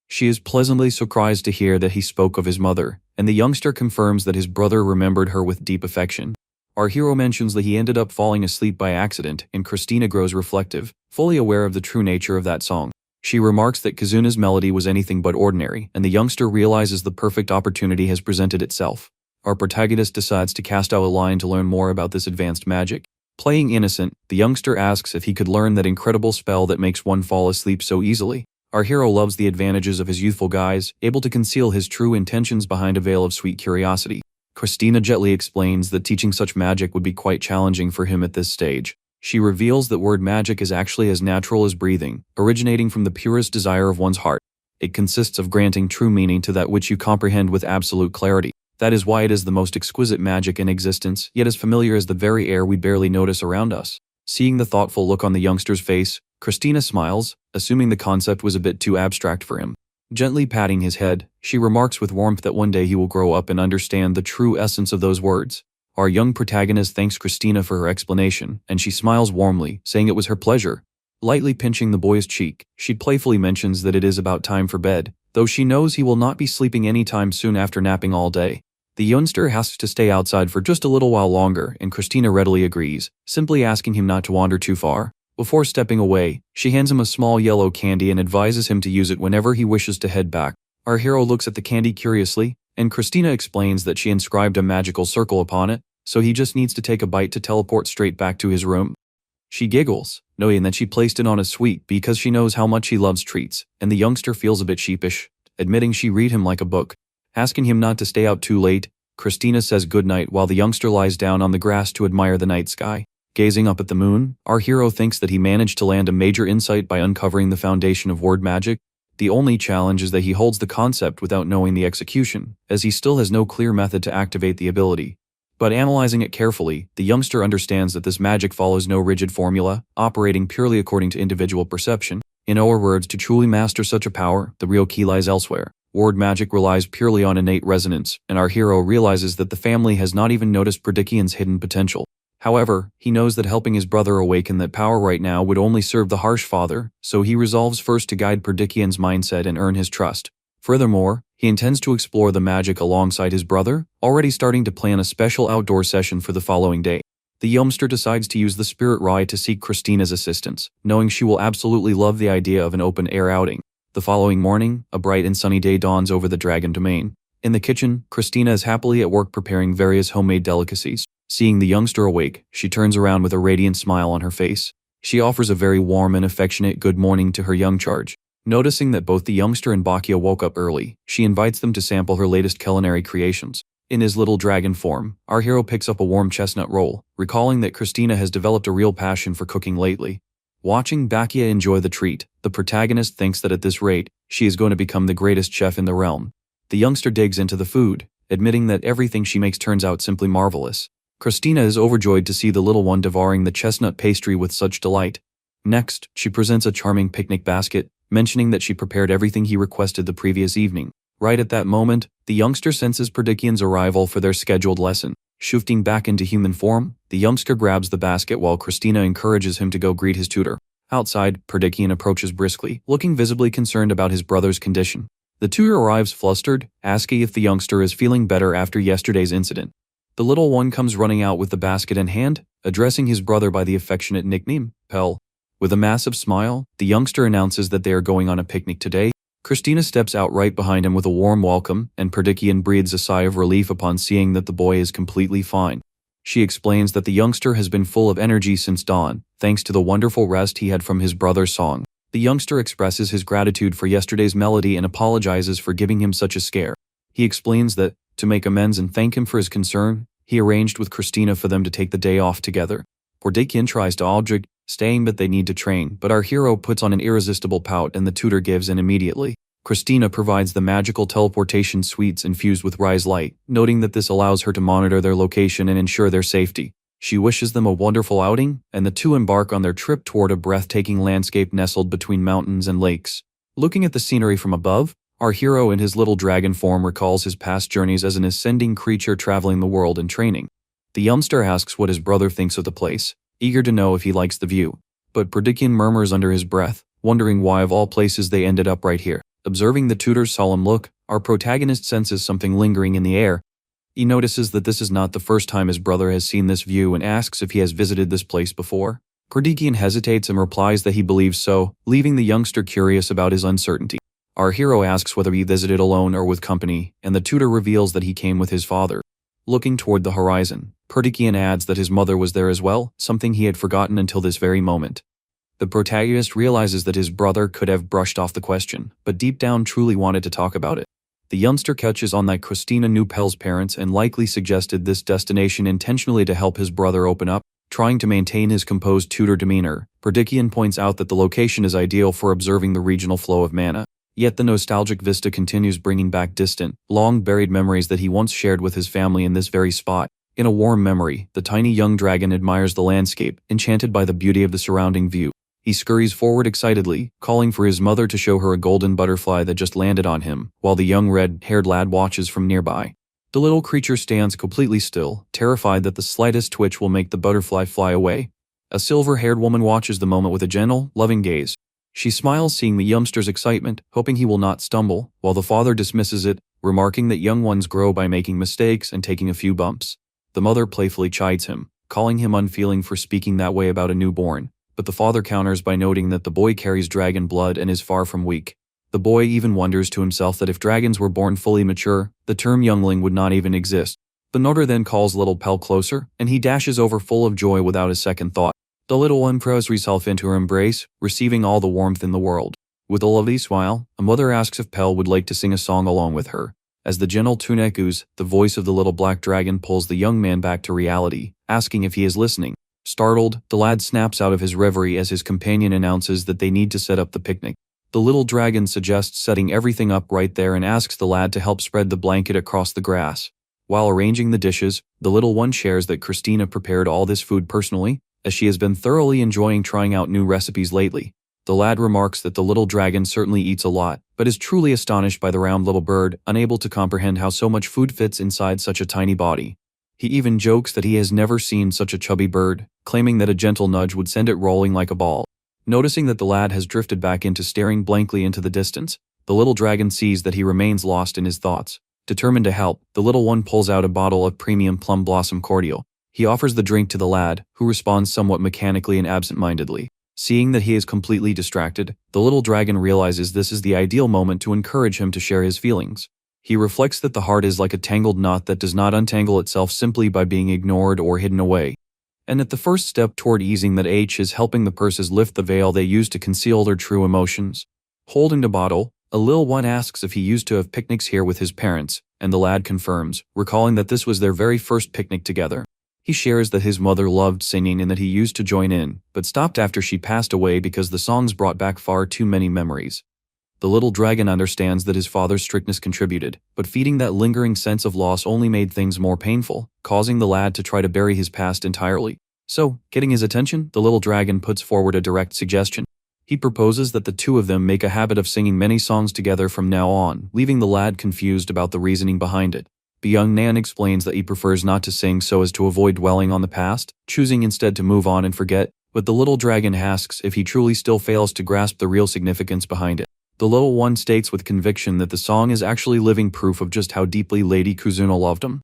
She is pleasantly surprised to hear that he spoke of his mother, and the youngster confirms that his brother remembered her with deep affection. Our hero mentions that he ended up falling asleep by accident, and Christina grows reflective, fully aware of the true nature of that song. She remarks that Kazuna's melody was anything but ordinary, and the youngster realizes the perfect opportunity has presented itself. Our protagonist decides to cast out a line to learn more about this advanced magic. Playing innocent, the youngster asks if he could learn that incredible spell that makes one fall asleep so easily. Our hero loves the advantages of his youthful guise, able to conceal his true intentions behind a veil of sweet curiosity. Christina gently explains that teaching such magic would be quite challenging for him at this stage. She reveals that word magic is actually as natural as breathing, originating from the purest desire of one's heart. It consists of granting true meaning to that which you comprehend with absolute clarity. That is why it is the most exquisite magic in existence, yet as familiar as the very air we barely notice around us. Seeing the thoughtful look on the youngster's face, Christina smiles, assuming the concept was a bit too abstract for him. Gently patting his head, she remarks with warmth that one day he will grow up and understand the true essence of those words. Our young protagonist thanks Christina for her explanation, and she smiles warmly, saying it was her pleasure. Lightly pinching the boy's cheek, she playfully mentions that it is about time for bed, though she knows he will not be sleeping anytime soon after napping all day. The youngster asks to stay outside for just a little while longer, and Christina readily agrees, simply asking him not to wander too far. Before stepping away, she hands him a small yellow candy and advises him to use it whenever he wishes to head back. Our hero looks at the candy curiously, and Christina explains that she inscribed a magical circle upon it, so he just needs to take a bite to teleport straight back to his room. She giggles, knowing that she placed it on a sweet because she knows how much he loves treats, and the youngster feels a bit sheepish, admitting she read him like a book. Asking him not to stay out too late, Christina says goodnight while the youngster lies down on the grass to admire the night sky. Gazing up at the moon, our hero thinks that he managed to land a major insight by uncovering the foundation of word magic. The only challenge is that he holds the concept without knowing the execution, as he still has no clear method to activate the ability. But analyzing it carefully, the youngster understands that this magic follows no rigid formula, operating purely according to individual perception. In other words, to truly master such a power, the real key lies elsewhere. Word magic relies purely on innate resonance, and our hero realizes that the family has not even noticed Perdikian's hidden potential. However, he knows that helping his brother awaken that power right now would only serve the harsh father, so he resolves first to guide Perdikian's mindset and earn his trust. Furthermore, he intends to explore the magic alongside his brother, already starting to plan a special outdoor session for the following day. The youngster decides to use the spirit ride to seek Christina's assistance, knowing she will absolutely love the idea of an open-air outing. The following morning, a bright and sunny day dawns over the dragon domain. In the kitchen, Christina is happily at work preparing various homemade delicacies. Seeing the youngster awake, she turns around with a radiant smile on her face. She offers a very warm and affectionate good morning to her young charge. Noticing that both the youngster and Bakia woke up early, she invites them to sample her latest culinary creations. In his little dragon form, our hero picks up a warm chestnut roll, recalling that Christina has developed a real passion for cooking lately. Watching Bakia enjoy the treat, the protagonist thinks that at this rate, she is going to become the greatest chef in the realm. The youngster digs into the food, admitting that everything she makes turns out simply marvelous. Christina is overjoyed to see the little one devouring the chestnut pastry with such delight. Next, she presents a charming picnic basket, mentioning that she prepared everything he requested the previous evening. Right at that moment, the youngster senses Perdikian's arrival for their scheduled lesson. Shifting back into human form, the youngster grabs the basket while Christina encourages him to go greet his tutor. Outside, Perdikian approaches briskly, looking visibly concerned about his brother's condition. The tutor arrives flustered, asking if the youngster is feeling better after yesterday's incident. The little one comes running out with the basket in hand, addressing his brother by the affectionate nickname, Pell. With a massive smile, the youngster announces that they are going on a picnic today. Christina steps out right behind him with a warm welcome, and Perdikian breathes a sigh of relief upon seeing that the boy is completely fine. She explains that the youngster has been full of energy since dawn, thanks to the wonderful rest he had from his brother's song. The youngster expresses his gratitude for yesterday's melody and apologizes for giving him such a scare. He explains that, to make amends and thank him for his concern, he arranged with Christina for them to take the day off together. Pordikian tries to object, saying that they need to train, but our hero puts on an irresistible pout and the tutor gives in immediately. Christina provides the magical teleportation suites infused with rise light, noting that this allows her to monitor their location and ensure their safety. She wishes them a wonderful outing, and the two embark on their trip toward a breathtaking landscape nestled between mountains and lakes. Looking at the scenery from above, our hero in his little dragon form recalls his past journeys as an ascending creature traveling the world and training. The youngster asks what his brother thinks of the place, eager to know if he likes the view. But Pordikian murmurs under his breath, wondering why of all places they ended up right here. Observing the tutor's solemn look, our protagonist senses something lingering in the air. He notices that this is not the first time his brother has seen this view and asks if he has visited this place before. Pordikian hesitates and replies that he believes so, leaving the youngster curious about his uncertainty. Our hero asks whether he visited alone or with company, and the tutor reveals that he came with his father. Looking toward the horizon, Pordikian adds that his mother was there as well, something he had forgotten until this very moment. The protagonist realizes that his brother could have brushed off the question, but deep down truly wanted to talk about it. The youngster catches on that Christina knew Pel's parents and likely suggested this destination intentionally to help his brother open up, trying to maintain his composed tutor demeanor. Pordikian points out that the location is ideal for observing the regional flow of mana. Yet the nostalgic vista continues, bringing back distant, long-buried memories that he once shared with his family in this very spot. In a warm memory, the tiny young dragon admires the landscape, enchanted by the beauty of the surrounding view. He scurries forward excitedly, calling for his mother to show her a golden butterfly that just landed on him, while the young red-haired lad watches from nearby. The little creature stands completely still, terrified that the slightest twitch will make the butterfly fly away. A silver-haired woman watches the moment with a gentle, loving gaze. She smiles seeing the youngster's excitement, hoping he will not stumble, while the father dismisses it, remarking that young ones grow by making mistakes and taking a few bumps. The mother playfully chides him, calling him unfeeling for speaking that way about a newborn. But the father counters by noting that the boy carries dragon blood and is far from weak. The boy even wonders to himself that if dragons were born fully mature, the term youngling would not even exist. The Notter then calls little Pel closer, and he dashes over full of joy without a second thought. The little one throws herself into her embrace, receiving all the warmth in the world. With a lovely smile, a mother asks if Pel would like to sing a song along with her. As the gentle tune echoes, the voice of the little black dragon pulls the young man back to reality, asking if he is listening. Startled, the lad snaps out of his reverie as his companion announces that they need to set up the picnic. The little dragon suggests setting everything up right there and asks the lad to help spread the blanket across the grass. While arranging the dishes, the little one shares that Christina prepared all this food personally, as she has been thoroughly enjoying trying out new recipes lately. The lad remarks that the little dragon certainly eats a lot, but is truly astonished by the round little bird, unable to comprehend how so much food fits inside such a tiny body. He even jokes that he has never seen such a chubby bird, claiming that a gentle nudge would send it rolling like a ball. Noticing that the lad has drifted back into staring blankly into the distance, the little dragon sees that he remains lost in his thoughts. Determined to help, the little one pulls out a bottle of premium plum blossom cordial. He offers the drink to the lad, who responds somewhat mechanically and absent-mindedly. Seeing that he is completely distracted, the little dragon realizes this is the ideal moment to encourage him to share his feelings. He reflects that the heart is like a tangled knot that does not untangle itself simply by being ignored or hidden away. And that the first step toward easing that ache is helping the purses lift the veil they use to conceal their true emotions. Holding the bottle, a little one asks if he used to have picnics here with his parents, and the lad confirms, recalling that this was their very first picnic together. He shares that his mother loved singing and that he used to join in, but stopped after she passed away because the songs brought back far too many memories. The little dragon understands that his father's strictness contributed, but feeding that lingering sense of loss only made things more painful, causing the lad to try to bury his past entirely. So, getting his attention, the little dragon puts forward a direct suggestion. He proposes that the two of them make a habit of singing many songs together from now on, leaving the lad confused about the reasoning behind it. The young man explains that he prefers not to sing so as to avoid dwelling on the past, choosing instead to move on and forget, but the little dragon asks if he truly still fails to grasp the real significance behind it. The little one states with conviction that the song is actually living proof of just how deeply Lady Kuzuno loved him.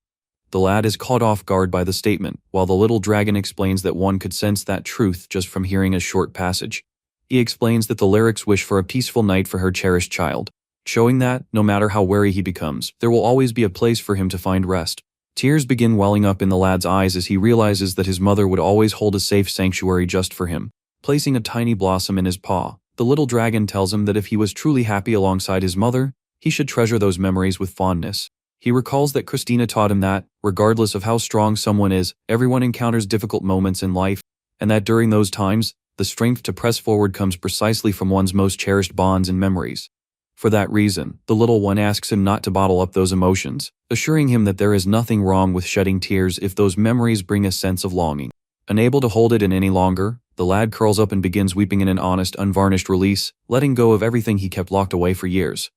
The lad is caught off guard by the statement, while the little dragon explains that one could sense that truth just from hearing a short passage. He explains that the lyrics wish for a peaceful night for her cherished child, showing that, no matter how wary he becomes, there will always be a place for him to find rest. Tears begin welling up in the lad's eyes as he realizes that his mother would always hold a safe sanctuary just for him. Placing a tiny blossom in his paw, the little dragon tells him that if he was truly happy alongside his mother, he should treasure those memories with fondness. He recalls that Christina taught him that, regardless of how strong someone is, everyone encounters difficult moments in life, and that during those times, the strength to press forward comes precisely from one's most cherished bonds and memories. For that reason, the little one asks him not to bottle up those emotions, assuring him that there is nothing wrong with shedding tears if those memories bring a sense of longing. Unable to hold it in any longer, the lad curls up and begins weeping in an honest, unvarnished release, letting go of everything he kept locked away for years.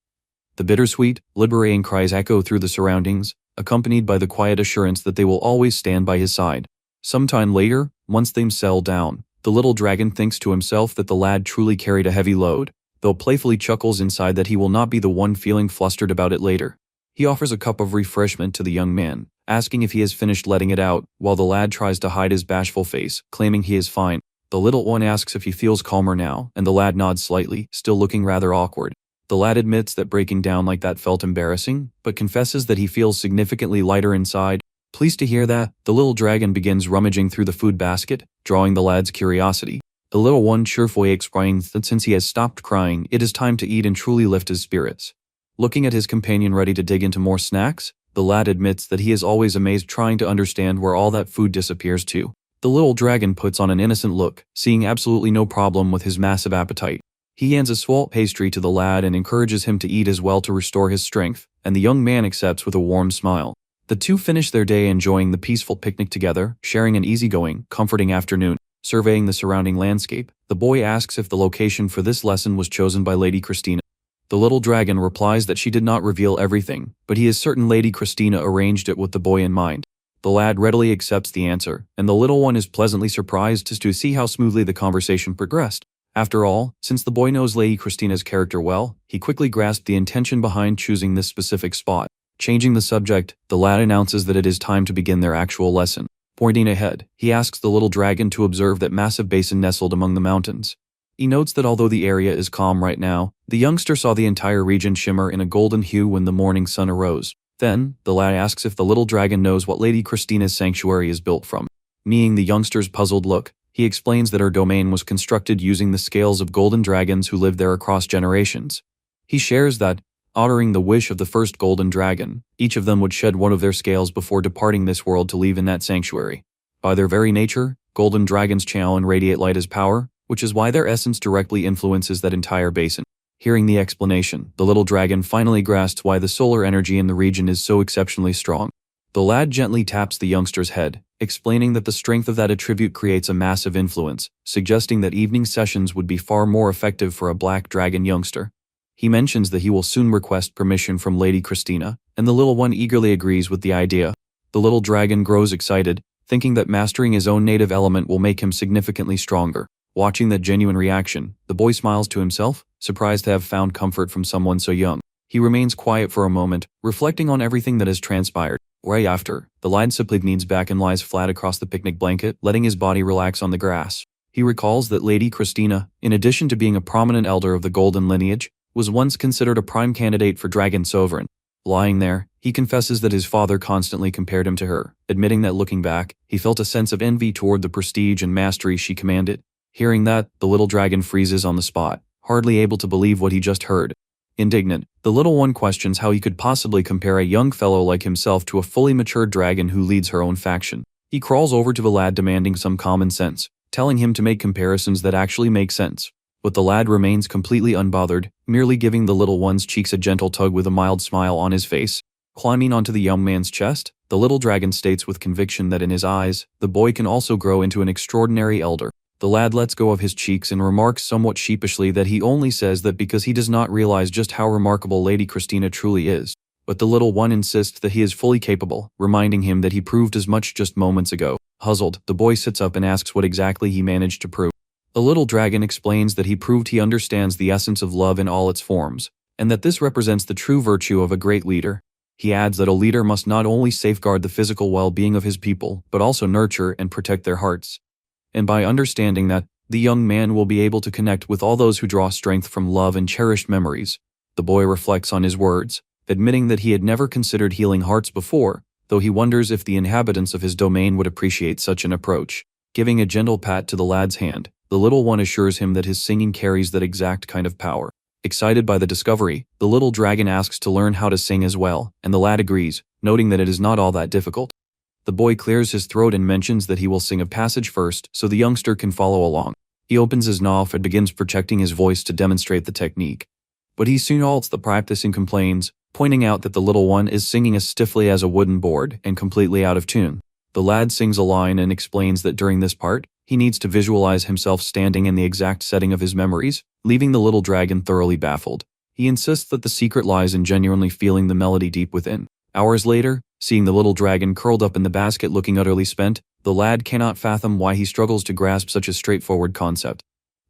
The bittersweet, liberating cries echo through the surroundings, accompanied by the quiet assurance that they will always stand by his side. Sometime later, once they settle down, the little dragon thinks to himself that the lad truly carried a heavy load, though playfully chuckles inside that he will not be the one feeling flustered about it later. He offers a cup of refreshment to the young man, asking if he has finished letting it out, while the lad tries to hide his bashful face, claiming he is fine. The little one asks if he feels calmer now, and the lad nods slightly, still looking rather awkward. The lad admits that breaking down like that felt embarrassing, but confesses that he feels significantly lighter inside. Pleased to hear that, the little dragon begins rummaging through the food basket, drawing the lad's curiosity. The little one cheerfully explains that since he has stopped crying, it is time to eat and truly lift his spirits. Looking at his companion ready to dig into more snacks, the lad admits that he is always amazed trying to understand where all that food disappears to. The little dragon puts on an innocent look, seeing absolutely no problem with his massive appetite. He hands a small pastry to the lad and encourages him to eat as well to restore his strength, and the young man accepts with a warm smile. The two finish their day enjoying the peaceful picnic together, sharing an easygoing, comforting afternoon. Surveying the surrounding landscape, the boy asks if the location for this lesson was chosen by Lady Christina. The little dragon replies that she did not reveal everything, but he is certain Lady Christina arranged it with the boy in mind. The lad readily accepts the answer, and the little one is pleasantly surprised to see how smoothly the conversation progressed. After all, since the boy knows Lady Christina's character well, he quickly grasped the intention behind choosing this specific spot. Changing the subject, the lad announces that it is time to begin their actual lesson. Pointing ahead, he asks the little dragon to observe that massive basin nestled among the mountains. He notes that although the area is calm right now, the youngster saw the entire region shimmer in a golden hue when the morning sun arose. Then, the lad asks if the little dragon knows what Lady Christina's sanctuary is built from. Meeting the youngster's puzzled look, he explains that her domain was constructed using the scales of golden dragons who lived there across generations. He shares that, honoring the wish of the first golden dragon, each of them would shed one of their scales before departing this world to leave in that sanctuary. By their very nature, golden dragons channel and radiate light as power, which is why their essence directly influences that entire basin. Hearing the explanation, the little dragon finally grasps why the solar energy in the region is so exceptionally strong. The lad gently taps the youngster's head, explaining that the strength of that attribute creates a massive influence, suggesting that evening sessions would be far more effective for a black dragon youngster. He mentions that he will soon request permission from Lady Christina, and the little one eagerly agrees with the idea. The little dragon grows excited, thinking that mastering his own native element will make him significantly stronger. Watching that genuine reaction, the boy smiles to himself, surprised to have found comfort from someone so young. He remains quiet for a moment, reflecting on everything that has transpired. Right after, the lad simply leans back and lies flat across the picnic blanket, letting his body relax on the grass. He recalls that Lady Christina, in addition to being a prominent elder of the golden lineage, was once considered a prime candidate for Dragon Sovereign. Lying there, he confesses that his father constantly compared him to her, admitting that looking back, he felt a sense of envy toward the prestige and mastery she commanded. Hearing that, the little dragon freezes on the spot, hardly able to believe what he just heard. Indignant, the little one questions how he could possibly compare a young fellow like himself to a fully matured dragon who leads her own faction. He crawls over to the lad demanding some common sense, telling him to make comparisons that actually make sense. But the lad remains completely unbothered, merely giving the little one's cheeks a gentle tug with a mild smile on his face. Climbing onto the young man's chest, the little dragon states with conviction that in his eyes, the boy can also grow into an extraordinary elder. The lad lets go of his cheeks and remarks somewhat sheepishly that he only says that because he does not realize just how remarkable Lady Christina truly is. But the little one insists that he is fully capable, reminding him that he proved as much just moments ago. Puzzled, the boy sits up and asks what exactly he managed to prove. The little dragon explains that he proved he understands the essence of love in all its forms, and that this represents the true virtue of a great leader. He adds that a leader must not only safeguard the physical well-being of his people, but also nurture and protect their hearts. And by understanding that, the young man will be able to connect with all those who draw strength from love and cherished memories. The boy reflects on his words, admitting that he had never considered healing hearts before, though he wonders if the inhabitants of his domain would appreciate such an approach. Giving a gentle pat to the lad's hand, the little one assures him that his singing carries that exact kind of power. Excited by the discovery, the little dragon asks to learn how to sing as well, and the lad agrees, noting that it is not all that difficult. The boy clears his throat and mentions that he will sing a passage first so the youngster can follow along. He opens his mouth and begins projecting his voice to demonstrate the technique. But he soon halts the practice and complains, pointing out that the little one is singing as stiffly as a wooden board and completely out of tune. The lad sings a line and explains that during this part, he needs to visualize himself standing in the exact setting of his memories, leaving the little dragon thoroughly baffled. He insists that the secret lies in genuinely feeling the melody deep within. Hours later, seeing the little dragon curled up in the basket looking utterly spent, the lad cannot fathom why he struggles to grasp such a straightforward concept.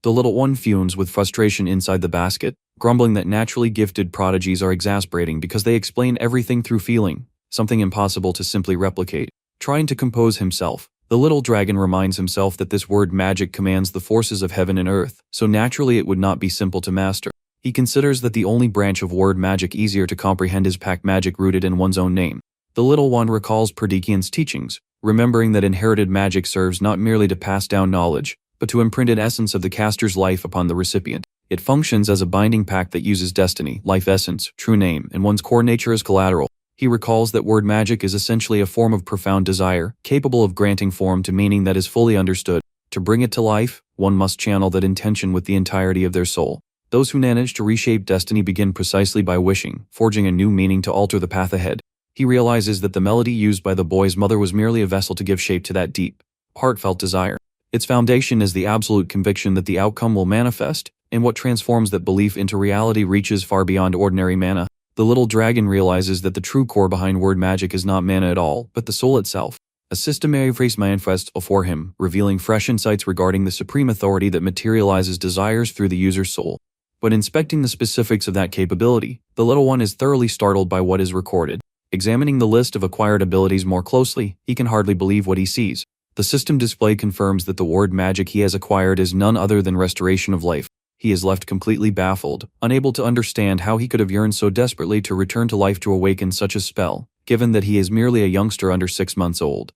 The little one fumes with frustration inside the basket, grumbling that naturally gifted prodigies are exasperating because they explain everything through feeling, something impossible to simply replicate. Trying to compose himself, the little dragon reminds himself that this word magic commands the forces of heaven and earth, so naturally it would not be simple to master. He considers that the only branch of word magic easier to comprehend is pack magic rooted in one's own name. The little one recalls Perdikian's teachings, remembering that inherited magic serves not merely to pass down knowledge, but to imprint an essence of the caster's life upon the recipient. It functions as a binding pact that uses destiny, life essence, true name, and one's core nature as collateral. He recalls that word magic is essentially a form of profound desire, capable of granting form to meaning that is fully understood. To bring it to life, one must channel that intention with the entirety of their soul. Those who manage to reshape destiny begin precisely by wishing, forging a new meaning to alter the path ahead. He realizes that the melody used by the boy's mother was merely a vessel to give shape to that deep, heartfelt desire. Its foundation is the absolute conviction that the outcome will manifest, and what transforms that belief into reality reaches far beyond ordinary mana. The little dragon realizes that the true core behind word magic is not mana at all, but the soul itself. A systematic phrase manifests before him, revealing fresh insights regarding the supreme authority that materializes desires through the user's soul. But inspecting the specifics of that capability, the little one is thoroughly startled by what is recorded. Examining the list of acquired abilities more closely, he can hardly believe what he sees. The system display confirms that the word magic he has acquired is none other than restoration of life. He is left completely baffled, unable to understand how he could have yearned so desperately to return to life to awaken such a spell, given that he is merely a youngster under 6 months old.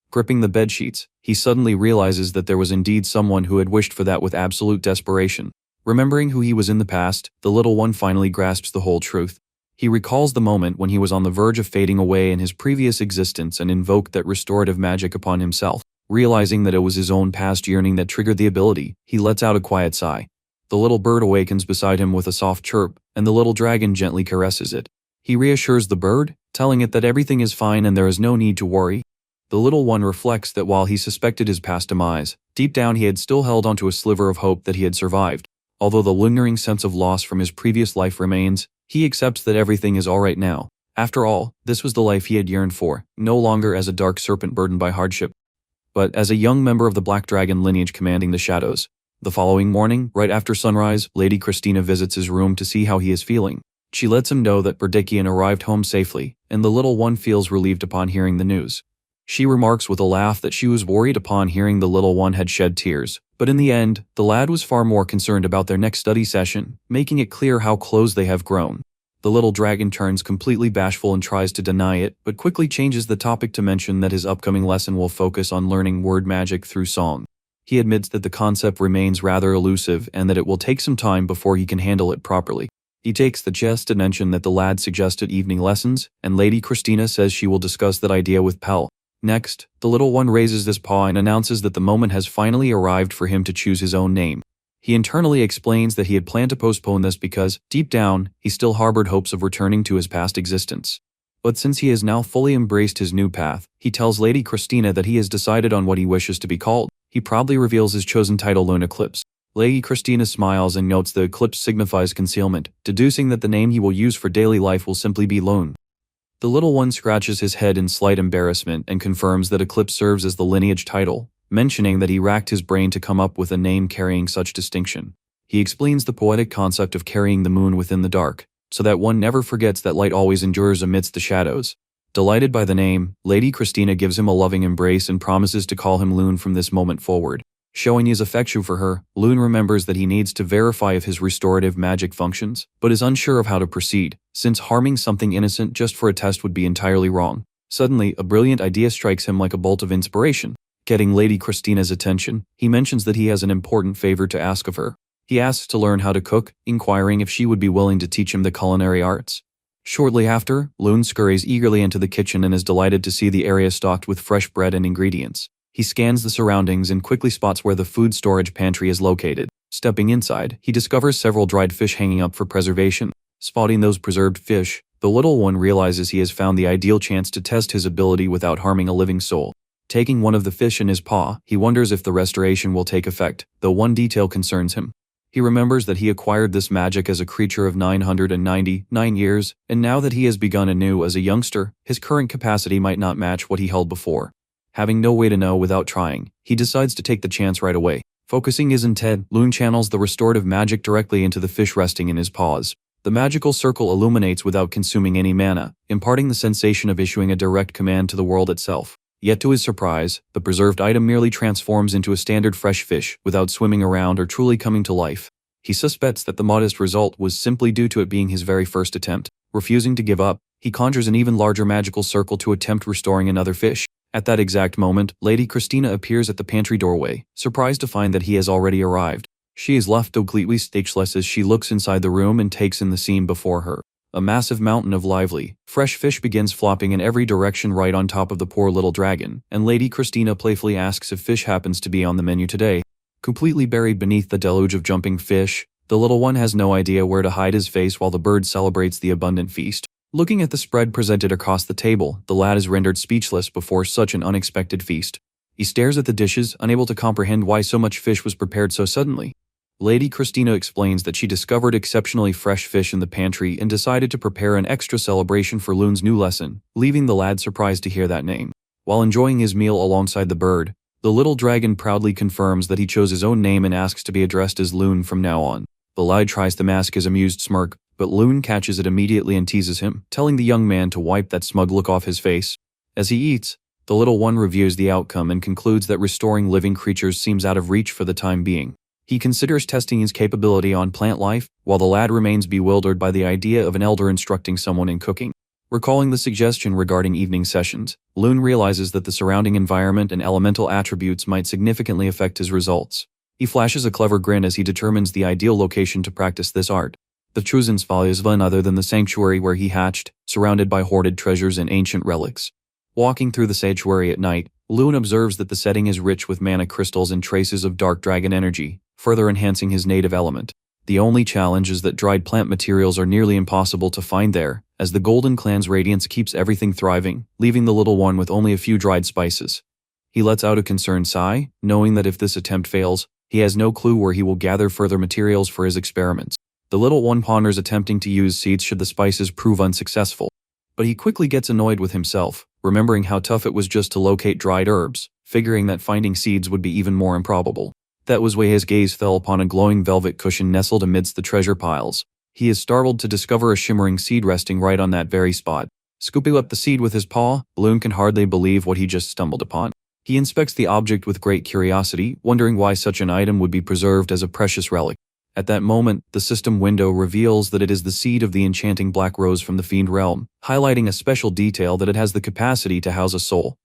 Gripping the bedsheets, he suddenly realizes that there was indeed someone who had wished for that with absolute desperation. Remembering who he was in the past, the little one finally grasps the whole truth. He recalls the moment when he was on the verge of fading away in his previous existence and invoked that restorative magic upon himself. Realizing that it was his own past yearning that triggered the ability, he lets out a quiet sigh. The little bird awakens beside him with a soft chirp, and the little dragon gently caresses it. He reassures the bird, telling it that everything is fine and there is no need to worry. The little one reflects that while he suspected his past demise, deep down he had still held onto a sliver of hope that he had survived. Although the lingering sense of loss from his previous life remains, he accepts that everything is alright now. After all, this was the life he had yearned for, no longer as a dark serpent burdened by hardship, but as a young member of the Black Dragon lineage commanding the shadows. The following morning, right after sunrise, Lady Christina visits his room to see how he is feeling. She lets him know that Perdikian arrived home safely, and the little one feels relieved upon hearing the news. She remarks with a laugh that she was worried upon hearing the little one had shed tears, but in the end, the lad was far more concerned about their next study session, making it clear how close they have grown. The little dragon turns completely bashful and tries to deny it, but quickly changes the topic to mention that his upcoming lesson will focus on learning word magic through song. He admits that the concept remains rather elusive and that it will take some time before he can handle it properly. He takes the jest to mention that the lad suggested evening lessons, and Lady Christina says she will discuss that idea with Pell. Next, the little one raises his paw and announces that the moment has finally arrived for him to choose his own name. He internally explains that he had planned to postpone this because, deep down, he still harbored hopes of returning to his past existence. But since he has now fully embraced his new path, he tells Lady Christina that he has decided on what he wishes to be called. He proudly reveals his chosen title, Lune Eclipse. Lady Christina smiles and notes the eclipse signifies concealment, deducing that the name he will use for daily life will simply be Lune. The little one scratches his head in slight embarrassment and confirms that Eclipse serves as the lineage title, mentioning that he racked his brain to come up with a name carrying such distinction. He explains the poetic concept of carrying the moon within the dark, so that one never forgets that light always endures amidst the shadows. Delighted by the name, Lady Christina gives him a loving embrace and promises to call him Lune from this moment forward. Showing his affection for her, Lune remembers that he needs to verify if his restorative magic functions, but is unsure of how to proceed, since harming something innocent just for a test would be entirely wrong. Suddenly, a brilliant idea strikes him like a bolt of inspiration. Getting Lady Christina's attention, he mentions that he has an important favor to ask of her. He asks to learn how to cook, inquiring if she would be willing to teach him the culinary arts. Shortly after, Loon scurries eagerly into the kitchen and is delighted to see the area stocked with fresh bread and ingredients. He scans the surroundings and quickly spots where the food storage pantry is located. Stepping inside, he discovers several dried fish hanging up for preservation. Spotting those preserved fish, the little one realizes he has found the ideal chance to test his ability without harming a living soul. Taking one of the fish in his paw, he wonders if the restoration will take effect, though one detail concerns him. He remembers that he acquired this magic as a creature of 999 years, and now that he has begun anew as a youngster, his current capacity might not match what he held before. Having no way to know without trying, he decides to take the chance right away. Focusing his intent, Loon channels the restorative magic directly into the fish resting in his paws. The magical circle illuminates without consuming any mana, imparting the sensation of issuing a direct command to the world itself. Yet to his surprise, the preserved item merely transforms into a standard fresh fish, without swimming around or truly coming to life. He suspects that the modest result was simply due to it being his very first attempt. Refusing to give up, he conjures an even larger magical circle to attempt restoring another fish. At that exact moment, Lady Christina appears at the pantry doorway, surprised to find that he has already arrived. She is left completely speechless as she looks inside the room and takes in the scene before her. A massive mountain of lively, fresh fish begins flopping in every direction right on top of the poor little dragon, and Lady Christina playfully asks if fish happens to be on the menu today. Completely buried beneath the deluge of jumping fish, the little one has no idea where to hide his face while the bird celebrates the abundant feast. Looking at the spread presented across the table, the lad is rendered speechless before such an unexpected feast. He stares at the dishes, unable to comprehend why so much fish was prepared so suddenly. Lady Christina explains that she discovered exceptionally fresh fish in the pantry and decided to prepare an extra celebration for Loon's new lesson, leaving the lad surprised to hear that name. While enjoying his meal alongside the bird, the little dragon proudly confirms that he chose his own name and asks to be addressed as Loon from now on. The lad tries to mask his amused smirk, but Loon catches it immediately and teases him, telling the young man to wipe that smug look off his face. As he eats, the little one reviews the outcome and concludes that restoring living creatures seems out of reach for the time being. He considers testing his capability on plant life, while the lad remains bewildered by the idea of an elder instructing someone in cooking. Recalling the suggestion regarding evening sessions, Loon realizes that the surrounding environment and elemental attributes might significantly affect his results. He flashes a clever grin as he determines the ideal location to practice this art. The chosen spot is none other than the sanctuary where he hatched, surrounded by hoarded treasures and ancient relics. Walking through the sanctuary at night, Loon observes that the setting is rich with mana crystals and traces of dark dragon energy, further enhancing his native element. The only challenge is that dried plant materials are nearly impossible to find there, as the Golden Clan's radiance keeps everything thriving, leaving the little one with only a few dried spices. He lets out a concerned sigh, knowing that if this attempt fails, he has no clue where he will gather further materials for his experiments. The little one ponders attempting to use seeds should the spices prove unsuccessful. But he quickly gets annoyed with himself, remembering how tough it was just to locate dried herbs, figuring that finding seeds would be even more improbable. That was why his gaze fell upon a glowing velvet cushion nestled amidst the treasure piles. He is startled to discover a shimmering seed resting right on that very spot. Scooping up the seed with his paw, Loon can hardly believe what he just stumbled upon. He inspects the object with great curiosity, wondering why such an item would be preserved as a precious relic. At that moment, the system window reveals that it is the seed of the enchanting black rose from the fiend realm, highlighting a special detail that it has the capacity to house a soul.